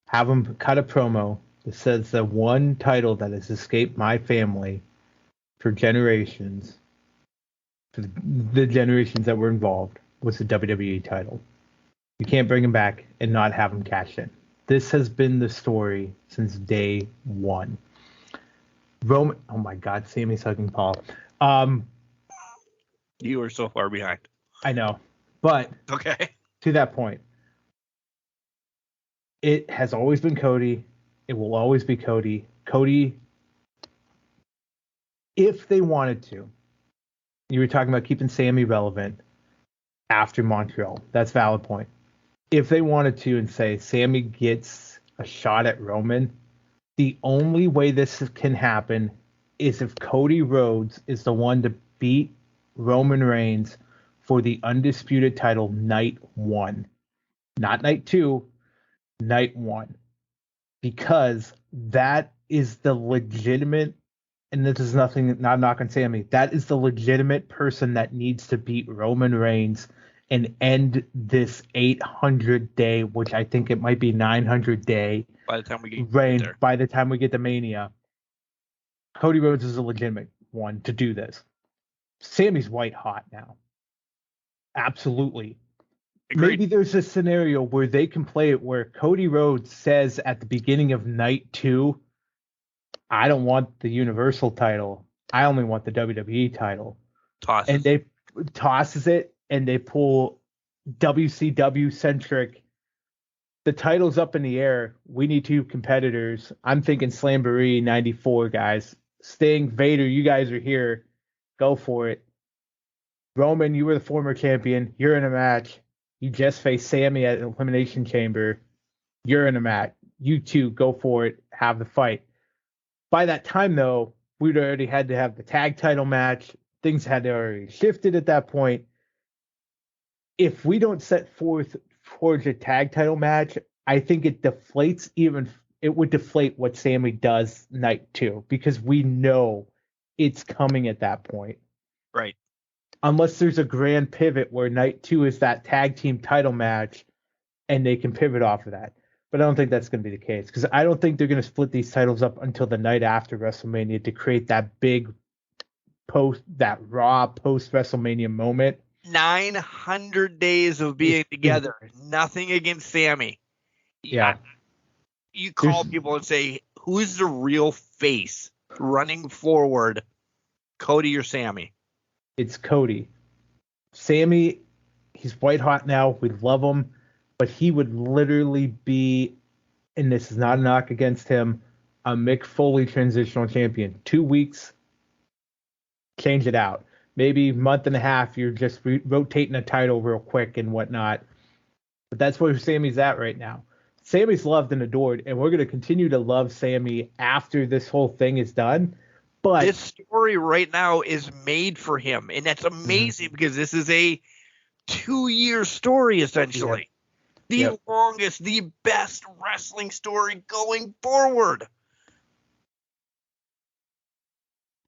have him cut a promo that says the one title that has escaped my family for generations, for the generations that were involved, was the WWE title. You can't bring him back and not have him cash in. This has been the story since day one. Roman, oh my God, Sammy's hugging Paul. You are so far behind. I know, but okay. To that point, it has always been Cody. It will always be Cody. Cody, if they wanted to, you were talking about keeping Sammy relevant after Montreal. That's a valid point. If they wanted to and say Sammy gets a shot at Roman, the only way this can happen is if Cody Rhodes is the one to beat Roman Reigns for the undisputed title night one. Not night two, night one. Because that is the legitimate, and this is nothing, not knocking Sammy, that is the legitimate person that needs to beat Roman Reigns and end this 800-day, which I think it might be 900-day by the time we get reign. There. By the time we get to Mania, Cody Rhodes is a legitimate one to do this. Sammy's white hot now. Absolutely. Agreed. Maybe there's a scenario where they can play it where Cody Rhodes says at the beginning of night 2, I don't want the Universal title. I only want the WWE title. And they tosses it and they pull WCW centric. The title's up in the air. We need 2 competitors. I'm thinking Slamboree 94 guys. Sting, Vader, you guys are here. Go for it. Roman, you were the former champion. You're in a match. You just faced Sammy at Elimination Chamber. You're in a match. You two go for it. Have the fight. By that time, though, we'd already had to have the tag title match. Things had already shifted at that point. If we don't set forth towards a tag title match, I think it would deflate what Sammy does night 2 because we know it's coming at that point. Right. Unless there's a grand pivot where night 2 is that tag team title match and they can pivot off of that. But I don't think that's going to be the case because I don't think they're going to split these titles up until the night after WrestleMania to create that big Raw post WrestleMania moment. 900 days of being together. Nothing against Sammy. Yeah. You call people and say, who's the real face running forward, Cody or Sammy? It's Cody. Sammy, he's white hot now. We love him. But he would literally be, and this is not a knock against him, a Mick Foley transitional champion. 2 weeks, change it out. Maybe a month and a half, you're just rotating a title real quick and whatnot. But that's where Sammy's at right now. Sammy's loved and adored, and we're going to continue to love Sammy after this whole thing is done. But this story right now is made for him, and that's amazing because this is a 2-year story, essentially. Yeah. The longest, the best wrestling story going forward.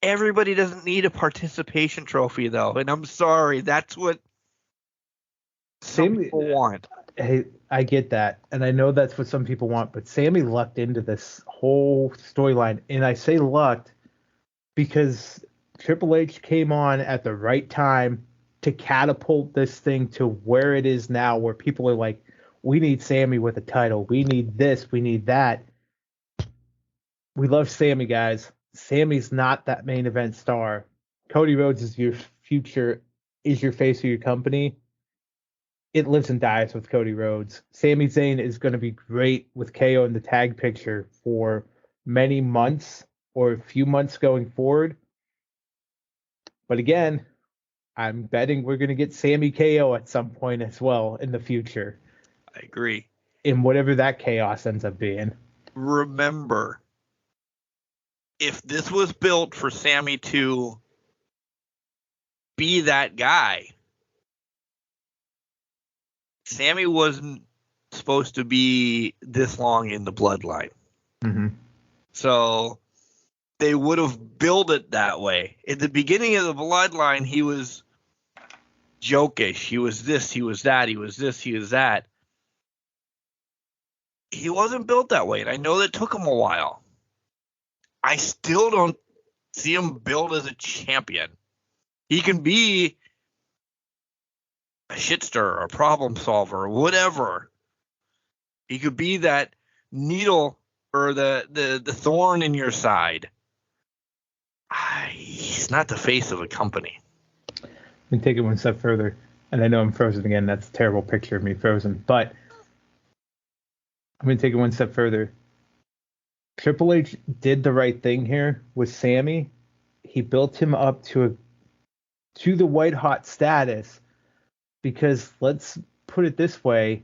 Everybody doesn't need a participation trophy, though, and I'm sorry. That's what some people want. Hey, I get that, and I know that's what some people want, but Sammy lucked into this whole storyline, and I say lucked because Triple H came on at the right time to catapult this thing to where it is now, where people are like, we need Sammy with a title. We need this. We need that. We love Sammy, guys. Sammy's not that main event star. Cody Rhodes is your future, is your face of your company. It lives and dies with Cody Rhodes. Sami Zayn is going to be great with KO in the tag picture for many months or a few months going forward. But again, I'm betting we're going to get Sammy KO at some point as well in the future. I agree. In whatever that chaos ends up being. Remember, if this was built for Sammy to be that guy, Sammy wasn't supposed to be this long in the bloodline. Mm-hmm. So they would have built it that way. At the beginning of the bloodline, he was jokish. He was this, he was that, he was this, he was that. He wasn't built that way, and I know that took him a while. I still don't see him built as a champion. He can be a shit stirrer, a problem solver, whatever. He could be that needle or the thorn in your side. He's not the face of a company. Let me take it one step further. And I know I'm frozen again. That's a terrible picture of me frozen. But I'm going to take it one step further. Triple H did the right thing here with Sammy. He built him up to the white hot status, because let's put it this way.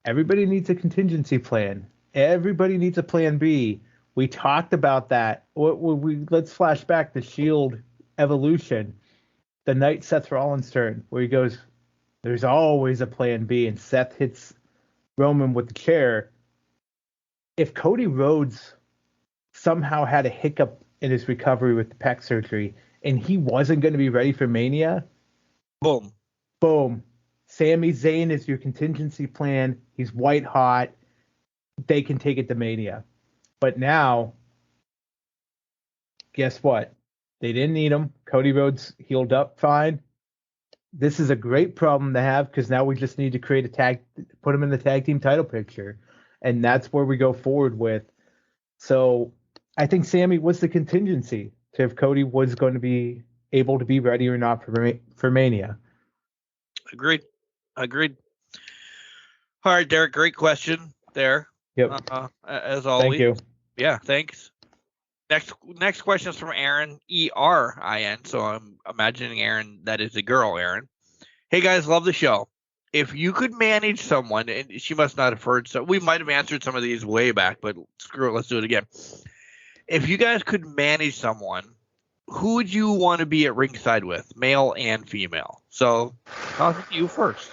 Everybody needs a contingency plan. Everybody needs a plan B. We talked about that. Let's flash back to Shield Evolution, the night Seth Rollins turned, where he goes, there's always a plan B, and Seth hits Roman with the chair. If Cody Rhodes somehow had a hiccup in his recovery with the pec surgery and he wasn't going to be ready for Mania, boom. Sami Zayn is your contingency plan. He's white hot. They can take it to Mania. But now, guess what? They didn't need him. Cody Rhodes healed up fine. This is a great problem to have, because now we just need to create a tag, put him in the tag team title picture. And that's where we go forward with. So I think Sammy was the contingency to if Cody was going to be able to be ready or not for Mania. Agreed. All right, Derek, great question there. Yep. As always. Thank you. Yeah, thanks. Next question is from Aaron, E-R-I-N. So I'm imagining Aaron, that is a girl, Aaron. Hey, guys, love the show. If you could manage someone, and she must not have heard, so we might have answered some of these way back, but screw it, let's do it again. If you guys could manage someone, who would you want to be at ringside with, male and female? So I'll ask you first.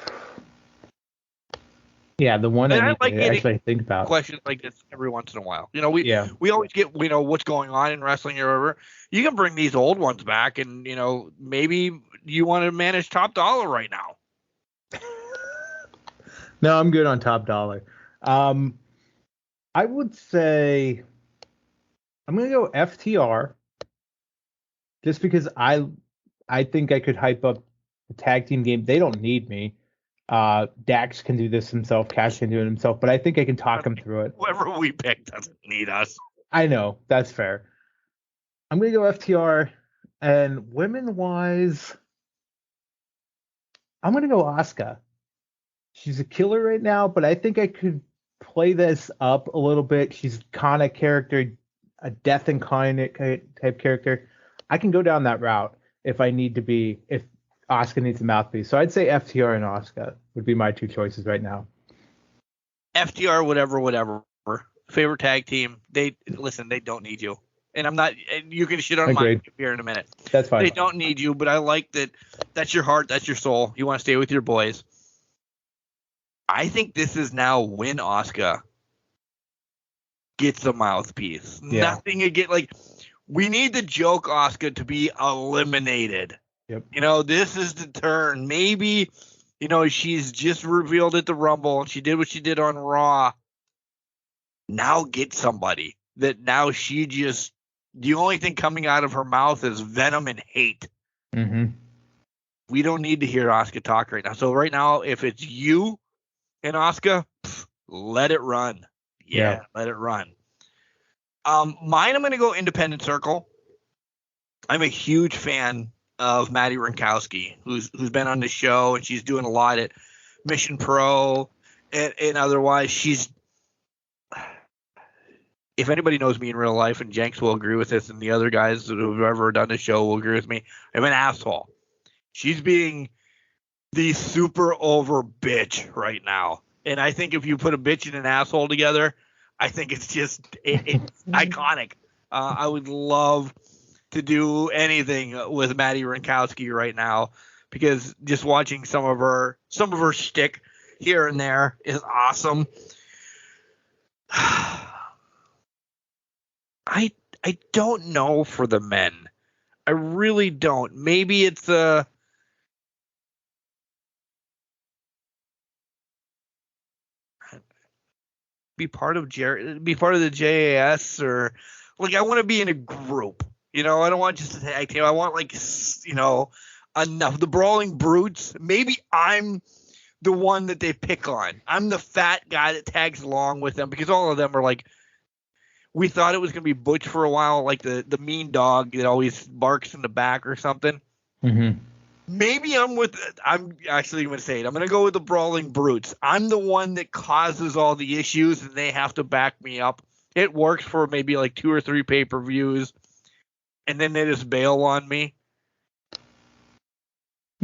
Yeah, the one I like to actually think about. Questions like this every once in a while. We always get, what's going on in wrestling or whatever. You can bring these old ones back, and, maybe you want to manage Top Dollar right now. No, I'm good on Top Dollar. I would say I'm going to go FTR, just because I think I could hype up the tag team game. They don't need me. Dax can do this himself. Cash can do it himself, but I think I can talk him through it. Whoever we pick doesn't need us. I know, that's fair. I'm going to go FTR, and women-wise, I'm going to go Asuka. She's a killer right now, but I think I could play this up a little bit. She's kind of character, a death incarnate type character. I can go down that route if I need to be, if Asuka needs a mouthpiece. So I'd say FTR and Asuka would be my two choices right now. FTR, whatever. Favorite tag team. They don't need you. And I'm not, you can shit on mine here in a minute. That's fine. They don't need you, but I like that. That's your heart. That's your soul. You want to stay with your boys. I think this is now when Asuka gets the mouthpiece. Yeah. Nothing again. We need the joke Asuka to be eliminated. Yep. This is the turn. Maybe, she's just revealed at the Rumble and she did what she did on Raw. Now get somebody that now she just, the only thing coming out of her mouth is venom and hate. Mm-hmm. We don't need to hear Asuka talk right now. So right now, if it's you and Asuka, let it run. Yeah, let it run. Mine, I'm going to go Independent Circle. I'm a huge fan of Maddie Rinkowski, who's been on the show, and she's doing a lot at Mission Pro and otherwise. She's, if anybody knows me in real life, and Jenks will agree with this, and the other guys that have ever done the show will agree with me, I'm an asshole. She's being the super over bitch right now. And I think if you put a bitch and an asshole together, I think it's just it's iconic. I would love to do anything with Maddie Rinkowski right now, because just watching some of her shtick here and there is awesome. I don't know for the men. I really don't. Maybe it's be part of the JAS, or like I want to be in a group. I don't want just a tag team. I want enough. The Brawling Brutes. Maybe I'm the one that they pick on. I'm the fat guy that tags along with them because all of them are like. We thought it was going to be Butch for a while, like the mean dog that always barks in the back or something. Mm-hmm. Maybe I'm actually going to say it. I'm going to go with the Brawling Brutes. I'm the one that causes all the issues, and they have to back me up. It works for maybe like 2 or 3 pay-per-views, and then they just bail on me.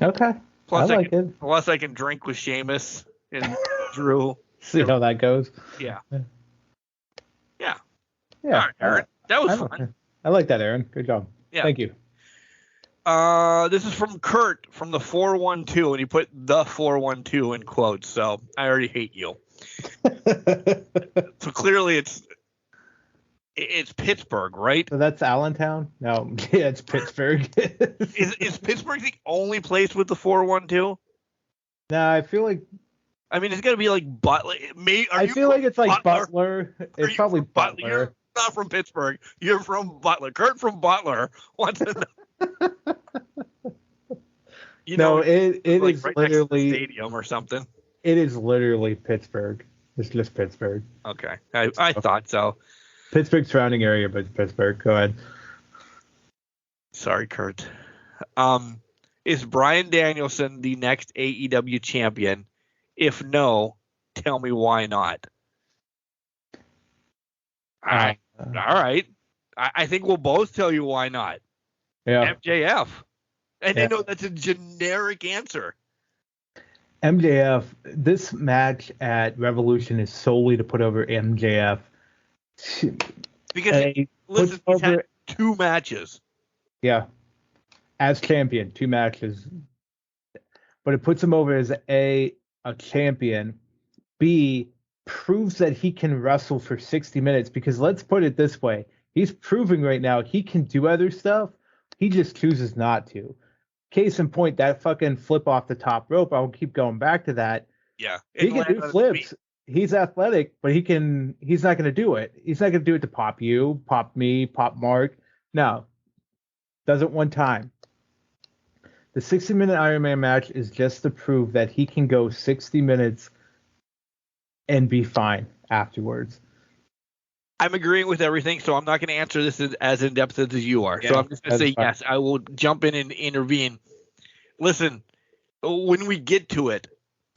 Okay. Plus, I can drink with Sheamus and Drew. See how that goes. Yeah. Yeah. All right, Aaron. That was fun. I like that, Aaron. Good job. Yeah. Thank you. This is from Kurt from the 412, and he put the 412 in quotes, so I already hate you. So clearly it's Pittsburgh, right? So that's Allentown? No, yeah, it's Pittsburgh. Is Pittsburgh the only place with the 412? No, I feel like. I mean, it's got to be like Butler. I feel like it's like Butler. It's probably Butler. You're not from Pittsburgh. You're from Butler. Kurt from Butler wants to know. It is right literally next to the stadium or something. It is literally Pittsburgh. It's just Pittsburgh. Okay, I thought so. Pittsburgh surrounding area, but it's Pittsburgh. Go ahead. Sorry, Kurt. Is Bryan Danielson the next AEW champion? If no, tell me why not. All right. I think we'll both tell you why not. Yeah. MJF. And I know that's a generic answer. MJF, this match at Revolution is solely to put over MJF. Because he's had 2 matches. Yeah. As champion, 2 matches. But it puts him over as a champion. B, proves that he can wrestle for 60 minutes, because let's put it this way. He's proving right now he can do other stuff. He just chooses not to. Case in point, that fucking flip off the top rope. I'll keep going back to that. Yeah. He can do flips. He's athletic, but he's not going to do it. He's not going to do it to pop you, pop me, pop Mark. No. Does it one time. The 60-minute Iron Man match is just to prove that he can go 60 minutes and be fine afterwards. I'm agreeing with everything, so I'm not going to answer this as in-depth as you are. Yeah, so I'm just going to say yes. I will jump in and intervene. Listen, when we get to it,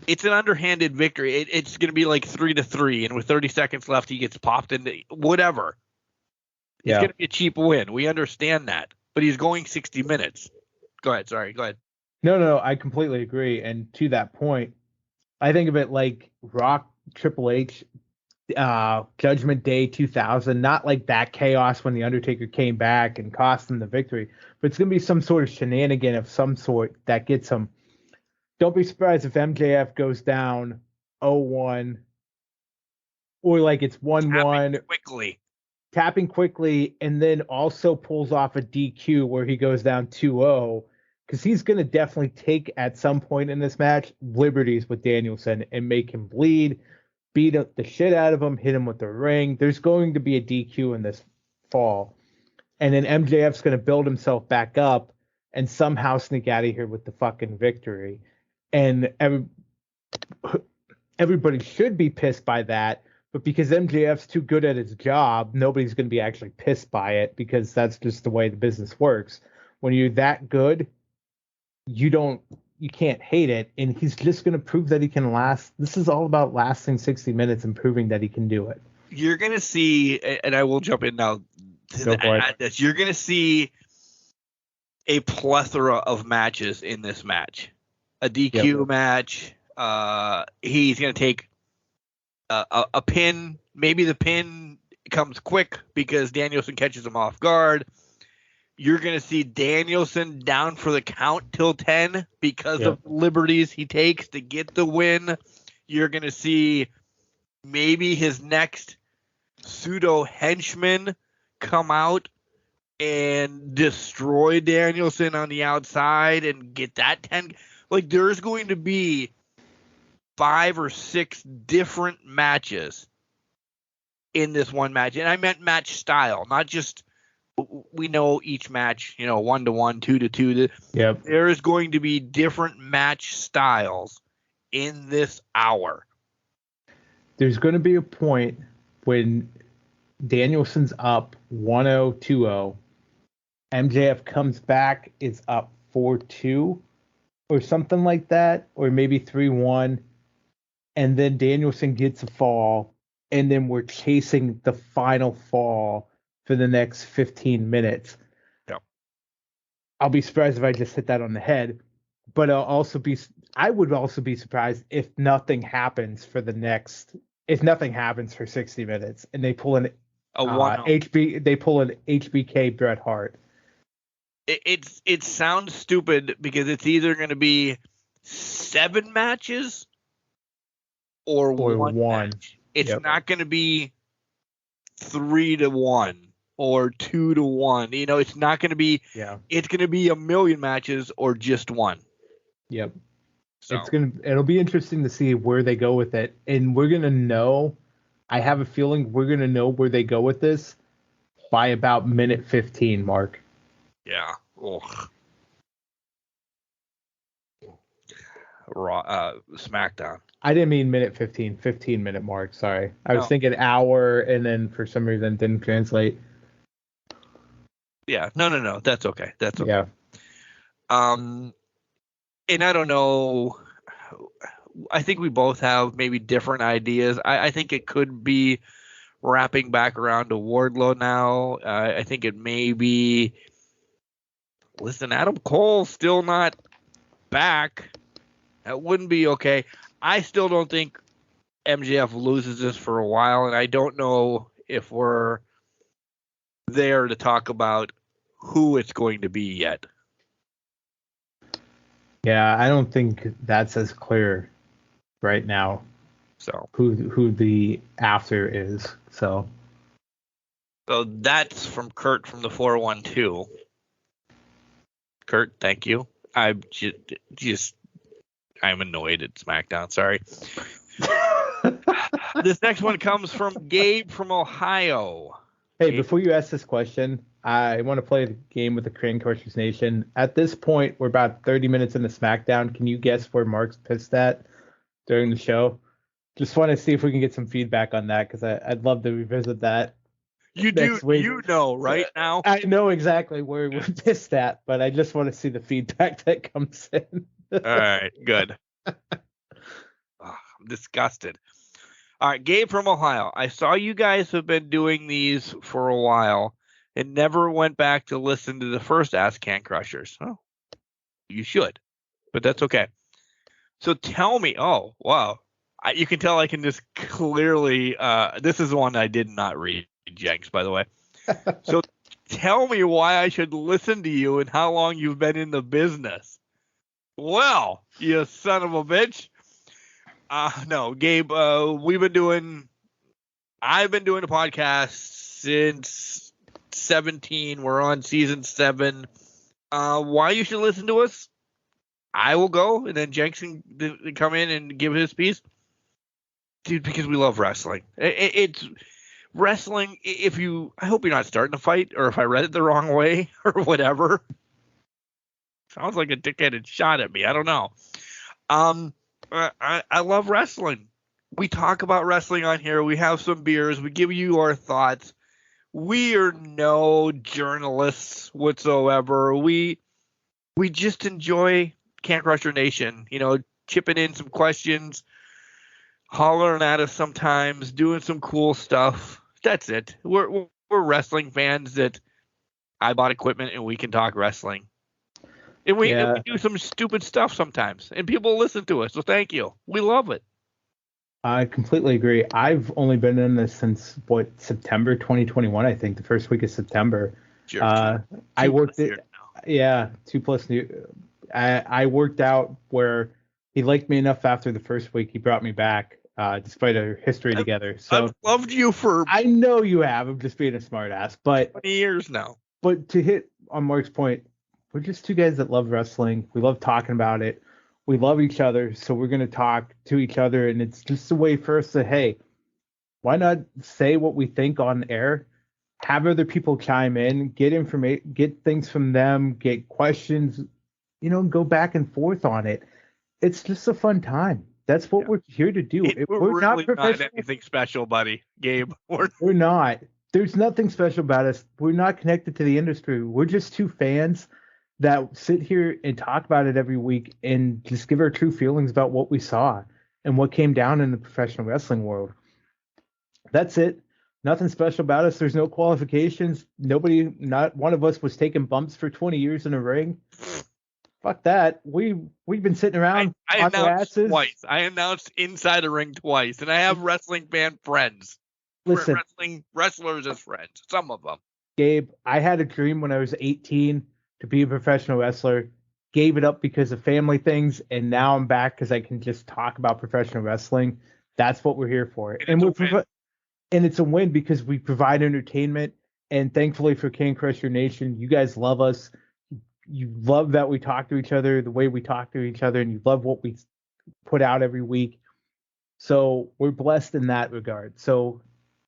it's an underhanded victory. It's going to be like 3-3, and with 30 seconds left, he gets popped into whatever. It's going to be a cheap win. We understand that, but he's going 60 minutes. Go ahead. Sorry. Go ahead. No, I completely agree. And to that point, I think of it like Rock, Triple H, Judgment Day 2000, not like that chaos when The Undertaker came back and cost him the victory, but it's going to be some sort of shenanigan of some sort that gets him. Don't be surprised if MJF goes down 0-1, or like it's 1-1. Tapping quickly, and then also pulls off a DQ where he goes down 2-0, because he's going to definitely take, at some point in this match, liberties with Danielson and make him bleed, beat up the shit out of him, hit him with the ring. There's going to be a DQ in this fall. And then MJF's going to build himself back up and somehow sneak out of here with the fucking victory. And everybody should be pissed by that. But because MJF's too good at his job, nobody's going to be actually pissed by it, because that's just the way the business works. When you're that good, you can't hate it. And he's just going to prove that he can last. This is all about lasting 60 minutes and proving that he can do it. You're going to see, and I will jump in now at this, you're going to see a plethora of matches in this match. A DQ match. He's going to take a pin. Maybe the pin comes quick because Danielson catches him off guard. You're going to see Danielson down for the count till 10 because of liberties he takes to get the win. You're going to see maybe his next pseudo henchman come out and destroy Danielson on the outside and get that 10. Like, there's going to be 5 or 6 different matches in this one match. And I meant match style, not just we know each match, 1-to-1, 2-to-2. Yep. There is going to be different match styles in this hour. There's going to be a point when Danielson's up 1-0, 2-0. MJF comes back, is up 4-2 or something like that, or maybe 3-1. And then Danielson gets a fall, and then we're chasing the final fall for the next 15 minutes. Yep. I'll be surprised if I just hit that on the head, but I would also be surprised if nothing happens for 60 minutes and they pull an HBK Bret Hart. It sounds stupid because it's either going to be 7 matches or one match. It's not going to be 3-to-1 or 2-to-1. It's not going to be. Yeah. It's going to be a million matches or just one. Yep. So. It'll be interesting to see where they go with it, and we're gonna know. I have a feeling we're gonna know where they go with this by about minute 15, Mark. Yeah. Ugh. SmackDown. I didn't mean minute 15, 15-minute mark. Sorry. I was thinking hour, and then for some reason didn't translate. Yeah. No. That's okay. Yeah. And I don't know. I think we both have maybe different ideas. I think it could be wrapping back around to Wardlow now. I think it may be. Listen, Adam Cole's still not back. That wouldn't be okay. I still don't think MJF loses this for a while, and I don't know if we're there to talk about who it's going to be yet. Yeah, I don't think that's as clear right now. So who the after is. So that's from Kurt from the 412. Kurt, thank you. I'm annoyed at SmackDown. Sorry. This next one comes from Gabe from Ohio. Hey, before you ask this question, I want to play the game with the Can Crushers Nation. At this point, we're about 30 minutes into SmackDown. Can you guess where Mark's pissed at during the show? Just want to see if we can get some feedback on that, because I'd love to revisit that. You do, right now? I know exactly where we're pissed at, but I just want to see the feedback that comes in. All right, good. I'm disgusted. All right, Gabe from Ohio. I saw you guys have been doing these for a while and never went back to listen to the first Ask Can Crushers. Oh, you should, but that's okay. So tell me, oh, wow. You can tell I can just clearly, this is one I did not read, Jenks, by the way. So tell me why I should listen to you and how long you've been in the business. Well, you son of a bitch. No, Gabe, I've been doing a podcast since 17. We're on season 7. Why you should listen to us? I will go, and then Jenks can come in and give his piece. Dude, because we love wrestling. It's wrestling. I hope you're not starting a fight, or if I read it the wrong way, or whatever. Sounds like a dickheaded shot at me. I don't know. I love wrestling. We talk about wrestling on here. We have some beers. We give you our thoughts. We are no journalists whatsoever. We just enjoy Can Crusher Nation. Chipping in some questions, hollering at us sometimes, doing some cool stuff. That's it. We're wrestling fans that I bought equipment and we can talk wrestling. And we do some stupid stuff sometimes, and people listen to us. So thank you. We love it. I completely agree. I've only been in this since September 2021. I think the first week of September. Sure. I worked it. Yeah, 2+ years. I worked out where he liked me enough after the first week. He brought me back, despite our history together. So I've loved you for. I know you have. I'm just being a smart ass, but 20 years now. But to hit on Mark's point. We're just two guys that love wrestling. We love talking about it. We love each other, so we're going to talk to each other, and it's just a way for us to, hey, why not say what we think on air? Have other people chime in, get information, get things from them, get questions, go back and forth on it. It's just a fun time. That's what we're here to do. We're really not anything special, buddy, Gabe. We're not. There's nothing special about us. We're not connected to the industry. We're just two fans that sit here and talk about it every week and just give our true feelings about what we saw and what came down in the professional wrestling world. That's it. Nothing special about us. There's no qualifications. Not one of us was taking bumps for 20 years in a ring. Fuck that. We've been sitting around on our asses. Twice. I announced inside a ring twice, and I have wrestling fan friends. Listen, wrestling wrestlers as friends. Some of them. Gabe, I had a dream when I was 18 to be a professional wrestler. Gave it up because of family things, and now I'm back because I can just talk about professional wrestling. That's what we're here for, and it's a win because we provide entertainment. And thankfully for Can Crusher Nation, you guys love us. You love that we talk to each other the way we talk to each other, and you love what we put out every week. So we're blessed in that regard. So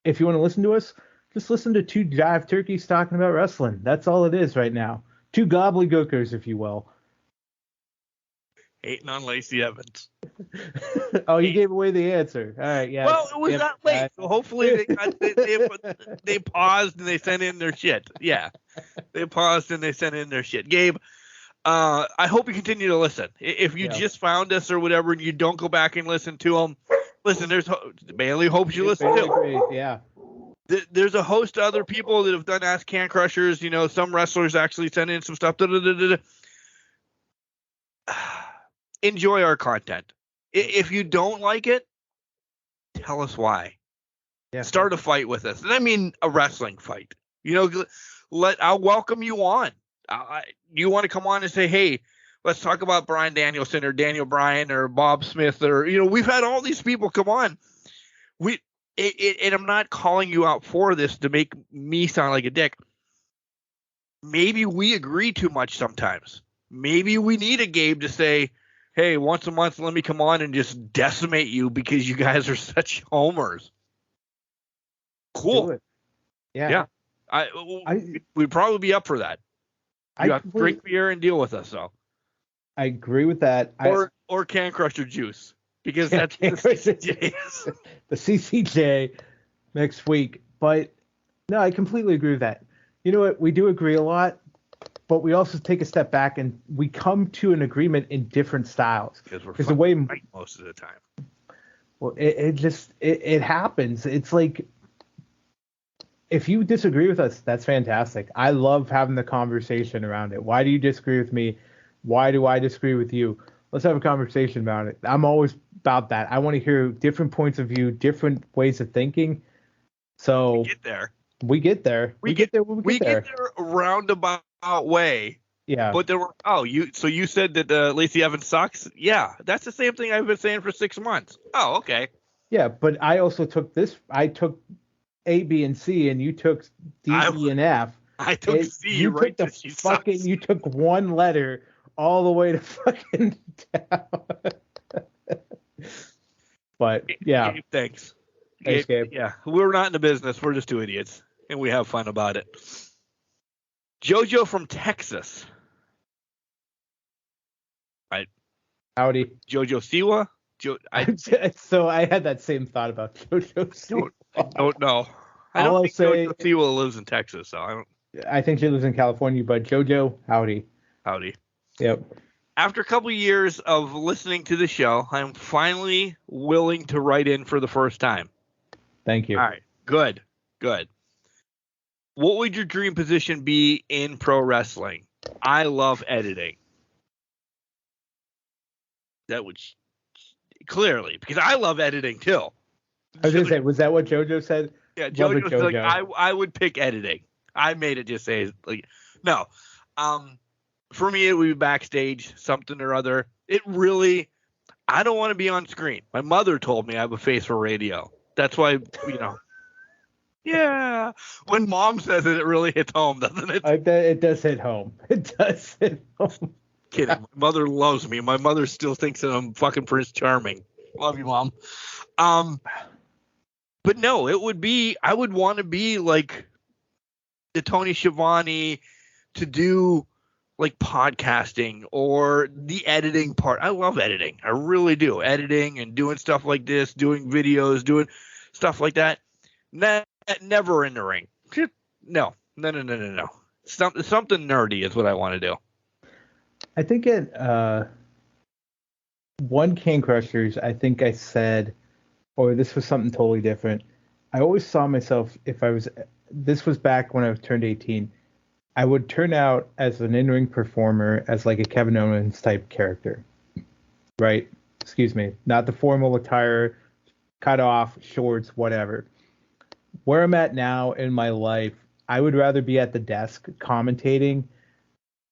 if you want to listen to us, just listen to two jive turkeys talking about wrestling. That's all it is right now. Two gobbledygookers, if you will. Hating on Lacey Evans. Oh, you gave away the answer. All right, yeah. Well, it was not late, so hopefully they paused and they sent in their shit. Yeah, they paused and they sent in their shit. Gabe, I hope you continue to listen. If you just found us or whatever and you don't go back and listen to them, listen, Bailey hopes you listen too. Yeah. There's a host of other people that have done Ask Can Crushers. Some wrestlers actually sent in some stuff. Enjoy our content. If you don't like it, tell us why. Yeah. Start a fight with us. And I mean a wrestling fight. I'll welcome you on. You want to come on and say, hey, let's talk about Bryan Danielson or Daniel Bryan or Bob Smith or, we've had all these people come on. And I'm not calling you out for this to make me sound like a dick. Maybe we agree too much sometimes. Maybe we need a Gabe to say, hey, once a month, let me come on and just decimate you because you guys are such homers. Cool. Yeah. We'd probably be up for that. You have to drink beer and deal with us, though. I agree with that. Or Can Crusher juice, because that's the CCJ. The CCJ next week. But no, I completely agree with that. You know what? We do agree a lot. But we also take a step back and we come to an agreement in different styles. Because we're right most of the time. Well, it happens. It's like, if you disagree with us, that's fantastic. I love having the conversation around it. Why do you disagree with me? Why do I disagree with you? Let's have a conversation about it. I'm always about that. I want to hear different points of view, different ways of thinking. So we get there. We get there a roundabout way. Yeah. But there were you said that Lacey Evans sucks? Yeah, that's the same thing I've been saying for 6 months. Oh, okay. Yeah, but I also took this. I took A, B, and C, and you took D, E, and F. I took C. You right? Took the fucking. You took one letter all the way to fucking down. But yeah. Gabe, thanks. Thanks, Gabe. Yeah, we're not in the business. We're just two idiots, and we have fun about it. JoJo from Texas. Right. Howdy. JoJo Siwa? So I had that same thought about JoJo Siwa. I don't know. I don't think JoJo Siwa lives in Texas, so I don't. I think she lives in California, but JoJo, howdy. Howdy. Yep. After a couple of years of listening to the show, I'm finally willing to write in for the first time. Thank you. All right. Good. What would your dream position be in pro wrestling? I love editing. That would clearly, because I love editing too. I was going to say, was that what JoJo said? Yeah, JoJo said, like, I would pick editing. I made it just say, like, no. For me, it would be backstage, something or other. I don't want to be on screen. My mother told me I have a face for radio. That's why, Yeah. When mom says it, it really hits home, doesn't it? It does hit home. It does hit home. Kidding. My mother loves me. My mother still thinks that I'm fucking Prince Charming. Love you, Mom. But no, it would be, I would want to be like the Tony Schiavone to do like podcasting or the editing part. I love editing. I really do. Editing and doing stuff like this, doing videos, doing stuff like that. Never in the ring. No. Something nerdy is what I want to do. I think at one Can Crushers, I think I said, or this was something totally different. I always saw myself, this was back when I turned 18, I would turn out as an in-ring performer as like a Kevin Owens type character, right? Excuse me. Not the formal attire, cut off, shorts, whatever. Where I'm at now in my life, I would rather be at the desk commentating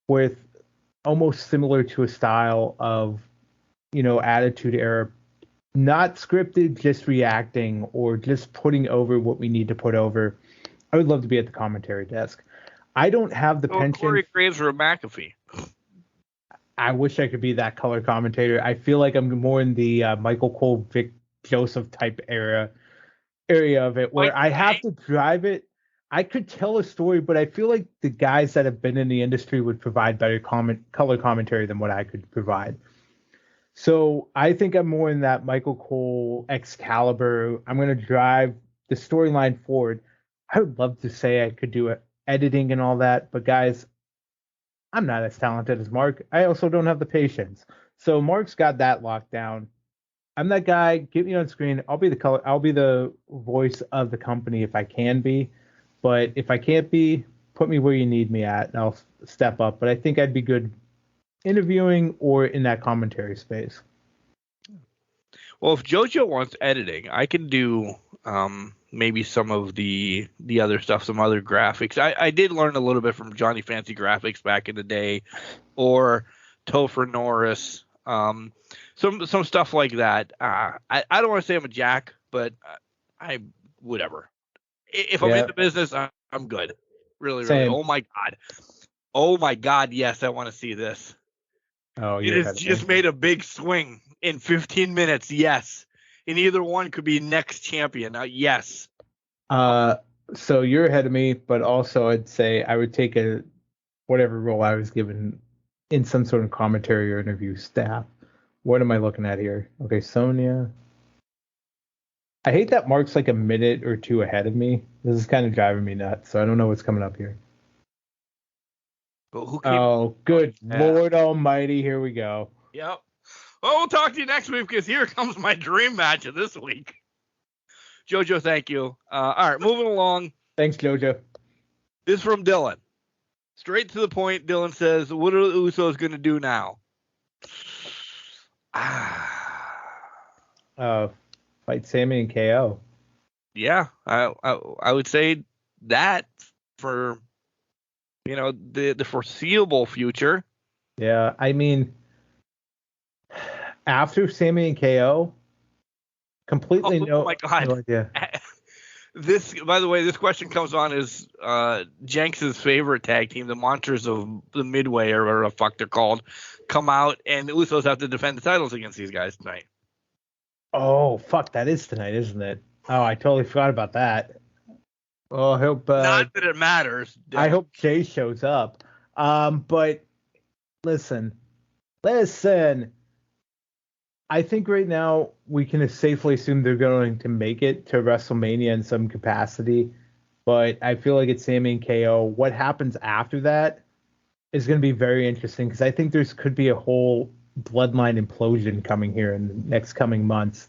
with almost similar to a style of, Attitude Era, not scripted, just reacting or just putting over what we need to put over. I would love to be at the commentary desk. I don't have the penchant. Corey Graves or McAfee. I wish I could be that color commentator. I feel like I'm more in the Michael Cole, Vic Joseph type area of it, where I have to drive it. I could tell a story, but I feel like the guys that have been in the industry would provide better color commentary than what I could provide. So I think I'm more in that Michael Cole, Excalibur. I'm going to drive the storyline forward. I would love to say I could do editing and all that, but guys, I'm not as talented as Mark. I also don't have the patience. So Mark's got that locked down. I'm that guy. Get me on screen. I'll be the voice of the company if I can be. But if I can't be, put me where you need me at, and I'll step up. But I think I'd be good interviewing or in that commentary space. Well, if JoJo wants editing, I can do maybe some of the other stuff, some other graphics. I did learn a little bit from Johnny Fancy Graphics back in the day, or Topher Norris, some stuff like that. I don't want to say I'm a jack, but I whatever. If I'm in the business, I'm good. Really. Same. Oh my God. Yes, I want to see this. Oh, it has just made a big swing in 15 minutes. Yes. And either one could be next champion. Yes. So you're ahead of me, but also I'd say I would take whatever role I was given in some sort of commentary or interview staff. What am I looking at here? Okay, Sonya. I hate that Mark's like a minute or two ahead of me. This is kind of driving me nuts, so I don't know what's coming up here. But good Lord Almighty, here we go. Yep. Well, we'll talk to you next week because here comes my dream match of this week. JoJo, thank you. All right, moving along. Thanks, JoJo. This is from Dylan. Straight to the point, Dylan says, what are the Usos going to do now? Fight Sammy and KO. Yeah, I would say that for, the foreseeable future. Yeah, I mean, after Sammy and KO, completely oh my God. No idea. This, by the way, this question comes on as Jenks' favorite tag team, the Monsters of the Midway, or whatever the fuck they're called, come out, and the Usos have to defend the titles against these guys tonight. Oh, fuck, that is tonight, isn't it? Oh, I totally forgot about that. Oh, I hope... Not that it matters. I hope Jay shows up. But, listen. I think right now we can safely assume they're going to make it to WrestleMania in some capacity. But I feel like it's Sammy and KO. What happens after that is going to be very interesting, because I think could be a whole bloodline implosion coming here in the next coming months.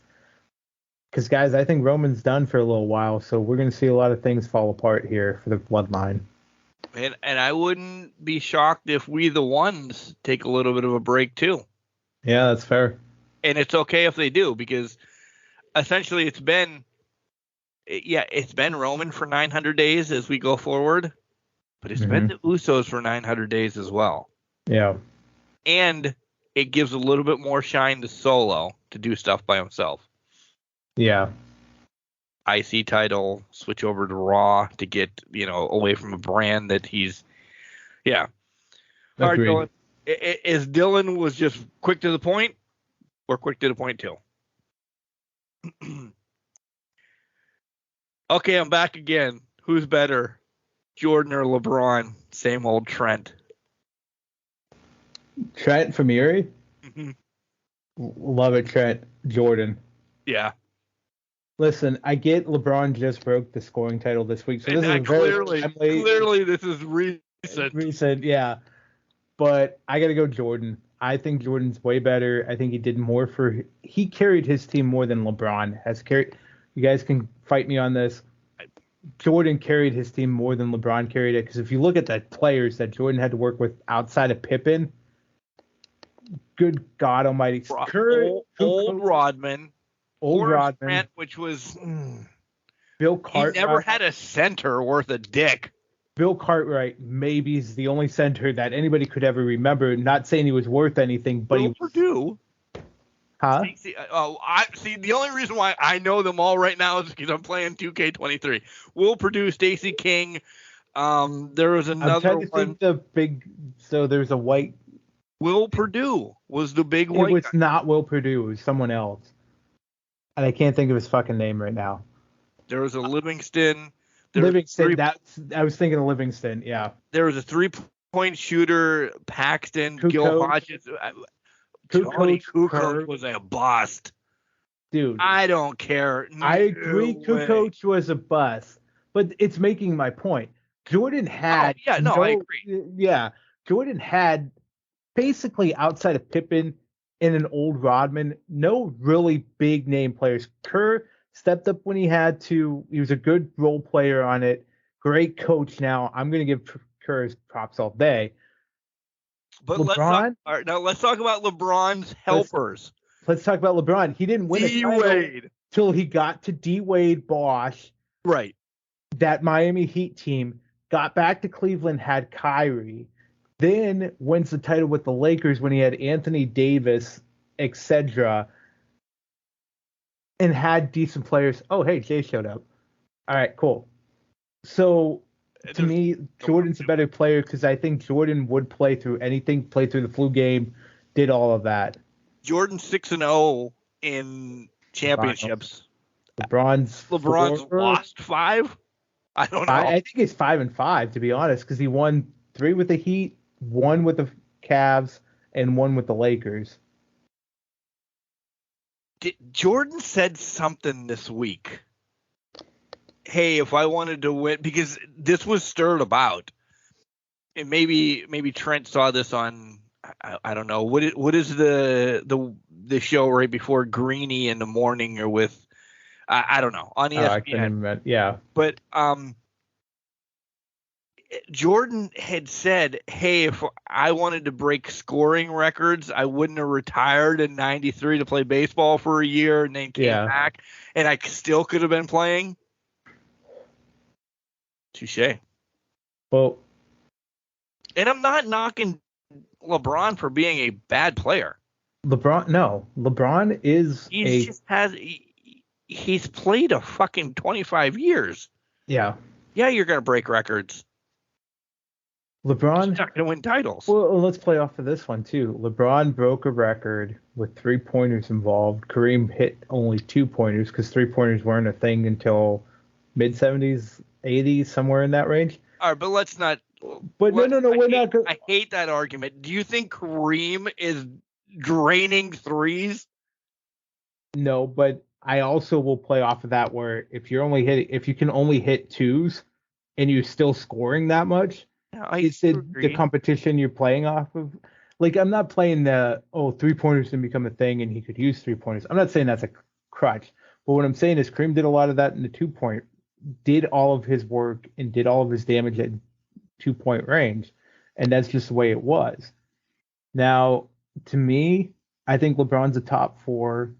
Because, guys, I think Roman's done for a little while, so we're going to see a lot of things fall apart here for the bloodline. And I wouldn't be shocked if we, the ones, take a little bit of a break, too. Yeah, that's fair. And it's okay if they do, because essentially it's been Roman for 900 days as we go forward, but it's been the Usos for 900 days as well. Yeah. And it gives a little bit more shine to Solo to do stuff by himself. Yeah. IC title, switch over to Raw to get, away from a brand that he's, yeah. All right, Dylan. Is Dylan was just quick to the point, or quick to the point too? Okay, I'm back again. Who's better, Jordan or LeBron? Same old Trent. Trent from Erie? Mm-hmm. Love it, Trent. Jordan. Yeah. Listen, I get LeBron just broke the scoring title this week, so this is clearly this is recent. Recent, yeah. But I got to go Jordan. I think Jordan's way better. I think he did more he carried his team more than LeBron has carried. You guys can fight me on this. Jordan carried his team more than LeBron carried it, because if you look at the players that Jordan had to work with outside of Pippen, good God Almighty, old Rodman, Trent, which was Bill Cartwright. He never had a center worth a dick. Bill Cartwright maybe is the only center that anybody could ever remember. Not saying he was worth anything, but Will Purdue. Huh? See, the only reason why I know them all right now is because I'm playing 2K23. Will Purdue, Stacey King. There was another one. So there's a white. Will Purdue was the big white. It was not Will Purdue. It was someone else, and I can't think of his fucking name right now. There was a Livingston. I was thinking of Livingston. Yeah. There was a 3-point shooter, Paxton, Gil Hodges. Tony Kukoc was a bust. Dude. I don't care. I agree Kukoc was a bust, but it's making my point. Jordan had... I agree. Yeah. Jordan had basically outside of Pippen and an old Rodman, no really big name players. Kerr stepped up when he had to. He was a good role player on it. Great coach now. I'm going to give Kerr his props all day. But LeBron? Let's talk about LeBron's helpers. Let's talk about LeBron. He didn't win a title till he got to D-Wade, Bosh. Right. That Miami Heat team got back to Cleveland, had Kyrie. Then wins the title with the Lakers when he had Anthony Davis, etc., and had decent players. Oh, hey, Jay showed up. All right, cool. So, to me, Jordan's a better player because I think Jordan would play through anything, play through the flu game, did all of that. Jordan 6-0 in championships. LeBron's lost 5? I don't know. I think it's 5-5, to be honest, because he won 3 with the Heat, 1 with the Cavs, and 1 with the Lakers. Jordan said something this week. Hey, if I wanted to win, because this was stirred about, and maybe Trent saw this on, I don't know, what is the show right before Greeny in the morning or with, I don't know, on ESPN. Yeah. But Jordan had said, hey, if I wanted to break scoring records, I wouldn't have retired in 93 to play baseball for a year and then came back, and I still could have been playing. Touché. Well, and I'm not knocking LeBron for being a bad player. LeBron is he's played a fucking 25 years. Yeah. Yeah, you're going to break records. LeBron's not going to win titles. Well, let's play off of this one, too. LeBron broke a record with 3-pointers involved. Kareem hit only 2-pointers because 3-pointers weren't a thing until mid-70s, 80s, somewhere in that range. All right, but let's not... But we're not... I hate that argument. Do you think Kareem is draining threes? No, but I also will play off of that where if you can only hit 2s and you're still scoring that much... It's the competition you're playing off of. Like, I'm not playing 3-pointers didn't become a thing and he could use 3-pointers. I'm not saying that's a crutch. But what I'm saying is Kareem did a lot of that in the 2-point, did all of his work and did all of his damage at 2-point range. And that's just the way it was. Now, to me, I think LeBron's a top 4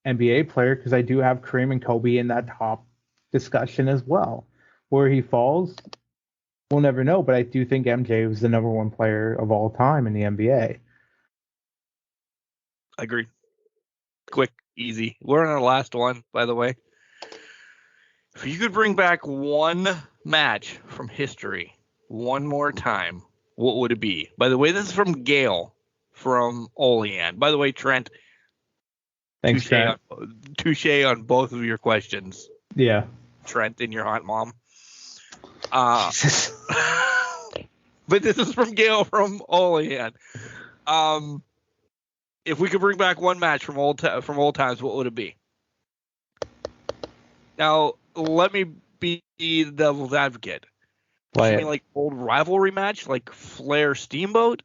NBA player because I do have Kareem and Kobe in that top discussion as well. Where he falls... We'll never know, but I do think MJ was the number 1 player of all time in the NBA. Agreed. Quick, easy. We're on our last one, by the way. If you could bring back one match from history one more time, what would it be? By the way, this is from Gail from Olean. By the way, Trent, thanks, Trent. Touche on both of your questions. Yeah. Trent and your hot mom. But this is from Gail from Olean. If we could bring back one match from old times, what would it be? Now, let me be the devil's advocate. Does she mean like old rivalry match, like Flair Steamboat?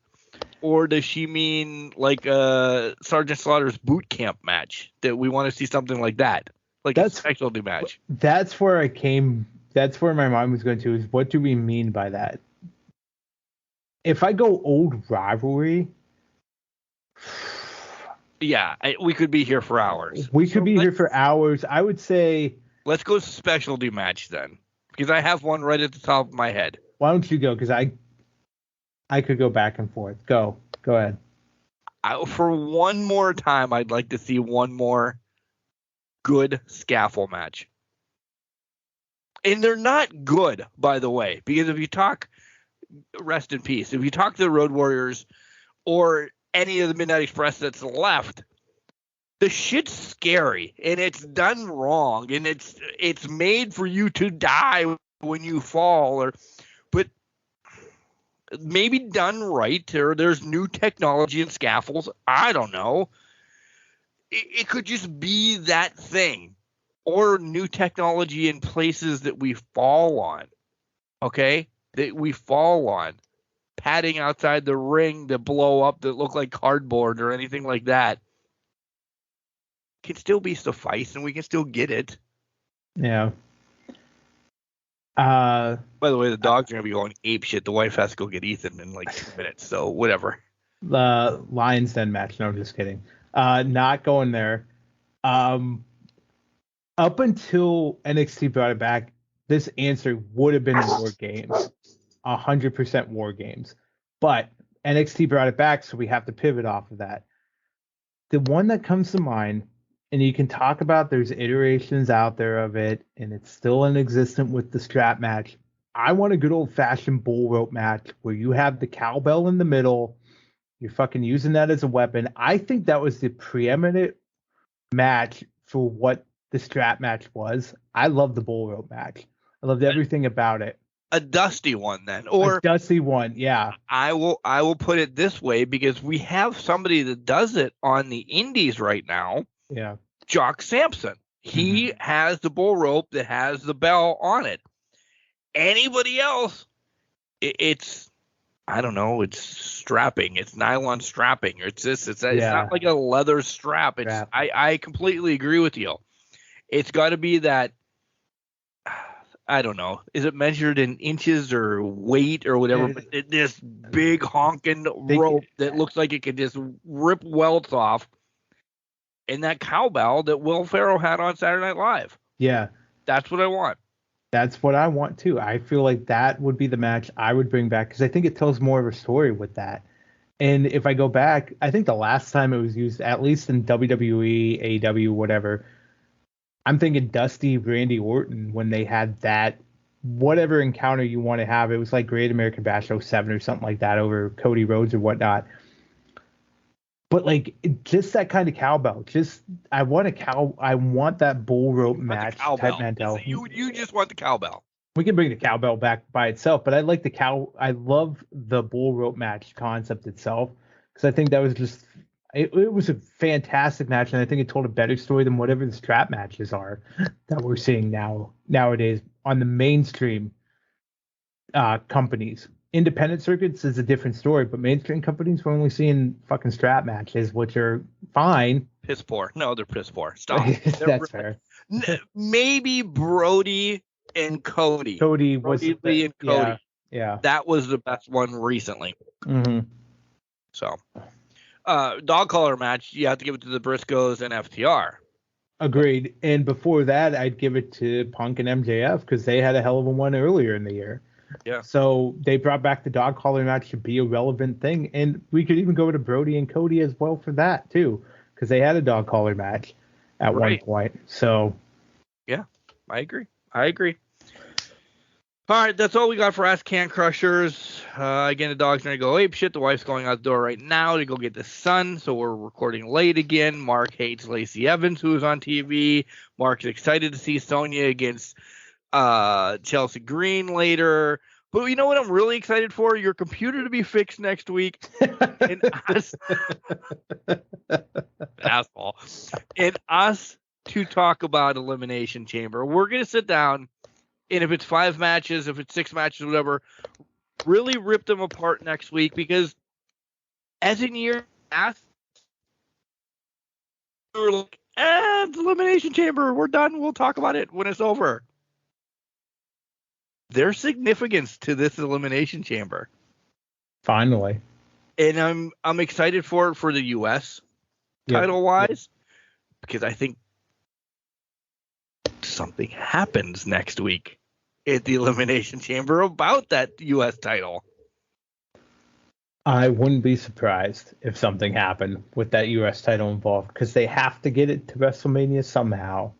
Or does she mean like Sergeant Slaughter's boot camp match? That we want to see something like that, like a specialty match. That's where I came. That's where my mind was going to. Is what do we mean by that? If I go old rivalry, yeah, we could be here for hours. We could be here for hours. I would say let's go specialty match then, because I have one right at the top of my head. Why don't you go? Because I could go back and forth. Go ahead. For one more time, I'd like to see one more good scaffold match. And they're not good, by the way, because if you talk, rest in peace, if you talk to the Road Warriors or any of the Midnight Express that's left, the shit's scary and it's done wrong and it's made for you to die when you fall, but maybe done right, or there's new technology in scaffolds. I don't know. It could just be that thing, or new technology in places that we fall on. Okay? That we fall on. Padding outside the ring that blow up that look like cardboard or anything like that can still be suffice, and we can still get it. Yeah. By the way, the dogs are going to be going ape shit. The wife has to go get Ethan in like 2 minutes, so whatever. The Lions Den match. No, I'm just kidding. Not going there. Up until NXT brought it back, this answer would have been War Games. 100% War Games. But NXT brought it back, so we have to pivot off of that. The one that comes to mind, and you can talk about there's iterations out there of it, and it's still in existence with the strap match. I want a good old-fashioned bull rope match where you have the cowbell in the middle. You're fucking using that as a weapon. I think that was the preeminent match for what the strap match was. I love the bull rope match. I loved everything about it. A dusty one then, or a dusty one, yeah. I will put it this way, because we have somebody that does it on the indies right now. Yeah, Jock Sampson. He has the bull rope that has the bell on it. Anybody else, it's I don't know. It's strapping. It's nylon strapping. It's this. It's not like a leather strap. I completely agree with you. It's got to be that. I don't know. Is it measured in inches or weight or whatever? But this big honking rope that looks like it could just rip welts off. And that cowbell that Will Ferrell had on Saturday Night Live. Yeah. That's what I want. That's what I want too. I feel like that would be the match I would bring back, because I think it tells more of a story with that. And if I go back, I think the last time it was used, at least in WWE, AEW, whatever, I'm thinking Dusty, Randy Orton, when they had that, whatever encounter you want to have. It was like Great American Bash 07 or something like that over Cody Rhodes or whatnot. But like just that kind of cowbell. I want that bull rope match type mentality. You just want the cowbell. We can bring the cowbell back by itself, but I like I love the bull rope match concept itself, because I think that was just it was a fantastic match, and I think it told a better story than whatever the strap matches are that we're seeing nowadays on the mainstream companies. Independent circuits is a different story, but mainstream companies, we're only seeing fucking strap matches, which are fine. Piss poor. No, they're piss poor. Stop. That's fair. Maybe Brody and Cody. Brody Lee and Cody. Yeah. That was the best one recently. Mm-hmm. So, dog collar match, you have to give it to the Briscoes and FTR. Agreed. And before that, I'd give it to Punk and MJF, because they had a hell of a one earlier in the year. Yeah. So they brought back the dog collar match to be a relevant thing, and we could even go to Brody and Cody as well for that too, because they had a dog collar match at one point. So yeah, I agree. All right, that's all we got for Ask Can Crushers. Again, the dog's gonna go ape shit. The wife's going out the door right now to go get the son, so we're recording late again. Mark hates Lacey Evans, who is on TV. Mark's excited to see Sonya against Chelsea Green later. But you know what I'm really excited for? Your computer to be fixed next week. And us, asshole. And us to talk about Elimination Chamber. We're going to sit down, and if it's 5 matches, if it's 6 matches, whatever, really rip them apart next week, because as in years past, we were like, it's Elimination Chamber. We're done. We'll talk about it when it's over. There's significance to this Elimination Chamber. Finally. And I'm excited for it for the U.S. title-wise, because I think something happens next week at the Elimination Chamber about that U.S. title. I wouldn't be surprised if something happened with that U.S. title involved, because they have to get it to WrestleMania somehow.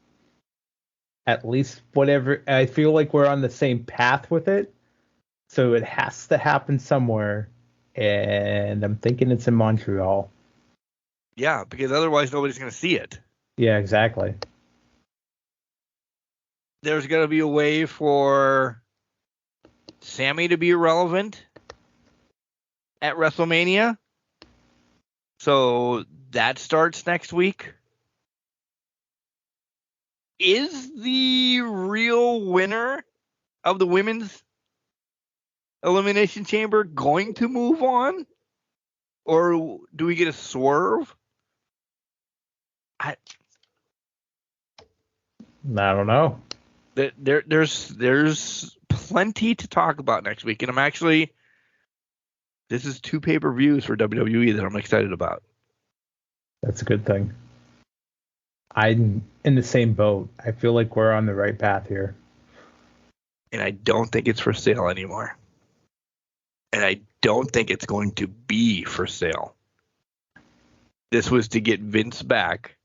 At least whatever. I feel like we're on the same path with it, so it has to happen somewhere, and I'm thinking it's in Montreal. Yeah, because otherwise nobody's going to see it. Yeah, exactly. There's going to be a way for Sammy to be irrelevant at WrestleMania. So that starts next week. Is the real winner of the women's Elimination Chamber going to move on? Or do we get a swerve? I don't know. There's plenty to talk about next week, and this is 2 pay-per-views for WWE that I'm excited about. That's a good thing. I'm in the same boat. I feel like we're on the right path here. And I don't think it's for sale anymore. And I don't think it's going to be for sale. This was to get Vince back.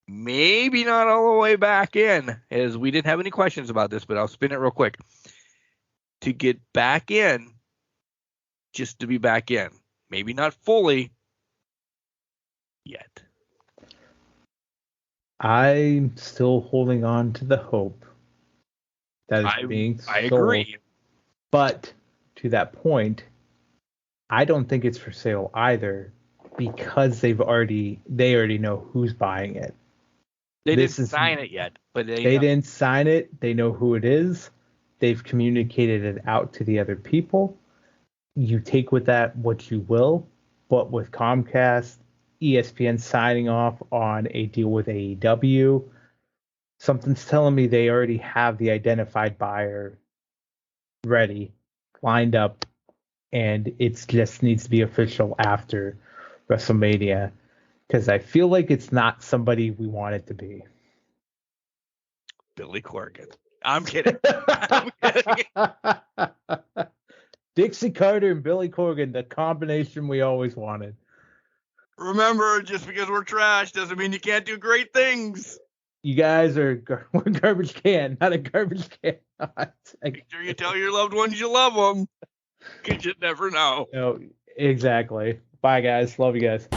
Maybe not all the way back in, as we didn't have any questions about this, but I'll spin it real quick. To get back in, just to be back in. Maybe not fully yet. I'm still holding on to the hope that is being sold. I agree. But to that point, I don't think it's for sale either, because they already know who's buying it. They didn't sign it yet, but they didn't sign it. They know who it is. They've communicated it out to the other people. You take with that what you will, but with Comcast, ESPN signing off on a deal with AEW, something's telling me they already have the identified buyer ready, lined up, and it just needs to be official after WrestleMania, because I feel like it's not somebody we want it to be. Billy Corgan. I'm kidding. I'm kidding. Dixie Carter and Billy Corgan, the combination we always wanted. Remember, just because we're trash doesn't mean you can't do great things. You guys are we're garbage can, not a garbage can. Make sure you tell your loved ones you love them, because you never know. No, exactly. Bye, guys. Love you guys.